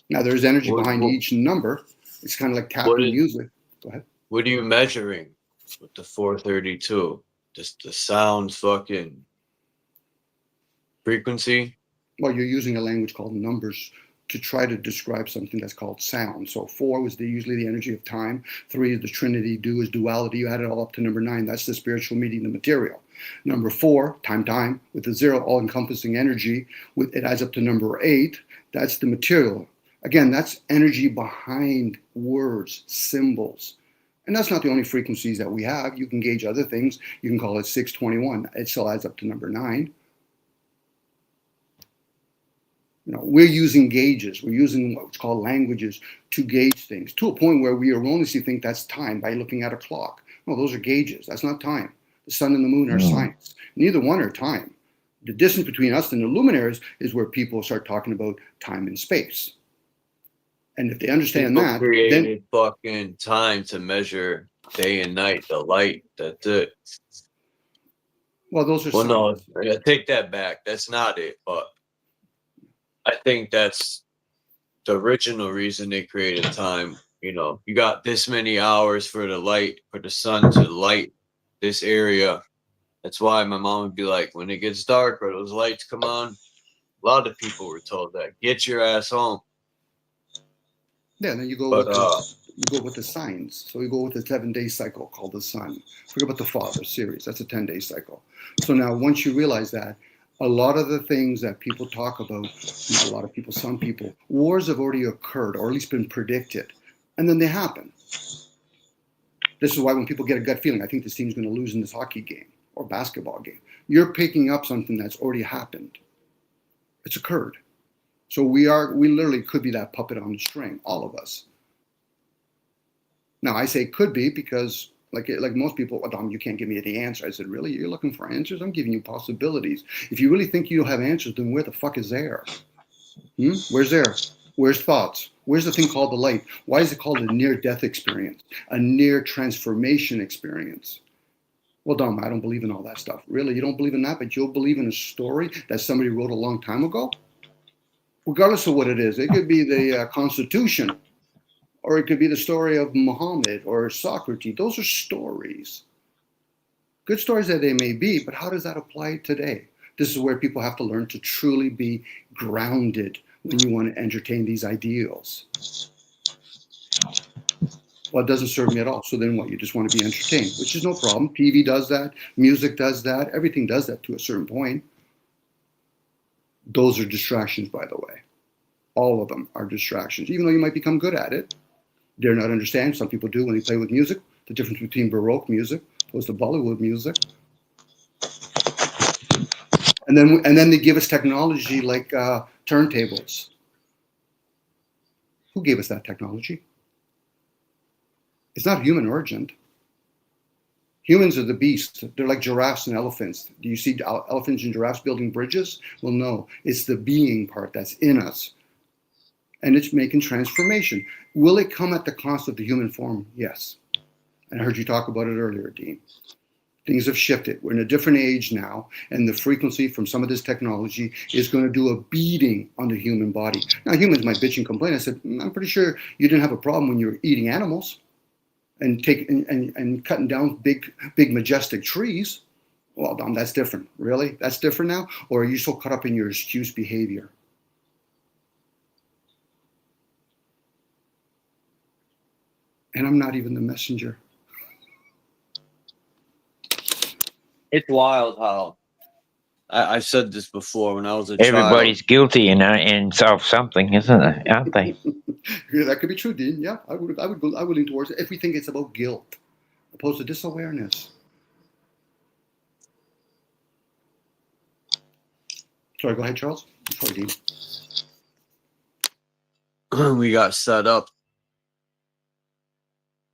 Now, there's energy behind each number. It's kind of like tapping music. Go ahead. What are you measuring with the 432? Just the sound's fucking frequency? Well, you're using a language called numbers to try to describe something that's called sound. So 4 was usually the energy of time. 3 is the trinity. 2 is duality. You add it all up to number 9. That's the spiritual meeting the material. Number 4, time, with the 0, all-encompassing energy. It adds up to number 8. That's the material. Again, that's energy behind words, symbols. And that's not the only frequencies that we have. You can gauge other things. You can call it 621. It still adds up to number 9. You know, we're using gauges. We're using what's called languages to gauge things to a point where we erroneously think that's time by looking at a clock. No, those are gauges. That's not time. The sun and the moon are science. Neither one are time. The distance between us and the luminaries is where people start talking about time and space. And if they understand people created then fucking time to measure day and night, the light. That's it. Well, those are. Well, no, I take that back. That's not it. But I think that's the original reason they created time. You know, you got this many hours for the light, for the sun to light this area. That's why my mom would be like, when it gets dark or those lights come on, a lot of people were told that. Get your ass home. Yeah, and then you go with the signs. So you go with the 7-day cycle called the sun. Forget about the Father series. That's a 10-day cycle. So now once you realize that, a lot of the things that people talk about, not a lot of people, some people, wars have already occurred or at least been predicted. And then they happen. This is why when people get a gut feeling, I think this team's going to lose in this hockey game or basketball game. You're picking up something that's already happened. It's occurred. So we literally could be that puppet on the string, all of us. Now I say could be because like most people, oh, Dom, you can't give me the answer. I said, really? You're looking for answers? I'm giving you possibilities. If you really think you don't have answers, then where the fuck is there? Where's there? Where's thoughts? Where's the thing called the light? Why is it called a near-death experience? A near-transformation experience? Well, Dom, I don't believe in all that stuff. Really? You don't believe in that, but you'll believe in a story that somebody wrote a long time ago? Regardless of what it is. It could be the Constitution, or it could be the story of Muhammad or Socrates. Those are stories. Good stories that they may be, but how does that apply today? This is where people have to learn to truly be grounded when you want to entertain these ideals. Well, it doesn't serve me at all. So then what? You just want to be entertained, which is no problem. TV does that. Music does that. Everything does that to a certain point. Those are distractions, by the way. All of them are distractions. Even though you might become good at it, dare not understand. Some people do when they play with music. The difference between Baroque music opposed to Bollywood music. And then they give us technology like turntables. Who gave us that technology? It's not human origin. Humans are the beasts. They're like giraffes and elephants. Do you see elephants and giraffes building bridges? Well, no. It's the being part that's in us. And it's making transformation. Will it come at the cost of the human form? Yes. And I heard you talk about it earlier, Dean. Things have shifted. We're in a different age now, and the frequency from some of this technology is going to do a beating on the human body. Now, humans might bitch and complain. I said, I'm pretty sure you didn't have a problem when you were eating animals and cutting down big, majestic trees. Well, Dom, that's different. Really? That's different now? Or are you so caught up in your excuse behavior? And I'm not even the messenger. It's wild how I've said this before. When I was a Everybody's child, guilty and of something, isn't it? Aren't they? Yeah, that could be true, Dean. Yeah, I would lean towards it if we think it's about guilt, opposed to disawareness. Sorry, go ahead, Charles. Sorry, Dean. we got set up.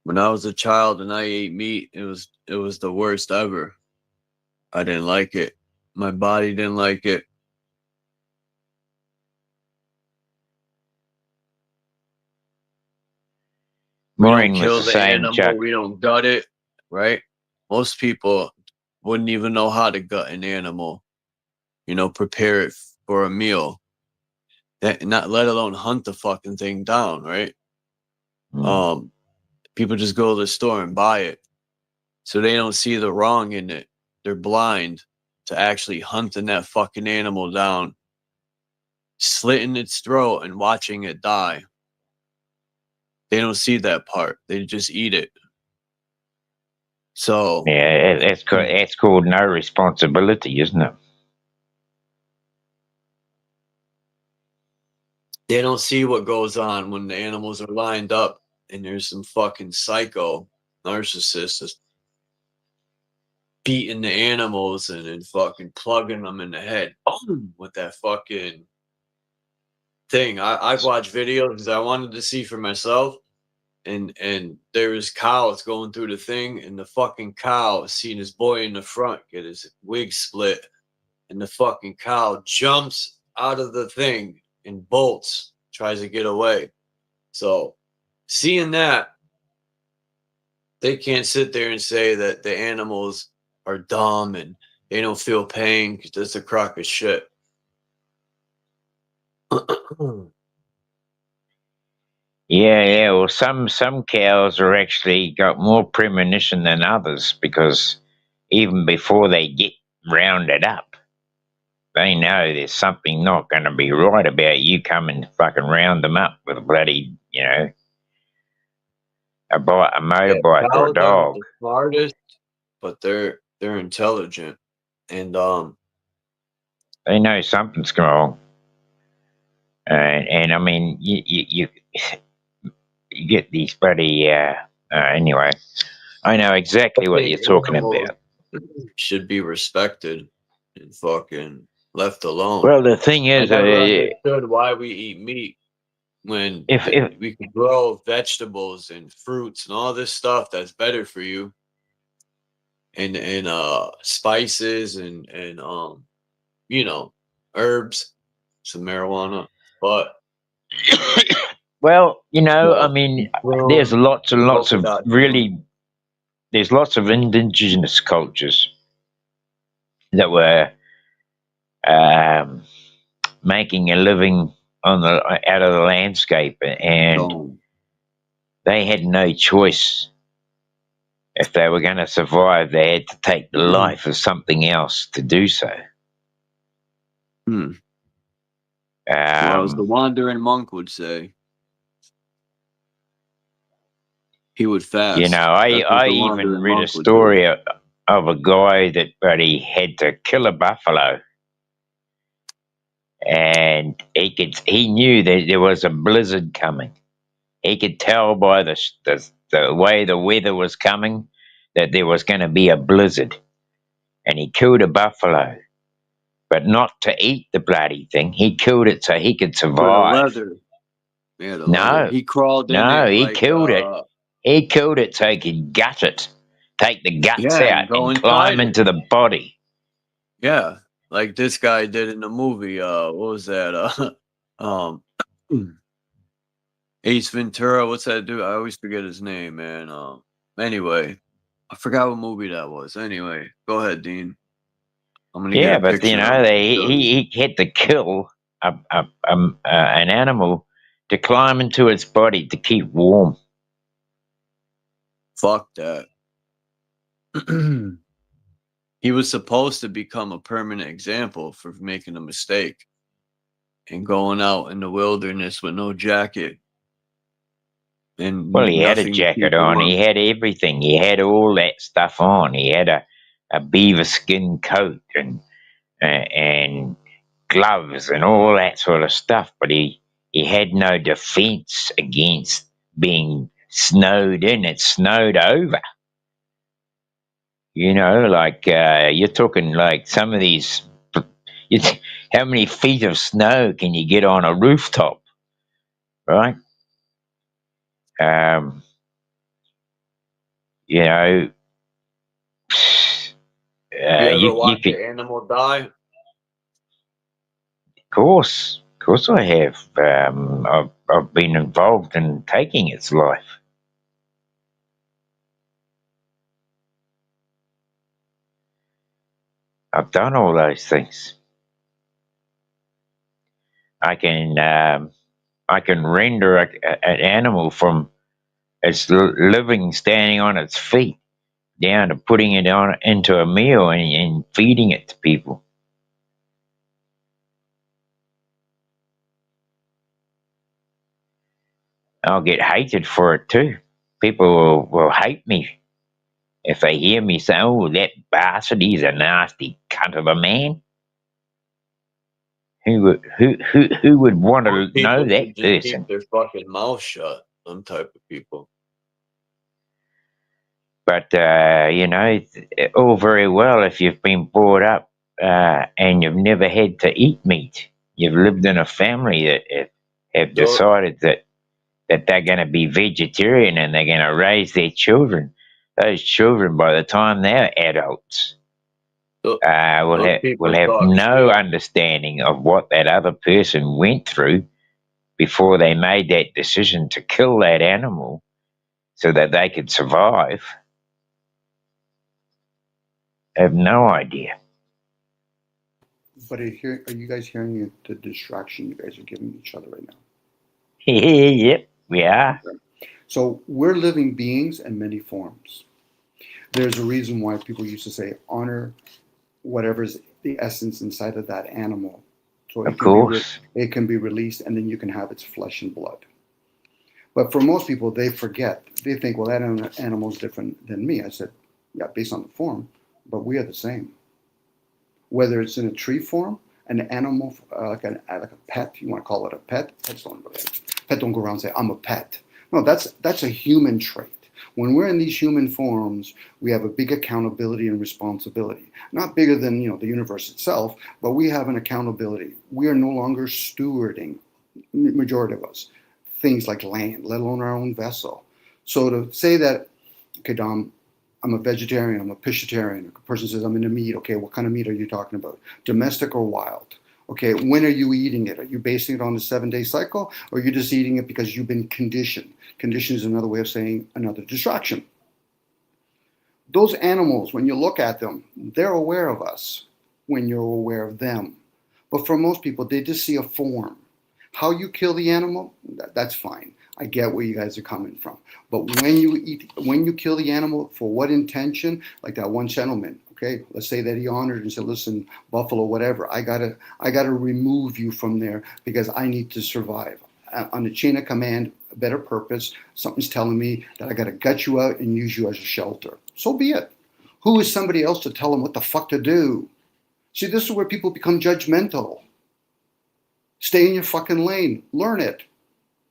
When I was a child and I ate meat, it was the worst ever. I didn't like it. My body didn't like it. We Maureen don't was kill the the same, animal. Chuck. We don't gut it, right? Most people wouldn't even know how to gut an animal. You know, prepare it for a meal. That, not let alone hunt the fucking thing down, right? People just go to the store and buy it, so they don't see the wrong in it. They're blind to actually hunting that fucking animal down, slitting its throat and watching it die. They don't see that part. They just eat it. So yeah, that's called no responsibility, isn't it? they don't see what goes on when the animals are lined up and there's some fucking psycho narcissist that's beating the animals and fucking plugging them in the head with that fucking thing. I've watched videos because I wanted to see for myself, and there was cows going through the thing, and the fucking cow seen his boy in the front get his wig split, and the fucking cow jumps out of the thing and bolts, tries to get away. So seeing that, they can't sit there and say that the animals are dumb and they don't feel pain because that's a crock of shit. Yeah. Well, some cows are actually got more premonition than others because even before they get rounded up, they know there's something not going to be right about you coming to fucking round them up with a bloody, a motorbike or a Cows aren't dog. the smartest, but they're intelligent, and They know something's wrong. And I mean, you get these bloody. Anyway, I know exactly what you're talking about. should be respected and fucking left alone. Well, the thing I is, never understood why we eat meat when if we could grow vegetables and fruits and all this stuff that's better for you, and spices and herbs, some marijuana, but well, I mean, there's lots and lots of there's lots of indigenous cultures that were making a living out of the landscape, and they had no choice. If they were going to survive, they had to take the life of something else to do so. Well, as the wandering monk would say, he would fast. I even read a story of a guy that he had to kill a buffalo, and he knew that there was a blizzard coming. He could tell by the way the weather was coming that there was going to be a blizzard, and he killed a buffalo, but not to eat the bloody thing. He killed it so he could survive. For the leather. Yeah, the No, leather. He crawled in no, it. he Like, killed it. He killed it so he could gut it, take the guts out, and climb into the body. Yeah, like this guy did in the movie. What was that? Ace Ventura. What's that dude? I always forget his name, man. Anyway, I forgot what movie that was. Anyway, go ahead, Dean. I'm gonna get a but picture. he had to kill an animal to climb into its body to keep warm. Fuck that. He was supposed to become a permanent example for making a mistake and going out in the wilderness with no jacket. And well, he had a jacket on. He had everything. He had all that stuff on. He had a a beaver skin coat and gloves and all that sort of stuff, but he had no defense against being snowed in. It snowed over. You know, like you're talking like some of these. How many feet of snow can you get on a rooftop, right? You know, You ever you watch could, an animal die? of course I have. I've been involved in taking its life. I've done all those things. I can render an animal from its living, standing on its feet, down to putting it on into a meal and feeding it to people. I'll get hated for it too. People will hate me if they hear me say, "Oh, that bastard, he's a nasty cunt of a man." Who would want to Most know people that should just person? keep their fucking mouth shut. Them type of people. But you know, all very well if you've been brought up and you've never had to eat meat. You've lived in a family that have decided that they're going to be vegetarian and they're going to raise their children. Those children, by the time they're adults, will have no understanding of what that other person went through before they made that decision to kill that animal so that they could survive. I have no idea. But are you guys hearing the distraction you guys are giving each other right now? Yep, we are. So we're living beings in many forms. There's a reason why people used to say honor whatever's the essence inside of that animal. So of course. It can be released and then you can have its flesh and blood. But for most people, they forget. They think, well, that animal is different than me. I said, yeah, based on the form, but we are the same. Whether it's in a tree form, an animal, like a pet, you want to call it a pet, pets don't go around and say, I'm a pet. No, that's a human trait. When we're in these human forms, we have a big accountability and responsibility. Not bigger than the universe itself, but we have an accountability. We are no longer stewarding, majority of us, things like land, let alone our own vessel. So to say that, okay, Dom, I'm a vegetarian, I'm a pescatarian. A person says, I'm into meat. Okay, what kind of meat are you talking about? Domestic or wild? Okay, when are you eating it? Are you basing it on the 7-day cycle, or are you just eating it because you've been conditioned? Condition is another way of saying another distraction. Those animals, when you look at them, they're aware of us when you're aware of them. But for most people, they just see a form. How you kill the animal, that's fine. I get where you guys are coming from. But when you kill the animal, for what intention? Like that one gentleman, okay, let's say that he honored and said, listen, buffalo, whatever, I gotta remove you from there because I need to survive. On the chain of command, a better purpose, something's telling me that I gotta gut you out and use you as a shelter. So be it. Who is somebody else to tell them what the fuck to do? See, this is where people become judgmental. Stay in your fucking lane, learn it.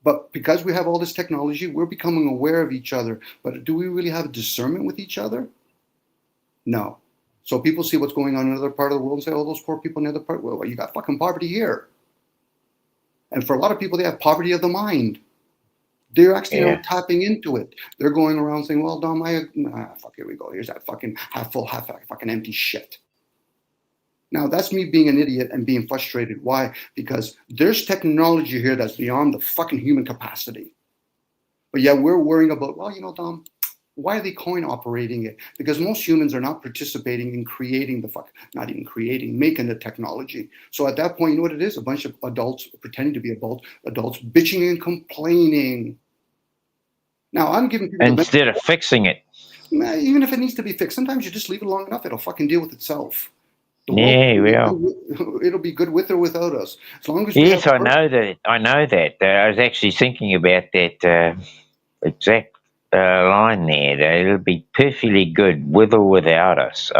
But because we have all this technology, we're becoming aware of each other. But do we really have discernment with each other? No. So people see what's going on in another part of the world and say, oh, those poor people in the other part, well, you got fucking poverty here. And for a lot of people, they have poverty of the mind. They're actually not tapping into it. They're going around saying, well, Dom, fuck, here we go. Here's that fucking half full, half fucking empty shit. Now, that's me being an idiot and being frustrated. Why? Because there's technology here that's beyond the fucking human capacity. But yeah, we're worrying about, well, Dom, why are they coin operating it? Because most humans are not participating in creating not even creating, making the technology. So at that point, you know what it is? A bunch of adults pretending to be adults bitching and complaining. Now, I'm giving people instead of fixing it. Even if it needs to be fixed, sometimes you just leave it long enough, it'll fucking deal with itself. It'll be good with or without us. As long as yes, I know that. I was actually thinking about that exact line there. It'll be perfectly good with or without us.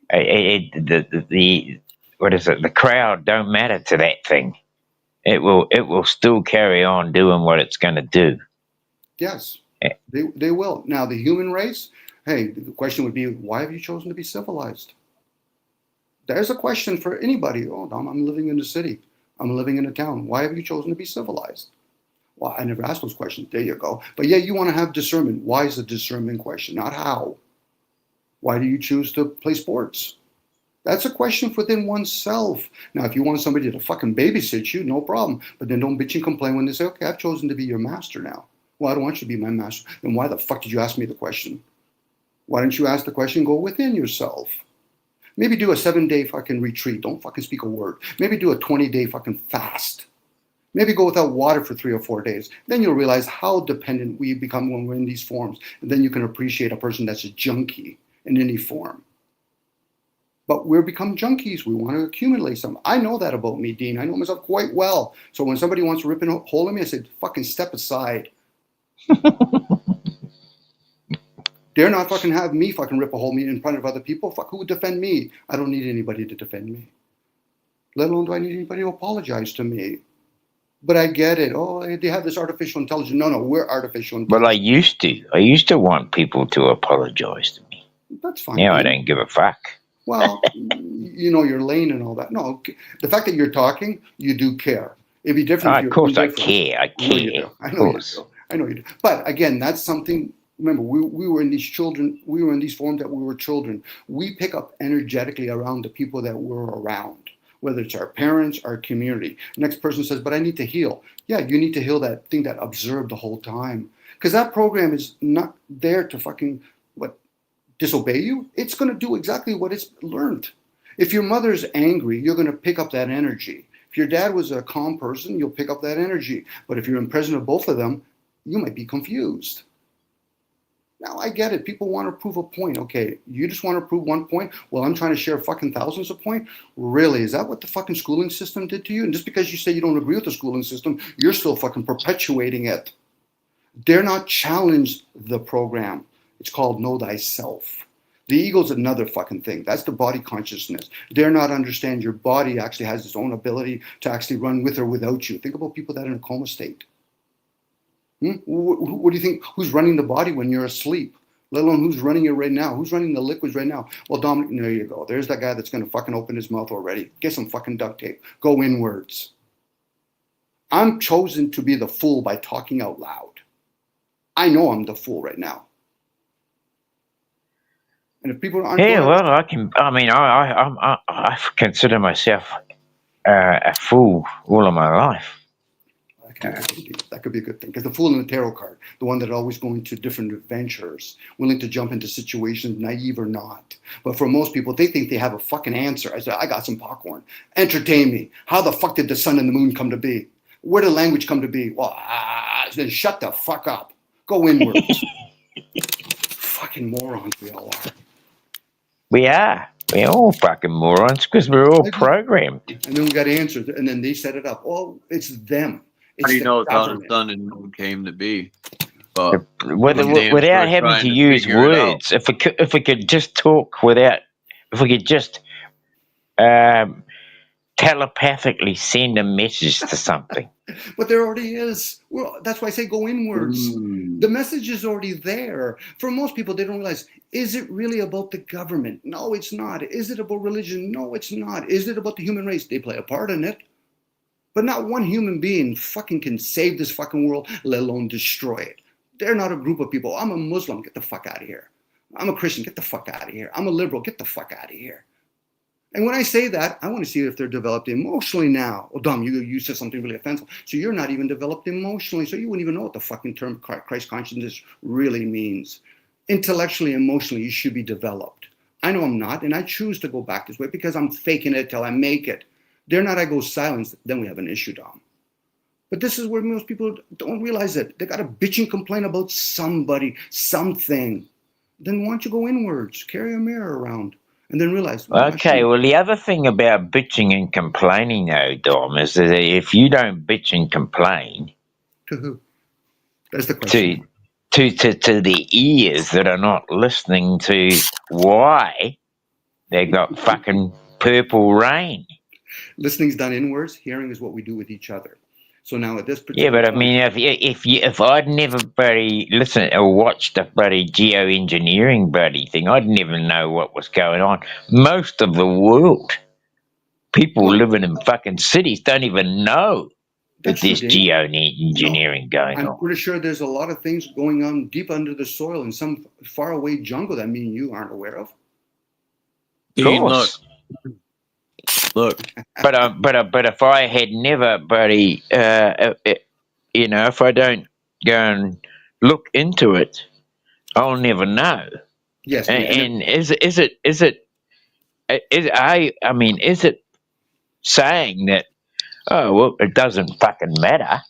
The what is it? The crowd don't matter to that thing. It will still carry on doing what it's going to do. Yes, they will. Now, the human race, hey, the question would be, why have you chosen to be civilized? There's a question for anybody. Oh, I'm living in a city. I'm living in a town. Why have you chosen to be civilized? Well, I never asked those questions. There you go. But yeah, you want to have discernment. Why is the discernment question, not how? Why do you choose to play sports? That's a question within oneself. Now, if you want somebody to fucking babysit you, no problem. But then don't bitch and complain when they say, okay, I've chosen to be your master now. Well, I don't want you to be my master. Then why the fuck did you ask me the question? Why didn't you ask the question? Go within yourself. Maybe do a 7-day fucking retreat. Don't fucking speak a word. Maybe do a 20-day fucking fast. Maybe go without water for 3 or 4 days. Then you'll realize how dependent we become when we're in these forms. And then you can appreciate a person that's a junkie in any form. But we're become junkies. We want to accumulate something. I know that about me, Dean. I know myself quite well. So when somebody wants to rip a hole in me, I say, fucking step aside. Dare not fucking have me fucking rip a hole in me in front of other people. Fuck, who would defend me? I don't need anybody to defend me. Let alone do I need anybody to apologize to me. But I get it. Oh, they have this artificial intelligence. No, we're artificial intelligence. Well, I used to want people to apologize to me. That's fine. Now I don't give a fuck. Well, you know your lane and all that. No, the fact that you're talking, you do care. It'd be different. Of course, I care. I care. I know you do. I know you do. But again, that's something. Remember, we were in these children. We were in these forms that we were children. We pick up energetically around the people that we're around, whether it's our parents, our community. Next person says, "But I need to heal." Yeah, you need to heal that thing that observed the whole time, because that program is not there to fucking disobey you. It's going to do exactly what it's learned. If your mother's angry, you're going to pick up that energy. If your dad was a calm person, you'll pick up that energy. But if you're in presence of both of them, you might be confused. Now, I get it. People want to prove a point. Okay, you just want to prove one point? Well, I'm trying to share fucking thousands of points? Really? Is that what the fucking schooling system did to you? And just because you say you don't agree with the schooling system, you're still fucking perpetuating it. Dare not challenge the program. It's called Know Thyself. The ego's another fucking thing. That's the body consciousness. Dare not understand your body actually has its own ability to actually run with or without you. Think about people that are in a coma state. What do you think? Who's running the body when you're asleep? Let alone who's running it right now? Who's running the liquids right now? Well, Dominic, there you go. There's that guy that's going to fucking open his mouth already. Get some fucking duct tape. Go inwards. I'm chosen to be the fool by talking out loud. I know I'm the fool right now. And if people aren't I consider myself a fool all of my life. That could be a good thing. Because the fool in the tarot card, the one that always going to different adventures, willing to jump into situations, naive or not. But for most people, they think they have a fucking answer. I said, I got some popcorn. Entertain me. How the fuck did the sun and the moon come to be? Where did language come to be? Well, then shut the fuck up. Go inwards. Fucking morons we all are. We are. We're all fucking morons because we're all programmed. And then we got answers, and then they set it up. Oh, it's them. How do you know how the sun and moon came to be? But without having to use words, if we could just talk if we could just telepathically send a message to something. But there already is. Well, that's why I say go inwards. The message is already there. For most people, they don't realize, is it really about the government? No, it's not. Is it about religion? No, it's not. Is it about the human race? They play a part in it. But not one human being fucking can save this fucking world, let alone destroy it. They're not a group of people. I'm a Muslim, get the fuck out of here. I'm a Christian, get the fuck out of here. I'm a liberal, get the fuck out of here. And when I say that, I want to see if they're developed emotionally now. Oh, Dom, you said something really offensive. So you're not even developed emotionally, so you wouldn't even know what the fucking term Christ consciousness really means. Intellectually, emotionally, you should be developed. I know I'm not, and I choose to go back this way because I'm faking it till I make it. Dare not I go silence, then we have an issue, Dom. But this is where most people don't realize it. They got to bitch and complain about somebody, something. Then why don't you go inwards, carry a mirror around, and then realize. Okay, well, the other thing about bitching and complaining, though, Dom, is that if you don't bitch and complain, to who? That's the question. To the ears that are not listening to why they got fucking purple rain. Listening's done inwards. Hearing is what we do with each other. So now at this Yeah, particular but I mean, if I'd never bloody listened or watched the bloody geoengineering bloody thing, I'd never know what was going on. Most of the world, people living in fucking cities, don't even know that there's geoengineering going I'm on. pretty sure there's a lot of things going on deep under the soil in some faraway jungle that me and you aren't aware of. Dean, look. But if I had never, buddy, you know, if I don't go and look into it, I'll never know. Yes, and is it saying that? Oh well, it doesn't fucking matter.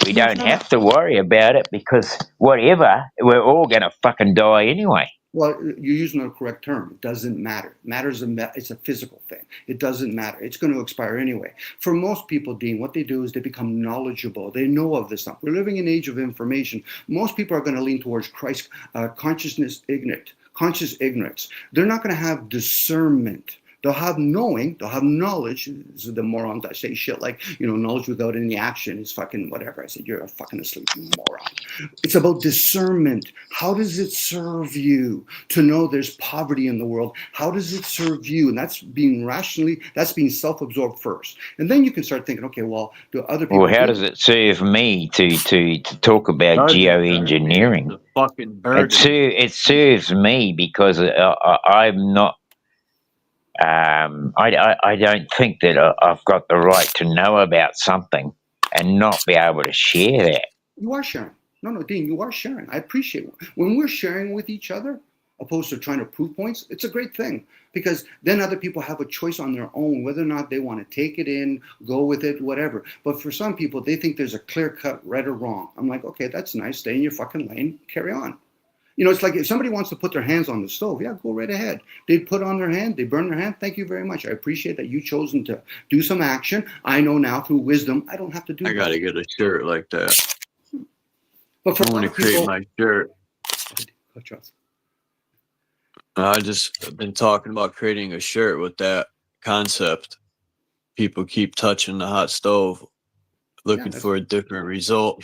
We don't have to worry about it because whatever, we're all gonna fucking die anyway. Well, you're using the correct term. It doesn't matter. It's a physical thing. It doesn't matter. It's going to expire anyway. For most people, Dean, what they do is they become knowledgeable. They know of this stuff. We're living in an age of information. Most people are going to lean towards Christ conscious ignorance. They're not going to have discernment. They'll have knowing, they'll have knowledge. This is the morons that say shit like, you know, knowledge without any action is fucking whatever. I said, you're a fucking asleep, you moron. It's about discernment. How does it serve you to know there's poverty in the world? How does it serve you? And that's being self-absorbed first. And then you can start thinking, okay, well, do other people... Well, how does it serve me to talk about geoengineering? The fucking burden. It serves me because I'm not... I don't think that I've got the right to know about something and not be able to share that. You are sharing. No, Dean, you are sharing. I appreciate it. When we're sharing with each other, opposed to trying to prove points, it's a great thing because then other people have a choice on their own whether or not they want to take it in, go with it, whatever. But for some people, they think there's a clear-cut right or wrong. I'm like, okay, that's nice. Stay in your fucking lane. Carry on. You know, it's like if somebody wants to put their hands on the stove, yeah, go right ahead. They put on their hand, they burn their hand. Thank you very much. I appreciate that you've chosen to do some action. I know now through wisdom, I don't have to do that. I got to get a shirt like that. But for I want to create my shirt. I just been talking about creating a shirt with that concept. People keep touching the hot stove, looking for a different result.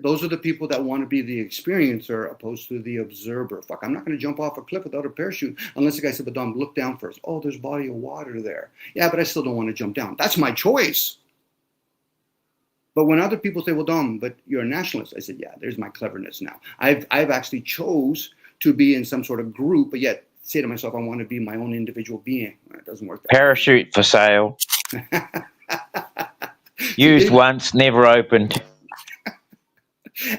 Those are the people that want to be the experiencer opposed to the observer. Fuck, I'm not going to jump off a cliff without a parachute unless the guy said, but Dom, look down first. Oh, there's a body of water there. Yeah, but I still don't want to jump down. That's my choice. But when other people say, well, Dom, but you're a nationalist, I said, yeah, there's my cleverness now. I've actually chose to be in some sort of group, but yet say to myself, I want to be my own individual being. It doesn't work that Parachute way. For sale. Used once, never opened.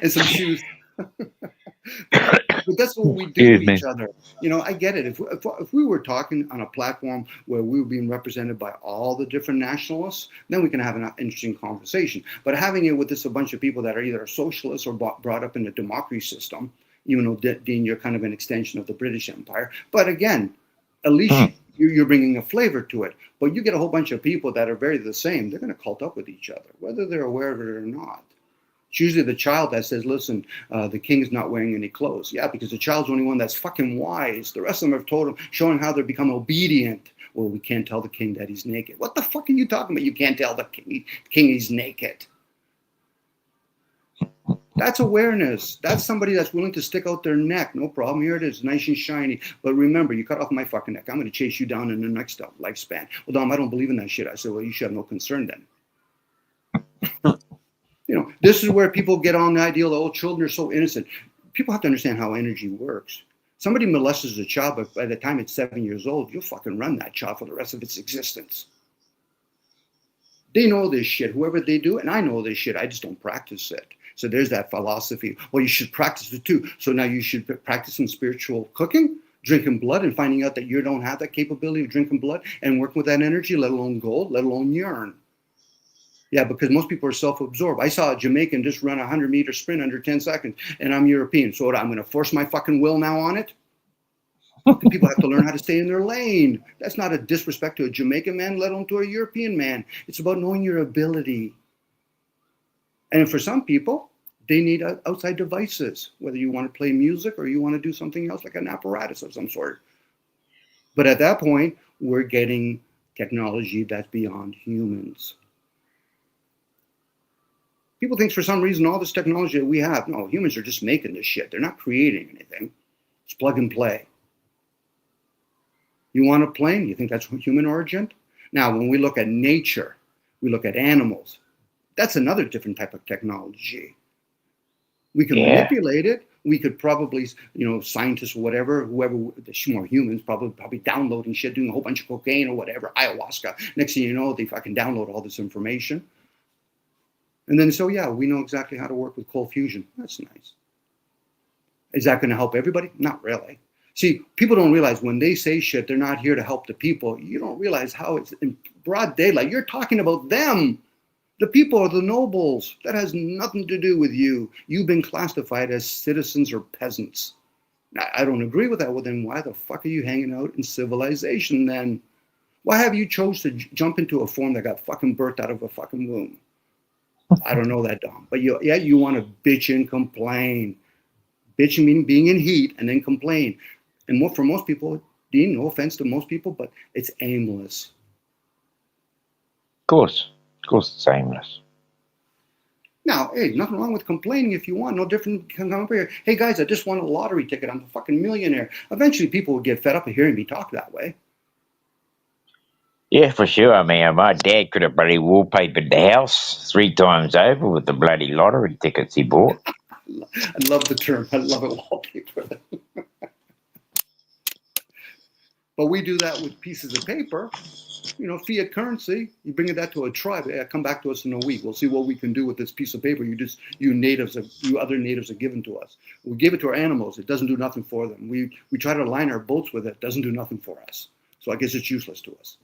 And some shoes. But that's what we do to each other. You know, I get it. If we were talking on a platform where we were being represented by all the different nationalists, then we can have an interesting conversation. But having it with this a bunch of people that are either socialists or brought up in the democracy system, even though, Dean, you're kind of an extension of the British Empire. But again, at least you're bringing a flavor to it. But you get a whole bunch of people that are very the same. They're going to cult up with each other, whether they're aware of it or not. It's usually the child that says, listen, the king's not wearing any clothes. Yeah, because the child's the only one that's fucking wise. The rest of them have told him, showing how they become obedient. Well, we can't tell the king that he's naked. What the fuck are you talking about? You can't tell the king he's naked. That's awareness. That's somebody that's willing to stick out their neck. No problem. Here it is, nice and shiny. But remember, you cut off my fucking neck. I'm going to chase you down in the next lifespan. Well, Dom, I don't believe in that shit. I said, well, you should have no concern then. You know, this is where people get on the idea that all children are so innocent. People have to understand how energy works. Somebody molests a child, but by the time it's 7 years old, you'll fucking run that child for the rest of its existence. They know this shit, whoever they do, and I know this shit, I just don't practice it. So there's that philosophy. Well, you should practice it too. So now you should practice some spiritual cooking, drinking blood, and finding out that you don't have that capability of drinking blood and working with that energy, let alone gold, let alone urine. Yeah, because most people are self-absorbed. I saw a Jamaican just run a 100-meter sprint under 10 seconds, and I'm European. So I'm going to force my fucking will now on it? People have to learn how to stay in their lane. That's not a disrespect to a Jamaican man, let alone to a European man. It's about knowing your ability. And for some people, they need outside devices, whether you want to play music or you want to do something else like an apparatus of some sort. But at that point, we're getting technology that's beyond humans. People think for some reason all this technology that we have, no, humans are just making this shit. They're not creating anything. It's plug and play. You want a plane? You think that's human origin? Now, when we look at nature, we look at animals, that's another different type of technology. We can manipulate it. We could probably, scientists or whatever, whoever, more humans, probably downloading shit, doing a whole bunch of cocaine or whatever, ayahuasca. Next thing you know, they fucking download all this information. And then, so yeah, we know exactly how to work with cold fusion. That's nice. Is that going to help everybody? Not really. See, people don't realize when they say shit, they're not here to help the people. You don't realize how it's in broad daylight. You're talking about them. The people are the nobles. That has nothing to do with you. You've been classified as citizens or peasants. Now, I don't agree with that. Well, then why the fuck are you hanging out in civilization then? Why have you chose to jump into a form that got fucking birthed out of a fucking womb? I don't know that, Dom. But you want to bitch and complain. Bitch meaning being in heat and then complain. And for most people, Dean, no offense to most people, but it's aimless. Of course it's aimless. Now, hey, nothing wrong with complaining if you want. No different can come up here. Hey guys, I just won a lottery ticket. I'm a fucking millionaire. Eventually people will get fed up of hearing me talk that way. Yeah, for sure. I mean, my dad could have bloody wallpapered the house 3 times over with the bloody lottery tickets he bought. I love the term. I love it, wallpaper. But we do that with pieces of paper. Fiat currency. You bring that to a tribe. Come back to us in a week. We'll see what we can do with this piece of paper. You other natives have given to us. We give it to our animals. It doesn't do nothing for them. We try to line our boats with it. It doesn't do nothing for us. So I guess it's useless to us.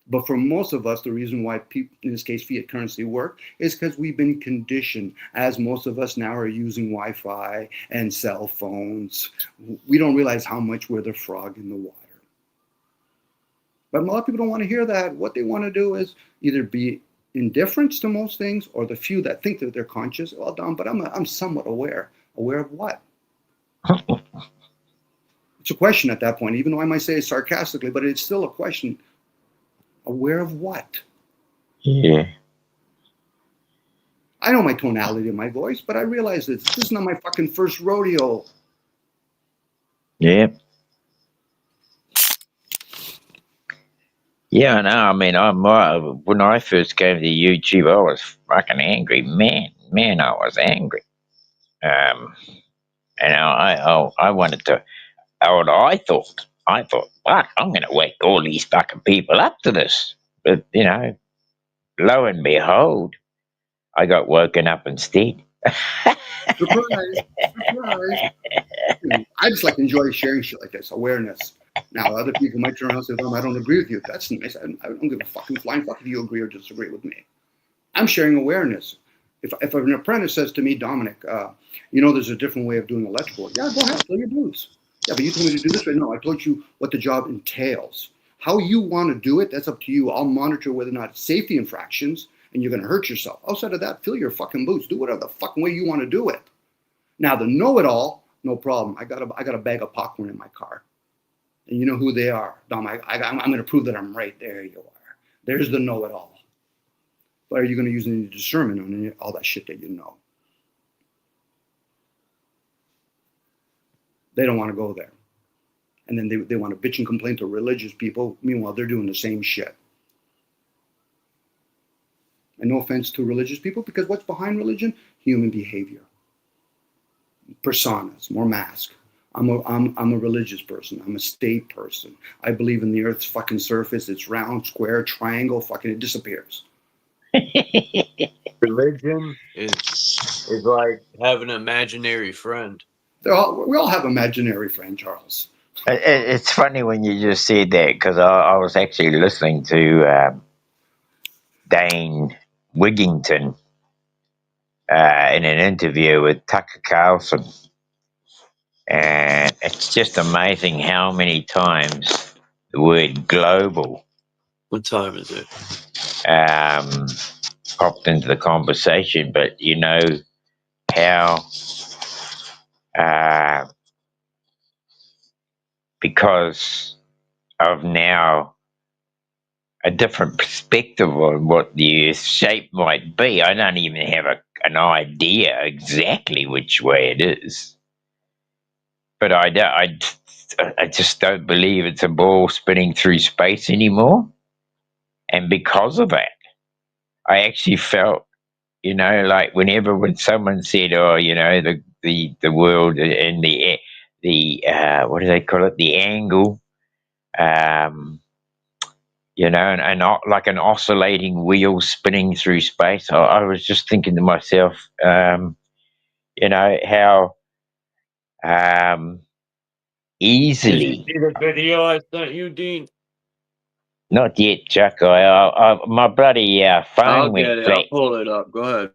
But for most of us, the reason why people, in this case, fiat currency work is because we've been conditioned, as most of us now are using Wi-Fi and cell phones. We don't realize how much we're the frog in the water. But a lot of people don't want to hear that. What they want to do is either be indifferent to most things, or the few that think that they're conscious. Well, Don, but I'm somewhat aware. Aware of what? It's a question at that point, even though I might say it sarcastically, but it's still a question. Aware of what? Yeah. I know my tonality of my voice, but I realize that this is not my fucking first rodeo. Yeah. Yeah, I know. I mean, when I first came to YouTube, I was fucking angry. Man, I was angry. And I wanted to. I thought, fuck, I'm going to wake all these fucking people up to this. But lo and behold, I got woken up instead. Surprise! I just enjoy sharing shit like this, awareness. Now, other people might turn around and say, I don't agree with you. That's nice. I don't give a fucking flying fuck if you agree or disagree with me. I'm sharing awareness. If an apprentice says to me, Dominic, there's a different way of doing electrical. Yeah, go ahead, fill your boots. Yeah, but you told me to do this right now. I told you what the job entails. How you want to do it, that's up to you. I'll monitor whether or not it's safety infractions and you're going to hurt yourself. Outside of that, fill your fucking boots. Do whatever the fucking way you want to do it. Now, the know-it-all, no problem. I got a bag of popcorn in my car. And you know who they are. Dom, I'm going to prove that I'm right. There you are. There's the know-it-all. But are you going to use any discernment on all that shit that you know? They don't want to go there. And then they want to bitch and complain to religious people. Meanwhile, they're doing the same shit. And no offense to religious people, because what's behind religion? Human behavior. Personas, more mask. I'm a religious person. I'm a state person. I believe in the Earth's fucking surface. It's round, square, triangle, fucking it disappears. Religion is like having an imaginary friend. We all have imaginary friend, Charles. It's funny when you just said that, because I was actually listening to Dane Wigington in an interview with Tucker Carlson. And it's just amazing how many times the word global. What time is it? Popped into the conversation. But, how because of now a different perspective on what the Earth's shape might be, I don't even have an idea exactly which way it is. But I just don't believe it's a ball spinning through space anymore. And because of that, I actually felt, like when someone said, "Oh, the world and the what do they call it? The angle." And like an oscillating wheel spinning through space. I was just thinking to myself, how Did you easily. see the video I sent you, Dean? Not yet, Chuck. My bloody I'll phone get went it. I'll flat. pull it up. Go ahead.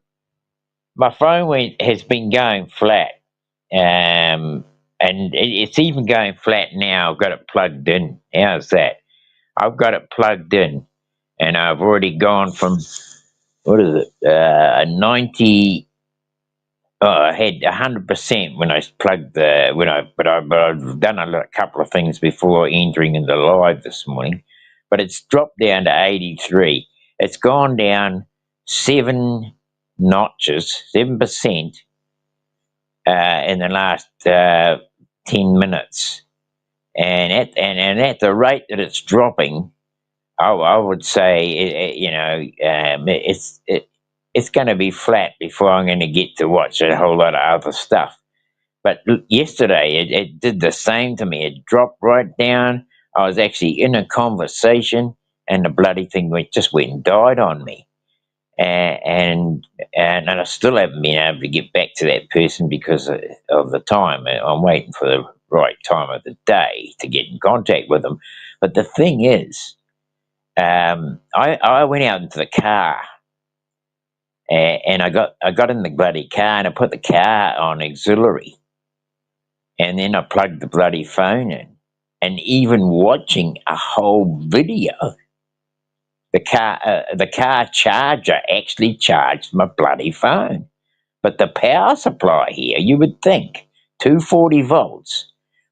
My phone has been going flat, and it's even going flat now. I've got it plugged in. How's that? I've got it plugged in, and I've already gone from what is it? 90. I had 100% when I plugged but I've done a couple of things before entering into live this morning, but it's dropped down to 83. It's gone down 7 notches, 7% in the last 10 minutes, and at the rate that it's dropping, I would say it's going to be flat before I'm going to get to watch a whole lot of other stuff. But yesterday it did the same to me. It dropped right down. I was actually in a conversation, and the bloody thing just went and died on me. And I still haven't been able to get back to that person because of the time. I'm waiting for the right time of the day to get in contact with them. But the thing is, I went out into the car, and I got in the bloody car, and I put the car on auxiliary, and then I plugged the bloody phone in, and even watching a whole video, the car charger actually charged my bloody phone. But the power supply here, you would think 240 volts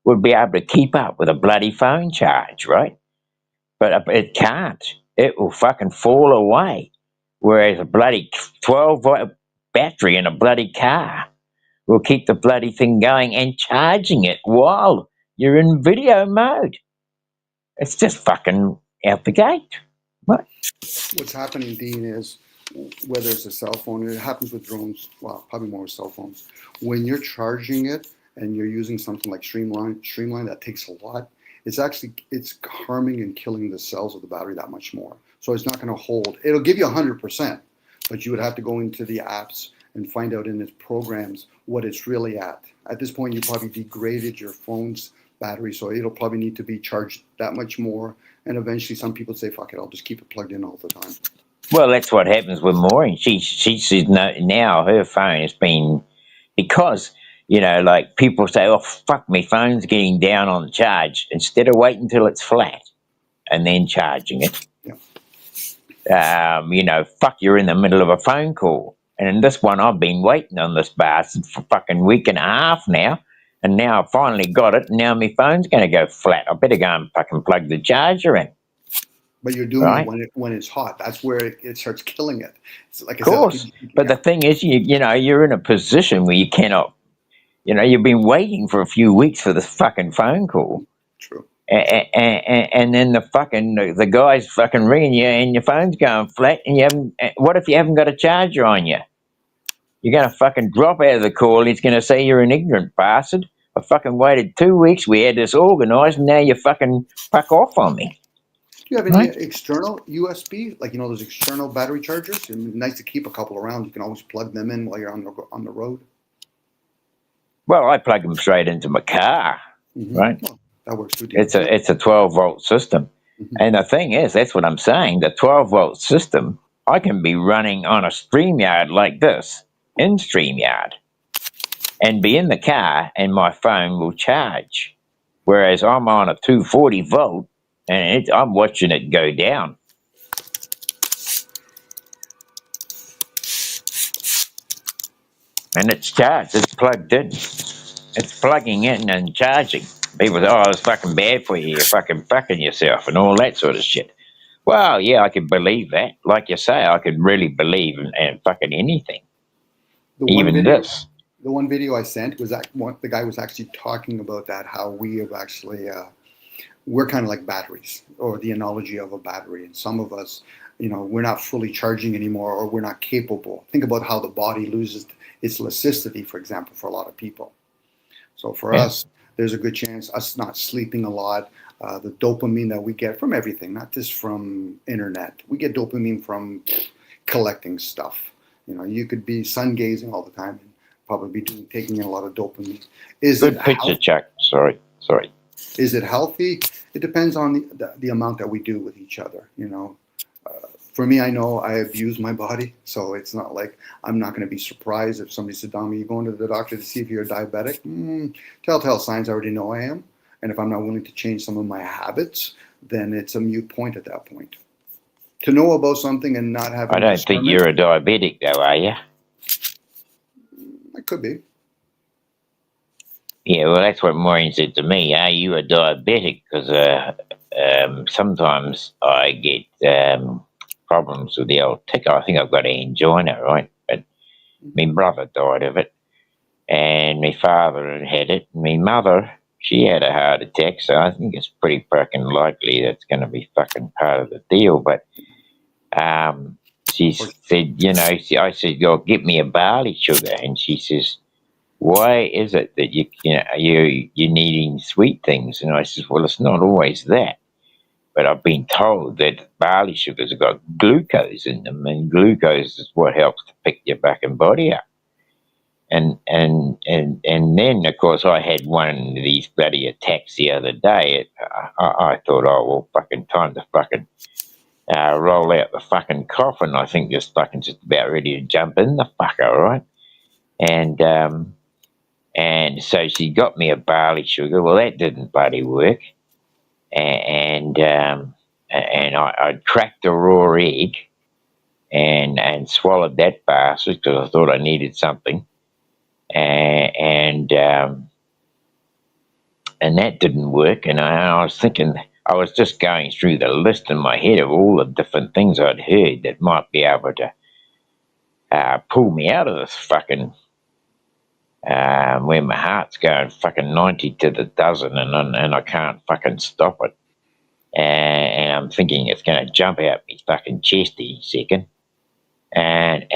would be able to keep up with a bloody phone charge, right? But it can't. It will fucking fall away. Whereas a bloody 12-volt battery in a bloody car will keep the bloody thing going and charging it while you're in video mode. It's just fucking out the gate. What? What's happening, Dean, is whether it's a cell phone, it happens with drones, well, probably more with cell phones. When you're charging it and you're using something like Streamline that takes a lot, it's harming and killing the cells of the battery that much more. So it's not going to hold. It'll give you 100%, but you would have to go into the apps and find out in its programs what it's really at. At this point, you probably degraded your phone's battery, so it'll probably need to be charged that much more. And eventually some people say, fuck it, I'll just keep it plugged in all the time. Well, that's what happens with Maureen. She says now her phone has been, because, like people say, oh, fuck, my phone's getting down on charge, instead of waiting till it's flat and then charging it. Yeah. Fuck, you're in the middle of a phone call. And in this one, I've been waiting on this bastard for fucking week and a half now. And now I finally got it. And now my phone's going to go flat. I better go and fucking plug the charger in. But you're doing it when it's hot. That's where it starts killing it. It's like, of course. But the thing is, you're in a position where you cannot, you've been waiting for a few weeks for this fucking phone call. True. And then the guy's fucking ringing you and your phone's going flat, and what if you haven't got a charger on you? You're going to fucking drop out of the call. He's going to say you're an ignorant bastard. I fucking waited 2 weeks. We had this organized, and now you fucking fuck off on me. Do you have any external USB, like, those external battery chargers? It's nice to keep a couple around. You can always plug them in while you're on the road. Well, I plug them straight into my car, right? Well, that works too. It's a 12-volt system. And the thing is, that's what I'm saying, the 12-volt system, I can be running on a StreamYard like this, in StreamYard, and be in the car, and my phone will charge. Whereas I'm on a 240 volt, and I'm watching it go down. And it's charged. It's plugged in. It's plugging in and charging. People say, oh, it's fucking bad for you. You're fucking yourself and all that sort of shit. Well, yeah, I could believe that. Like you say, I could really believe in fucking anything. Even this. The one video I sent was that the guy was actually talking about that, how we have actually, we're kind of like batteries, or the analogy of a battery. And some of us, we're not fully charging anymore, or we're not capable. Think about how the body loses its elasticity, for example, for a lot of people. So for us, there's a good chance us not sleeping a lot, the dopamine that we get from everything, not just from internet. We get dopamine from collecting stuff. You could be sun gazing all the time and probably be taking in a lot of dopamine. Good picture, Chuck. Sorry. Is it healthy? It depends on the amount that we do with each other. For me, I know I abuse my body, so it's not like I'm not going to be surprised if somebody said, Dom, are you going to the doctor to see if you're diabetic? Telltale signs I already know I am. And if I'm not willing to change some of my habits, then it's a moot point at that point. To know about something and not have... I don't think you're a diabetic, though, are you? I could be. Yeah, well, that's what Maureen said to me. Are you a diabetic? Because sometimes I get problems with the old ticker. I think I've got angina, right? But my brother died of it, and my father had it. My mother, she had a heart attack, so I think it's pretty fucking likely that's going to be fucking part of the deal. But she said, I said, "Go get me a barley sugar," and she says, "Why is it that you're needing sweet things?" And I says, "Well, it's not always that, but I've been told that barley sugars have got glucose in them, and glucose is what helps to pick your fucking body up." And then, of course, I had one of these bloody attacks the other day. I thought, oh, well, fucking time to fucking roll out the fucking coffin. I think just fucking just about ready to jump in the fucker, right? And so she got me a barley sugar. Well, that didn't bloody work. And I cracked a raw egg and swallowed that bastard because I thought I needed something. And that didn't work. And I was thinking, I was just going through the list in my head of all the different things I'd heard that might be able to pull me out of this fucking, where my heart's going fucking 90 to the dozen and I can't fucking stop it. And I'm thinking it's going to jump out my fucking chest any second. And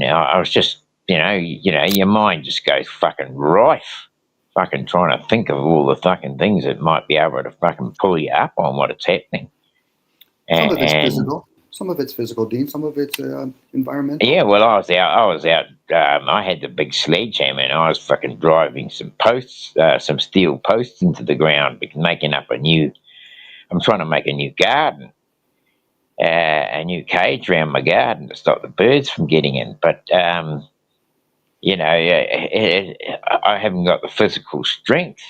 I was just, your mind just goes fucking rife, fucking trying to think of all the fucking things that might be able to fucking pull you up on what it's happening. Some of it's physical. Some of it's physical, Dean. Some of it's environmental. Yeah, well, I was out. I had the big sledgehammer and I was fucking driving some posts, some steel posts into the ground, making up I'm trying to make a new garden. A new cage around my garden to stop the birds from getting in. But, I haven't got the physical strength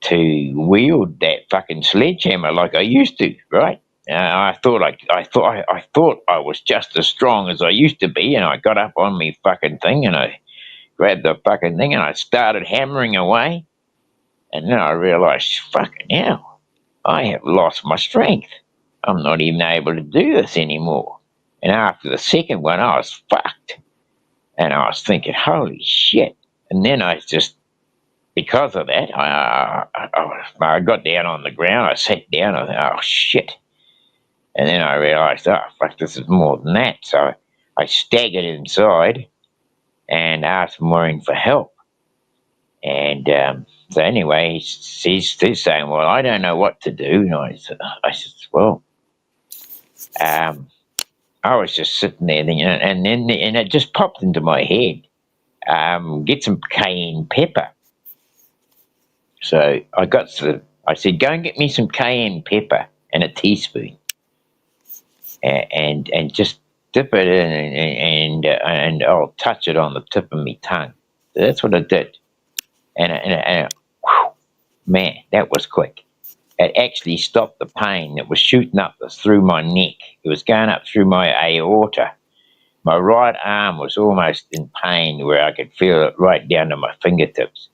to wield that fucking sledgehammer like I used to, right? I thought I was just as strong as I used to be, and I got up on me fucking thing and I grabbed the fucking thing and I started hammering away. And then I realized, fucking hell, I have lost my strength. I'm not even able to do this anymore. And after the second one, I was fucked. And I was thinking, holy shit. And then I just, because of that, I got down on the ground, I sat down, I thought, oh shit. And then I realized, oh fuck, this is more than that. So I staggered inside and asked Maureen for help. And so anyway, he's saying, well, I don't know what to do. And I said, well, I was just sitting there thinking, and it just popped into my head, get some cayenne pepper. So I said, go and get me some cayenne pepper and a teaspoon, and just dip it in, and I'll touch it on the tip of my tongue. So that's what I did. And whew, man, that was quick. It actually stopped the pain that was shooting up through my neck. It was going up through my aorta. My right arm was almost in pain where I could feel it right down to my fingertips.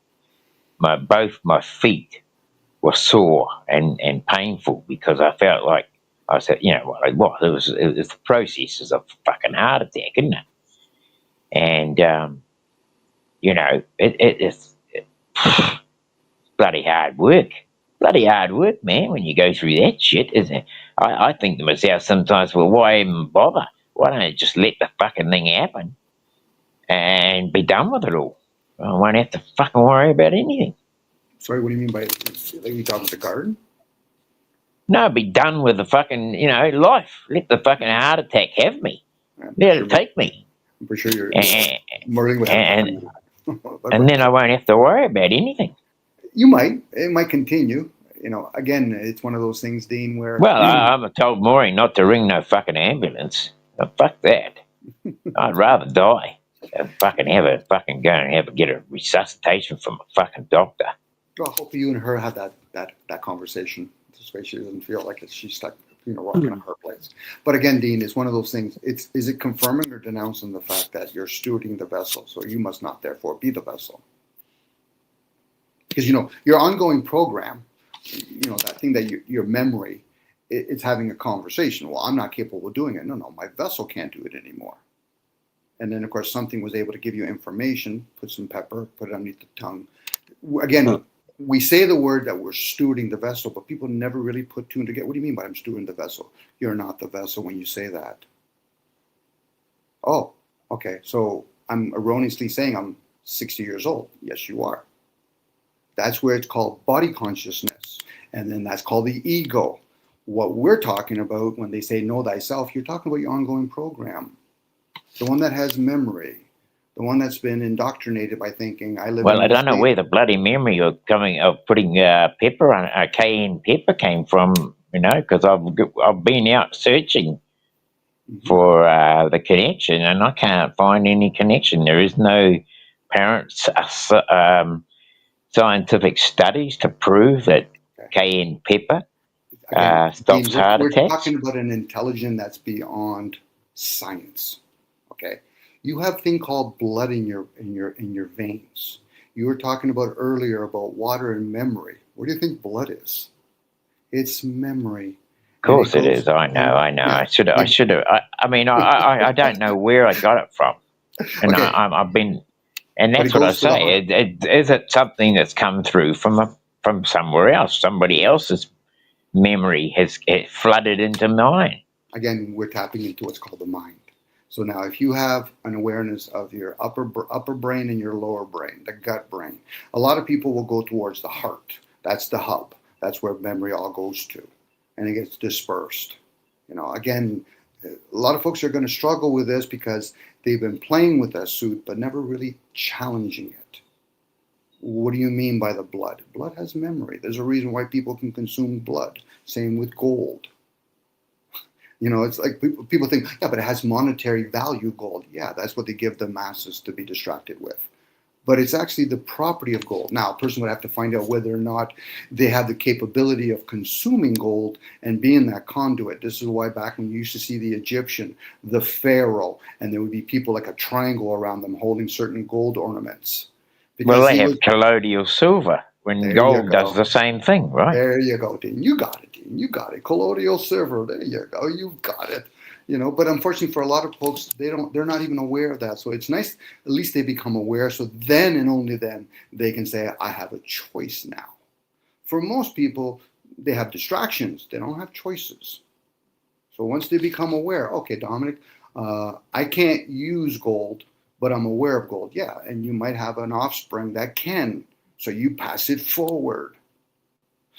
Both my feet were sore and painful because I felt like I said, you know what? It was the processes of a fucking heart attack, isn't it? And you know, it's bloody hard work. Bloody hard work, man, when you go through that shit, isn't it? I think to myself sometimes, well, why even bother? Why don't I just let the fucking thing happen and be done with it all? I won't have to fucking worry about anything. Sorry, what do you mean by like you talking about the garden? No, be done with the fucking, you know, life. Let the fucking heart attack have me. Let it take me. I'm pretty sure you're more than and then I won't have to worry about anything. You might. It might continue. You know, again, it's one of those things, Dean, where... Well, I'm told Maureen not to ring no fucking ambulance. Fuck that. I'd rather die than fucking get a resuscitation from a fucking doctor. Well, hopefully you and her have that conversation. This way she doesn't feel like she's stuck, you know, rocking a hard place. But again, Dean, it's one of those things. Is it confirming or denouncing the fact that you're stewarding the vessel, so you must not therefore be the vessel? Because, you know, your ongoing program, you know, that thing that your memory, it's having a conversation. Well, I'm not capable of doing it. No, my vessel can't do it anymore. And then, of course, something was able to give you information, put some pepper, put it underneath the tongue. Again, we say the word that we're stewarding the vessel, but people never really put two and together. What do you mean by I'm stewarding the vessel? You're not the vessel when you say that. Oh, okay. So I'm erroneously saying I'm 60 years old. Yes, you are. That's where it's called body consciousness. And then that's called the ego. What we're talking about when they say know thyself, you're talking about your ongoing program. The one that has memory. The one that's been indoctrinated by thinking, I live. Well, I don't know where the bloody memory of putting pepper on cayenne pepper came from, you know, because I've been out searching for the connection, and I can't find any connection. There is no apparent scientific studies to prove that cayenne pepper stops heart attacks. We're talking about an intelligence that's beyond science. Okay. You have a thing called blood in your veins. You were talking about earlier about water and memory. What do you think blood is? It's memory. Of course it is. I know. Yeah. I should have. I mean, I don't know where I got it from, and okay. I've been, and that's what I say. Is it something that's come through from somewhere else? Somebody else's memory has flooded into mine. Again, we're tapping into what's called the mind. So now if you have an awareness of your upper brain and your lower brain, the gut brain, a lot of people will go towards the heart. That's the hub. That's where memory all goes to. And it gets dispersed. You know, again, a lot of folks are going to struggle with this because they've been playing with that suit, but never really challenging it. What do you mean by the blood? Blood has memory. There's a reason why people can consume blood. Same with gold. You know, it's like people think, yeah, but it has monetary value, gold. Yeah, that's what they give the masses to be distracted with. But it's actually the property of gold. Now, a person would have to find out whether or not they have the capability of consuming gold and being that conduit. This is why back when you used to see the Egyptian, the pharaoh, and there would be people like a triangle around them holding certain gold ornaments. Well, they have colloidal silver when gold does the same thing, right? There you go, Dean. You got it, Dean. You got it. Colloidal silver. There you go. You've got it. You know, but unfortunately for a lot of folks, they're not even aware of that. So it's nice, at least they become aware. So then and only then they can say, I have a choice now. For most people, they have distractions. They don't have choices. So once they become aware, okay, Dominic, I can't use gold, but I'm aware of gold. Yeah, and you might have an offspring that can. So you pass it forward.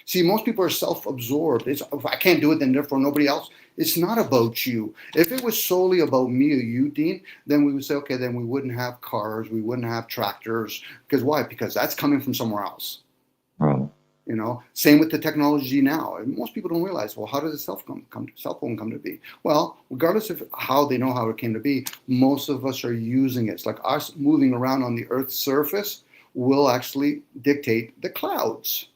See, most people are self-absorbed. It's, if I can't do it, then therefore nobody else. It's not about you. If it was solely about me or you, Dean, then we would say, okay, then we wouldn't have cars, we wouldn't have tractors. Because why? Because that's coming from somewhere else. Right. You know, same with the technology now. And most people don't realize, well, how did the cell phone come to be? Well, regardless of how they know how it came to be, most of us are using it. It's like us moving around on the Earth's surface will actually dictate the clouds.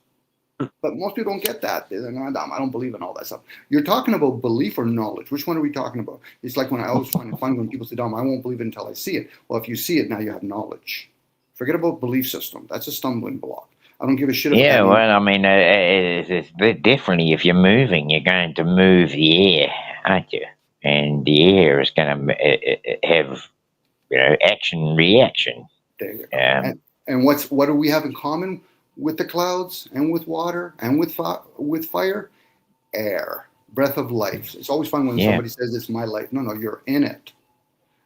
But most people don't get that. They're like, "No, I don't believe in all that stuff." You're talking about belief or knowledge. Which one are we talking about? It's like when I always find it funny when people say, "Dom, I won't believe it until I see it." Well, if you see it, now you have knowledge. Forget about belief system. That's a stumbling block. I don't give a shit. Yeah, well, I mean, it's a bit differently. If you're moving, you're going to move the air, aren't you? And the air is going to have, action and reaction. There you go. And what do we have in common with the clouds and with water and with fire? Air, breath of life. It's always fun when somebody says it's my life. No, you're in it.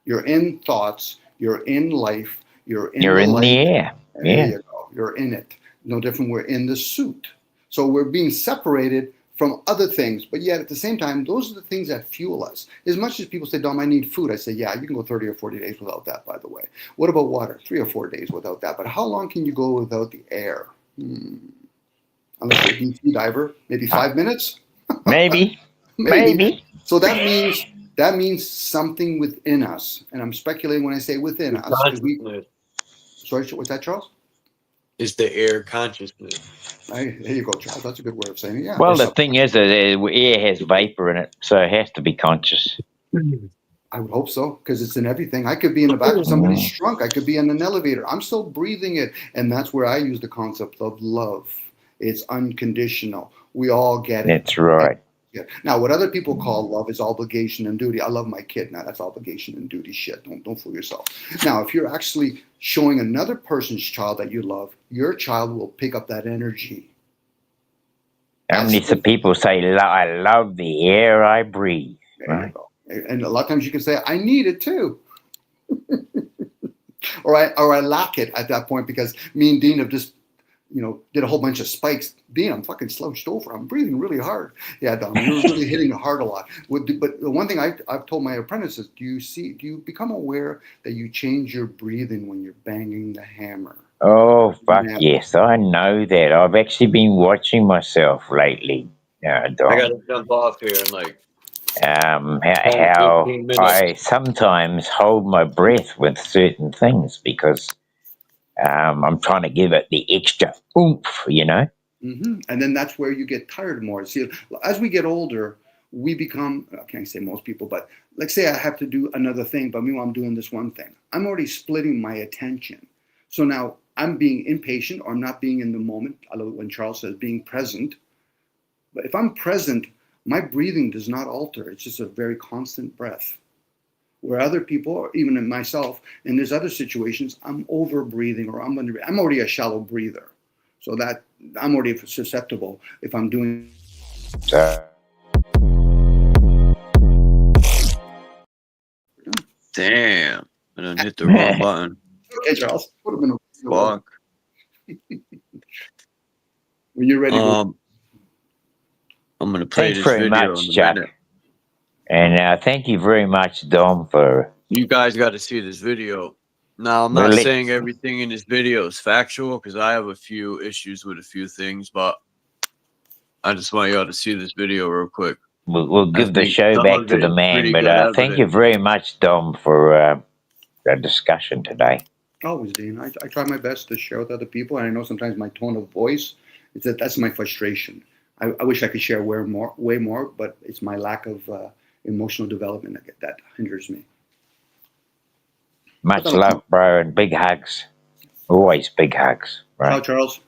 You're in thoughts. You're in life. You're in the air. There you go. You're in it. No different. We're in the suit. So we're being separated from other things, but yet at the same time, those are the things that fuel us. As much as people say, Dom, I need food, I say, yeah, you can go 30 or 40 days without that, by the way. What about water? 3 or 4 days without that. But how long can you go without the air? Unless you're a deep sea diver, maybe 5 minutes? Maybe. So that means something within us. And I'm speculating when I say within us. Sorry, what's that, Charles? Is the air consciousness. There you go, Charles. That's a good way of saying it. Yeah. Well, the thing is that air has vapor in it, so it has to be conscious. I would hope so, because it's in everything. I could be in the back of somebody's trunk. I could be in an elevator. I'm still breathing it. And that's where I use the concept of love. It's unconditional. We all get it. That's right. Yeah. Now, what other people call love is obligation and duty. I love my kid. Now, that's obligation and duty shit. Don't fool yourself. Now, if you're actually showing another person's child that you love, your child will pick up that energy. How many people say, I love the air I breathe? There you go. And a lot of times you can say, I need it too. or I lack it at that point, because me and Dean have just did a whole bunch of spikes. Dean, I'm fucking slouched over. I'm breathing really hard. Yeah, Dom, you're really hitting it hard a lot. But the one thing I've told my apprentices, do you become aware that you change your breathing when you're banging the hammer? Oh, fuck yes, I know that. I've actually been watching myself lately. Dom. I got to jump off here and how I sometimes hold my breath with certain things because I'm trying to give it the extra oomph, And then that's where you get tired more. See, as we get older, we become, I can't say most people, but let's say I have to do another thing, but meanwhile I'm doing this one thing. I'm already splitting my attention. So now I'm being impatient, or I'm not being in the moment. I love it when Charles says being present. But if I'm present, my breathing does not alter. It's just a very constant breath. Where other people, or even in myself, and there's other situations, I'm over breathing, or I'm already a shallow breather. So that I'm already susceptible if I'm doing. Damn, I done hit the wrong button. Okay, Charles. Put them in a fuck. When you're ready. I'm gonna play this video much, in a Chuck. minute. And thank you very much, Dom, for... You guys got to see this video. Now, I'm not saying everything in this video is factual, because I have a few issues with a few things, but I just want y'all to see this video real quick. We'll give the show back to the man, but thank you very much, Dom, for the discussion today. Always, Dean. I try my best to share with other people, and I know sometimes my tone of voice, that's my frustration. I wish I could share way more, but it's my lack of emotional development that hinders me. Much love, bro, and big hugs. Always big hugs. Right? Ciao, Charles.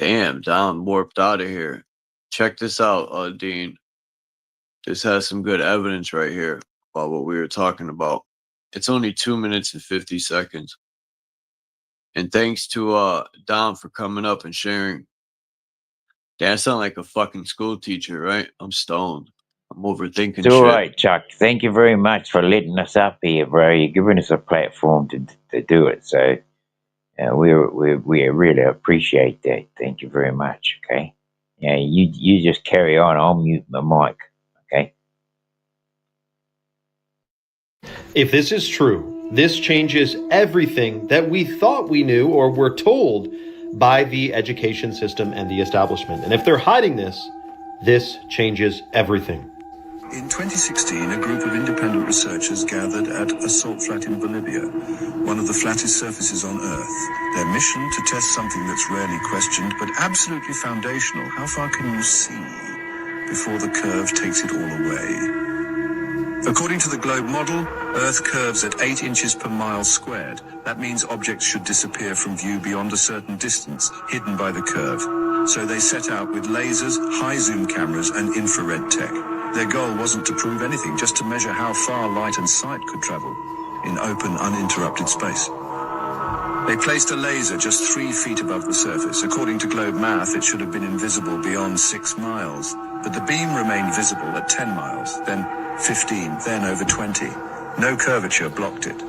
Damn, Don warped out of here. Check this out, Dean. This has some good evidence right here about what we were talking about. It's only 2 minutes and 50 seconds. And thanks to Don for coming up and sharing. Damn, I sound like a fucking school teacher, right? I'm stoned. I'm overthinking shit. It's all right, Chuck. Thank you very much for letting us up here, bro. You're giving us a platform to do it. So we really appreciate that. Thank you very much, okay? Yeah, you just carry on. I'll mute my mic, okay? If this is true, this changes everything that we thought we knew or were told by the education system and the establishment. And if they're hiding this, this changes everything. In 2016, a group of independent researchers gathered at a salt flat in Bolivia, one of the flattest surfaces on Earth. Their mission, to test something that's rarely questioned, but absolutely foundational. How far can you see before the curve takes it all away? According to the globe model, Earth curves at 8 inches per mile squared. That means objects should disappear from view beyond a certain distance, hidden by the curve. So they set out with lasers, high zoom cameras, and infrared tech. Their goal wasn't to prove anything, just to measure how far light and sight could travel in open, uninterrupted space. They placed a laser just 3 feet above the surface. According to globe math, it should have been invisible beyond 6 miles. But the beam remained visible at 10 miles, then 15, then over 20. No curvature blocked it.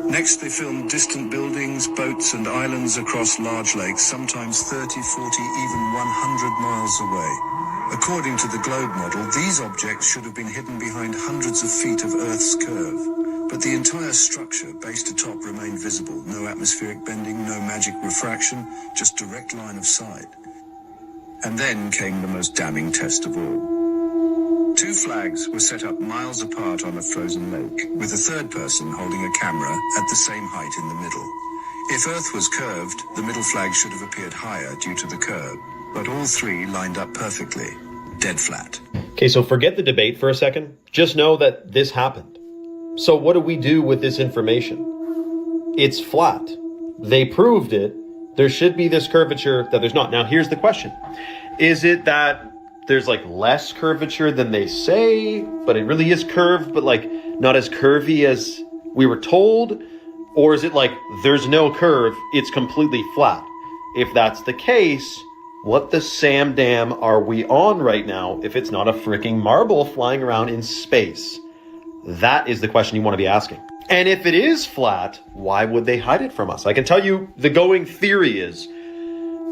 Next, they filmed distant buildings, boats, and islands across large lakes, sometimes 30, 40, even 100 miles away. According to the globe model, these objects should have been hidden behind hundreds of feet of Earth's curve. But the entire structure, base to top, remained visible. No atmospheric bending, no magic refraction, just direct line of sight. And then came the most damning test of all. 2 flags were set up miles apart on a frozen lake, with a third person holding a camera at the same height in the middle. If Earth was curved, the middle flag should have appeared higher due to the curve. But all 3 lined up perfectly, dead flat. Okay, so forget the debate for a second. Just know that this happened. So what do we do with this information? It's flat. They proved it. There should be this curvature that there's not. Now, here's the question. Is it that there's like less curvature than they say, but it really is curved, but like not as curvy as we were told? Or is it like there's no curve, it's completely flat? If that's the case, what the Sam Dam are we on right now if it's not a freaking marble flying around in space? That is the question you want to be asking. And if it is flat, why would they hide it from us? I can tell you the going theory is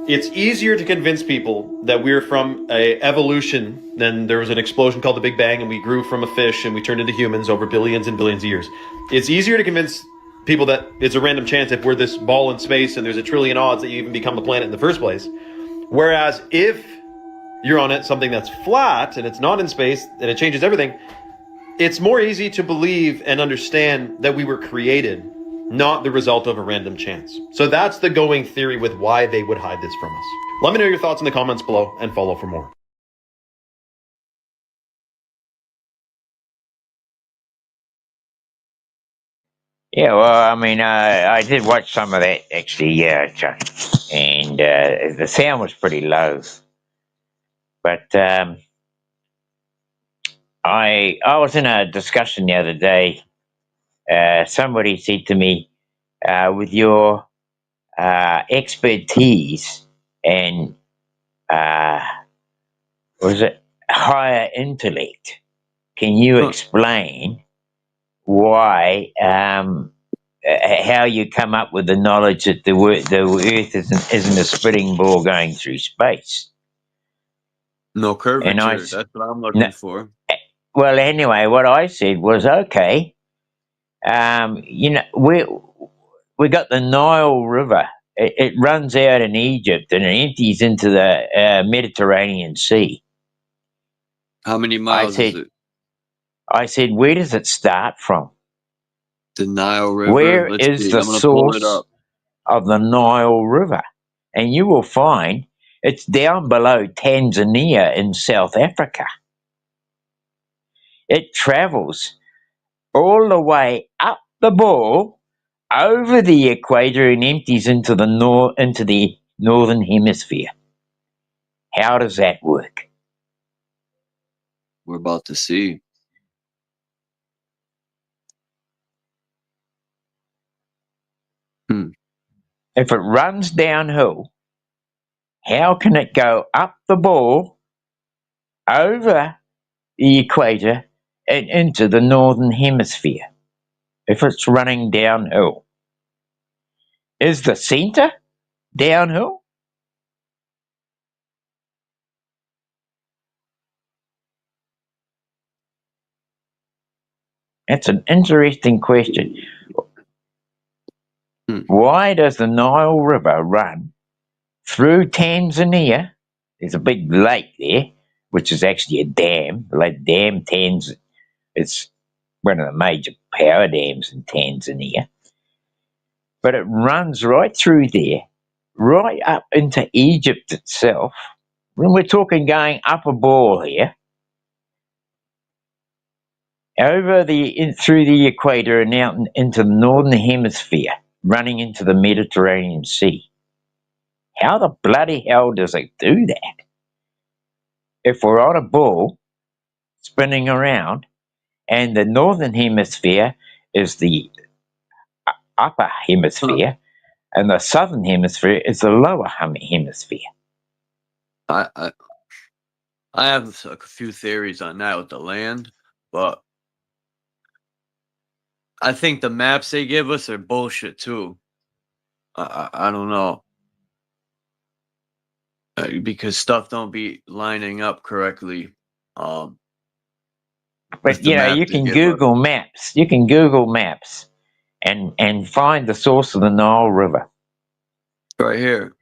it's easier to convince people that we're from a evolution than there was an explosion called the Big Bang and we grew from a fish and we turned into humans over billions and billions of years. It's easier to convince people that it's a random chance if we're this ball in space and there's a trillion odds that you even become a planet in the first place. Whereas if you're on it, something that's flat and it's not in space and it changes everything, it's more easy to believe and understand that we were created, not the result of a random chance. So that's the going theory with why they would hide this from us. Let me know your thoughts in the comments below and follow for more. Yeah, well, I mean, I did watch some of that, actually, Chuck. And the sound was pretty low. But I was in a discussion the other day. Somebody said to me, with your expertise and was it higher intellect, can you explain why, how you come up with the knowledge that the Earth isn't a spinning ball going through space? No curvature, that's what I'm looking for. Well, anyway, what I said was, okay, you know, we got the Nile River. It runs out in Egypt and it empties into the Mediterranean Sea. How many miles is it? I said, where does it start from? The Nile River. Where is the source of the Nile River? And you will find it's down below Tanzania in South Africa. It travels all the way up the ball, over the equator, and empties into the northern hemisphere. How does that work? We're about to see. If it runs downhill, how can it go up the ball, over the equator, and into the northern hemisphere if it's running downhill? Is the center downhill? That's an interesting question. Why does the Nile River run through Tanzania? There's a big lake there, which is actually a dam. Like Dam Tanz, it's one of the major power dams in Tanzania. But it runs right through there, right up into Egypt itself. When we're talking going up a ball here, over through the equator and out into the northern hemisphere, running into the Mediterranean Sea. How the bloody hell does it do that? If we're on a ball spinning around, and the northern hemisphere is the upper hemisphere, and the southern hemisphere is the lower hemisphere. I have a few theories on that with the land, but I think the maps they give us are bullshit too. I don't know. Because stuff don't be lining up correctly. But you know, you can Google Maps. You can Google Maps and find the source of the Nile River. Right here.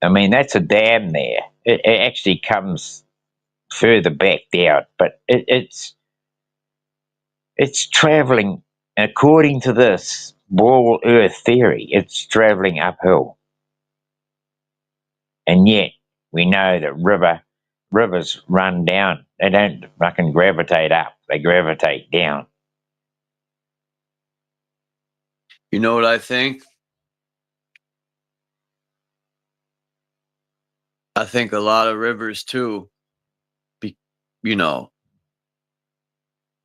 I mean, that's a dam there. It actually comes further back down, but it's traveling, according to this ball Earth theory, it's traveling uphill. And yet, we know that rivers run down. They don't fucking gravitate up. They gravitate down. You know what I think? I think a lot of rivers too, you know,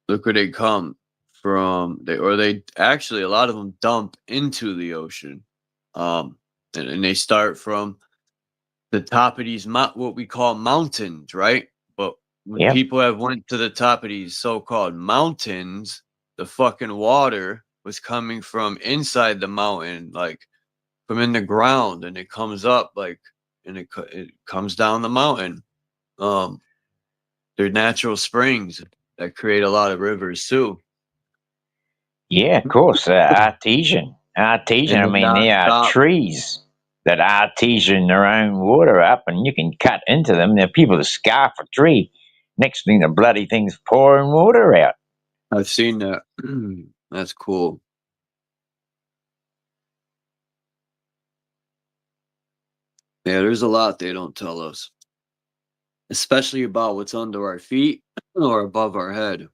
look where they come from. They actually, a lot of them dump into the ocean. And they start from the top of these, what we call mountains, right? But when people have went to the top of these so-called mountains, the fucking water was coming from inside the mountain, like from in the ground, and it comes up like, and it comes down the mountain. They're natural springs that create a lot of rivers too. Yeah, of course, artesian. I mean, there are trees that artesian their own water up, and you can cut into them. There are people that scarf a tree. Next thing, the bloody thing's pouring water out. I've seen that. That's cool. Yeah, there's a lot they don't tell us, especially about what's under our feet or above our head.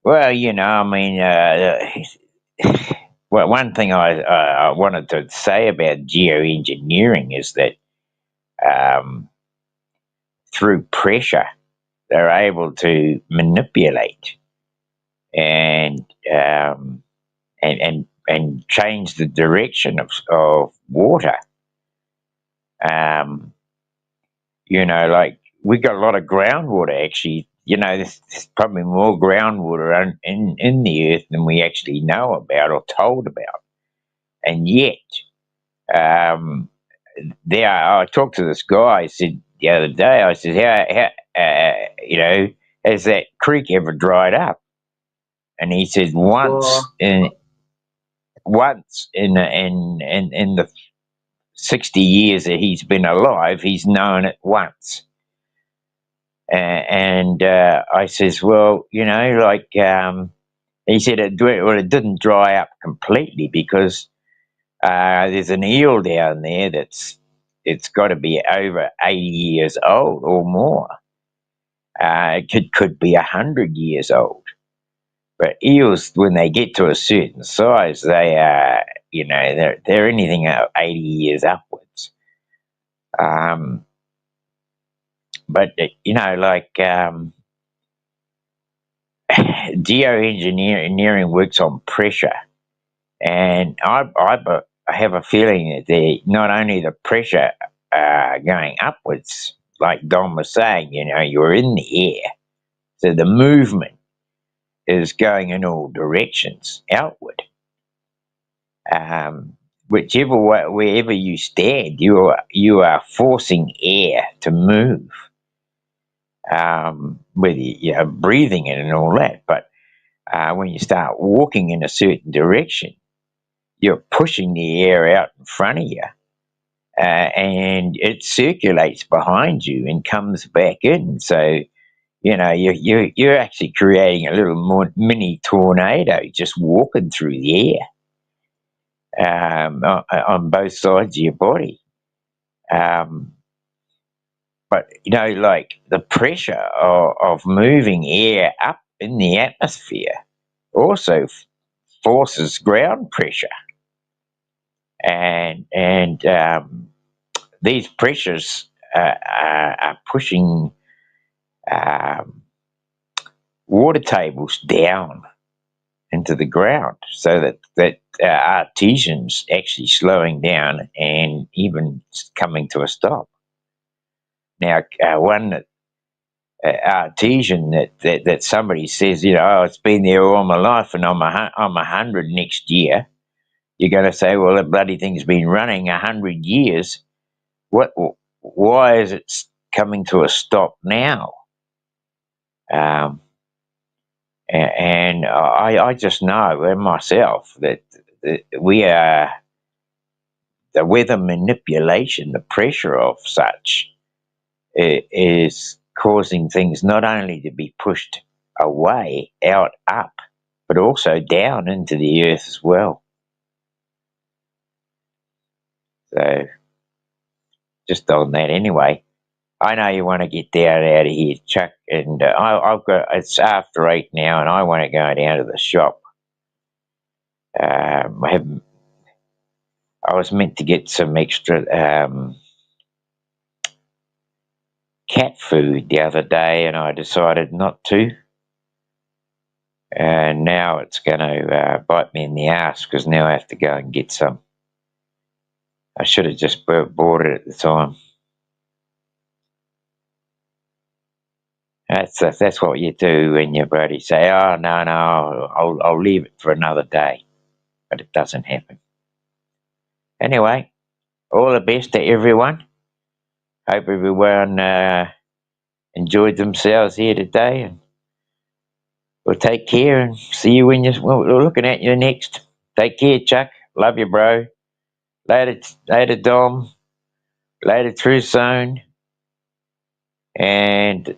Well, you know, I mean, well, one thing I wanted to say about geoengineering is that through pressure, they're able to manipulate and change the direction of water. You know, like we got a lot of groundwater actually. You know, there's probably more groundwater in the earth than we actually know about or told about. And yet, I talked to this guy. I said the other day, I said, how you know, has that creek ever dried up? And he said once in the 60 years that he's been alive, he's known it once. And I says, well, you know, like he said, it didn't dry up completely because there's an eel down there it's got to be over 80 years old or more. It could be 100 years old. But eels, when they get to a certain size, they are, you know, they're anything 80 years upwards. But you know, like geoengineering works on pressure, and I have a feeling that not only the pressure going upwards, like Don was saying, you know, you're in the air, so the movement is going in all directions outward. Wherever you stand, you are forcing air to move. With breathing it and all that, but when you start walking in a certain direction, you're pushing the air out in front of you, and it circulates behind you and comes back in. So, you're actually creating a little mini tornado just walking through the air on both sides of your body. But, like the pressure of moving air up in the atmosphere also forces ground pressure. And these pressures are pushing water tables down into the ground, so that artesian's actually slowing down and even coming to a stop. Now, one artesian that somebody says, it's been there all my life and I'm 100 next year. You're going to say, well, the bloody thing's been running 100 years. Why is it coming to a stop now? And I just know myself that we are the weather manipulation, the pressure of such is causing things not only to be pushed away, out, up, but also down into the earth as well. So, just on that anyway. I know you want to get down out of here, Chuck, and I've got. It's after 8 now, and I want to go down to the shop. I was meant to get some extra cat food the other day, and I decided not to. And now it's going to bite me in the ass because now I have to go and get some. I should have just bought it at the time. That's what you do when your buddy say, "Oh no, I'll leave it for another day," but it doesn't happen. Anyway, all the best to everyone. Hope everyone enjoyed themselves here today, and we'll take care and see you when we're looking at you next. Take care, Chuck. Love you, bro. Later, Dom. Later, True Zone. And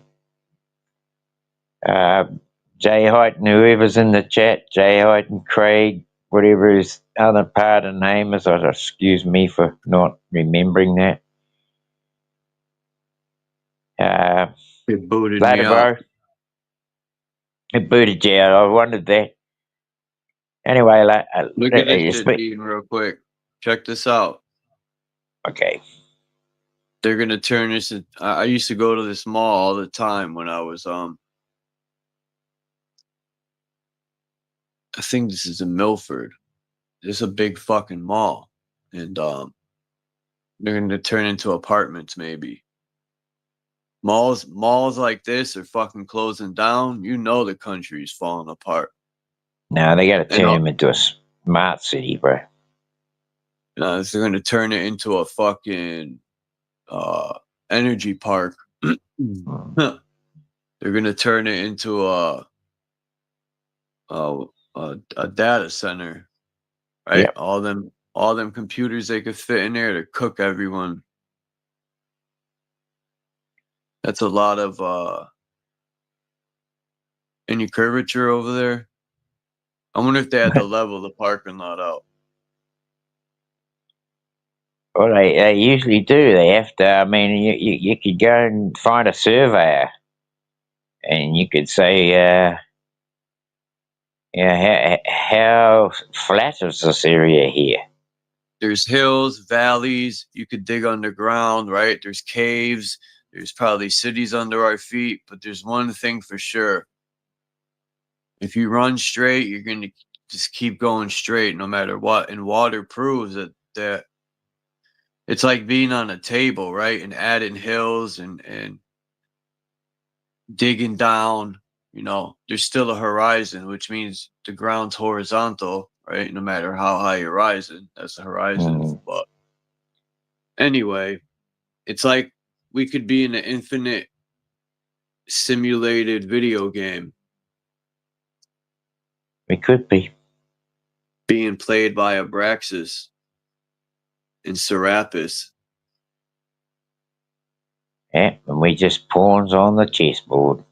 Jay Height and whoever's in the chat, Jay Height and Craig, whatever his other part of name is, excuse me for not remembering that. It booted later, me bro. out. It booted you out. I wondered that. Anyway, look at this shit, Dean, real quick. Check this out. Okay. They're gonna turn this. I used to go to this mall all the time when I was I think this is in Milford. It's a big fucking mall, and they're gonna turn into apartments maybe. Malls like this are fucking closing down. You know the country's falling apart. No, they got to turn them into a smart city, bro. They're going to turn it into a fucking energy park. They're going to turn it into a data center, right? Yep. All them computers they could fit in there to cook everyone. That's a lot of any curvature over there. I wonder if they had to level the parking lot out. Well, they usually do. They have to. I mean, you could go and find a surveyor, and you could say, how flat is this area here? There's hills, valleys. You could dig underground, right? There's caves. There's probably cities under our feet. But there's one thing for sure. If you run straight, you're going to just keep going straight no matter what. And water proves that it's like being on a table, right? And adding hills and digging down, there's still a horizon, which means the ground's horizontal, right? No matter how high you're rising, that's the horizon. But anyway, it's like we could be in an infinite simulated video game. It could be. Being played by Abraxas and Serapis. Yeah, and we just pawns on the chessboard.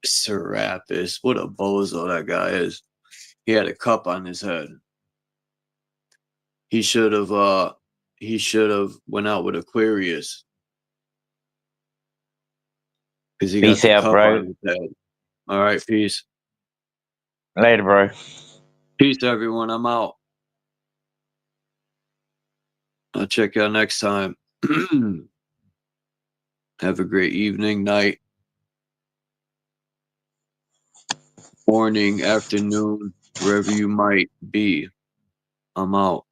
Serapis. What a bozo that guy is. He had a cup on his head. He should have went out with Aquarius. Because he Peace got the out, cup bro. on his head. All right, peace. Later, bro. Peace, everyone. I'm out. I'll check y'all next time. Have a great evening, night, morning, afternoon, wherever you might be. I'm out.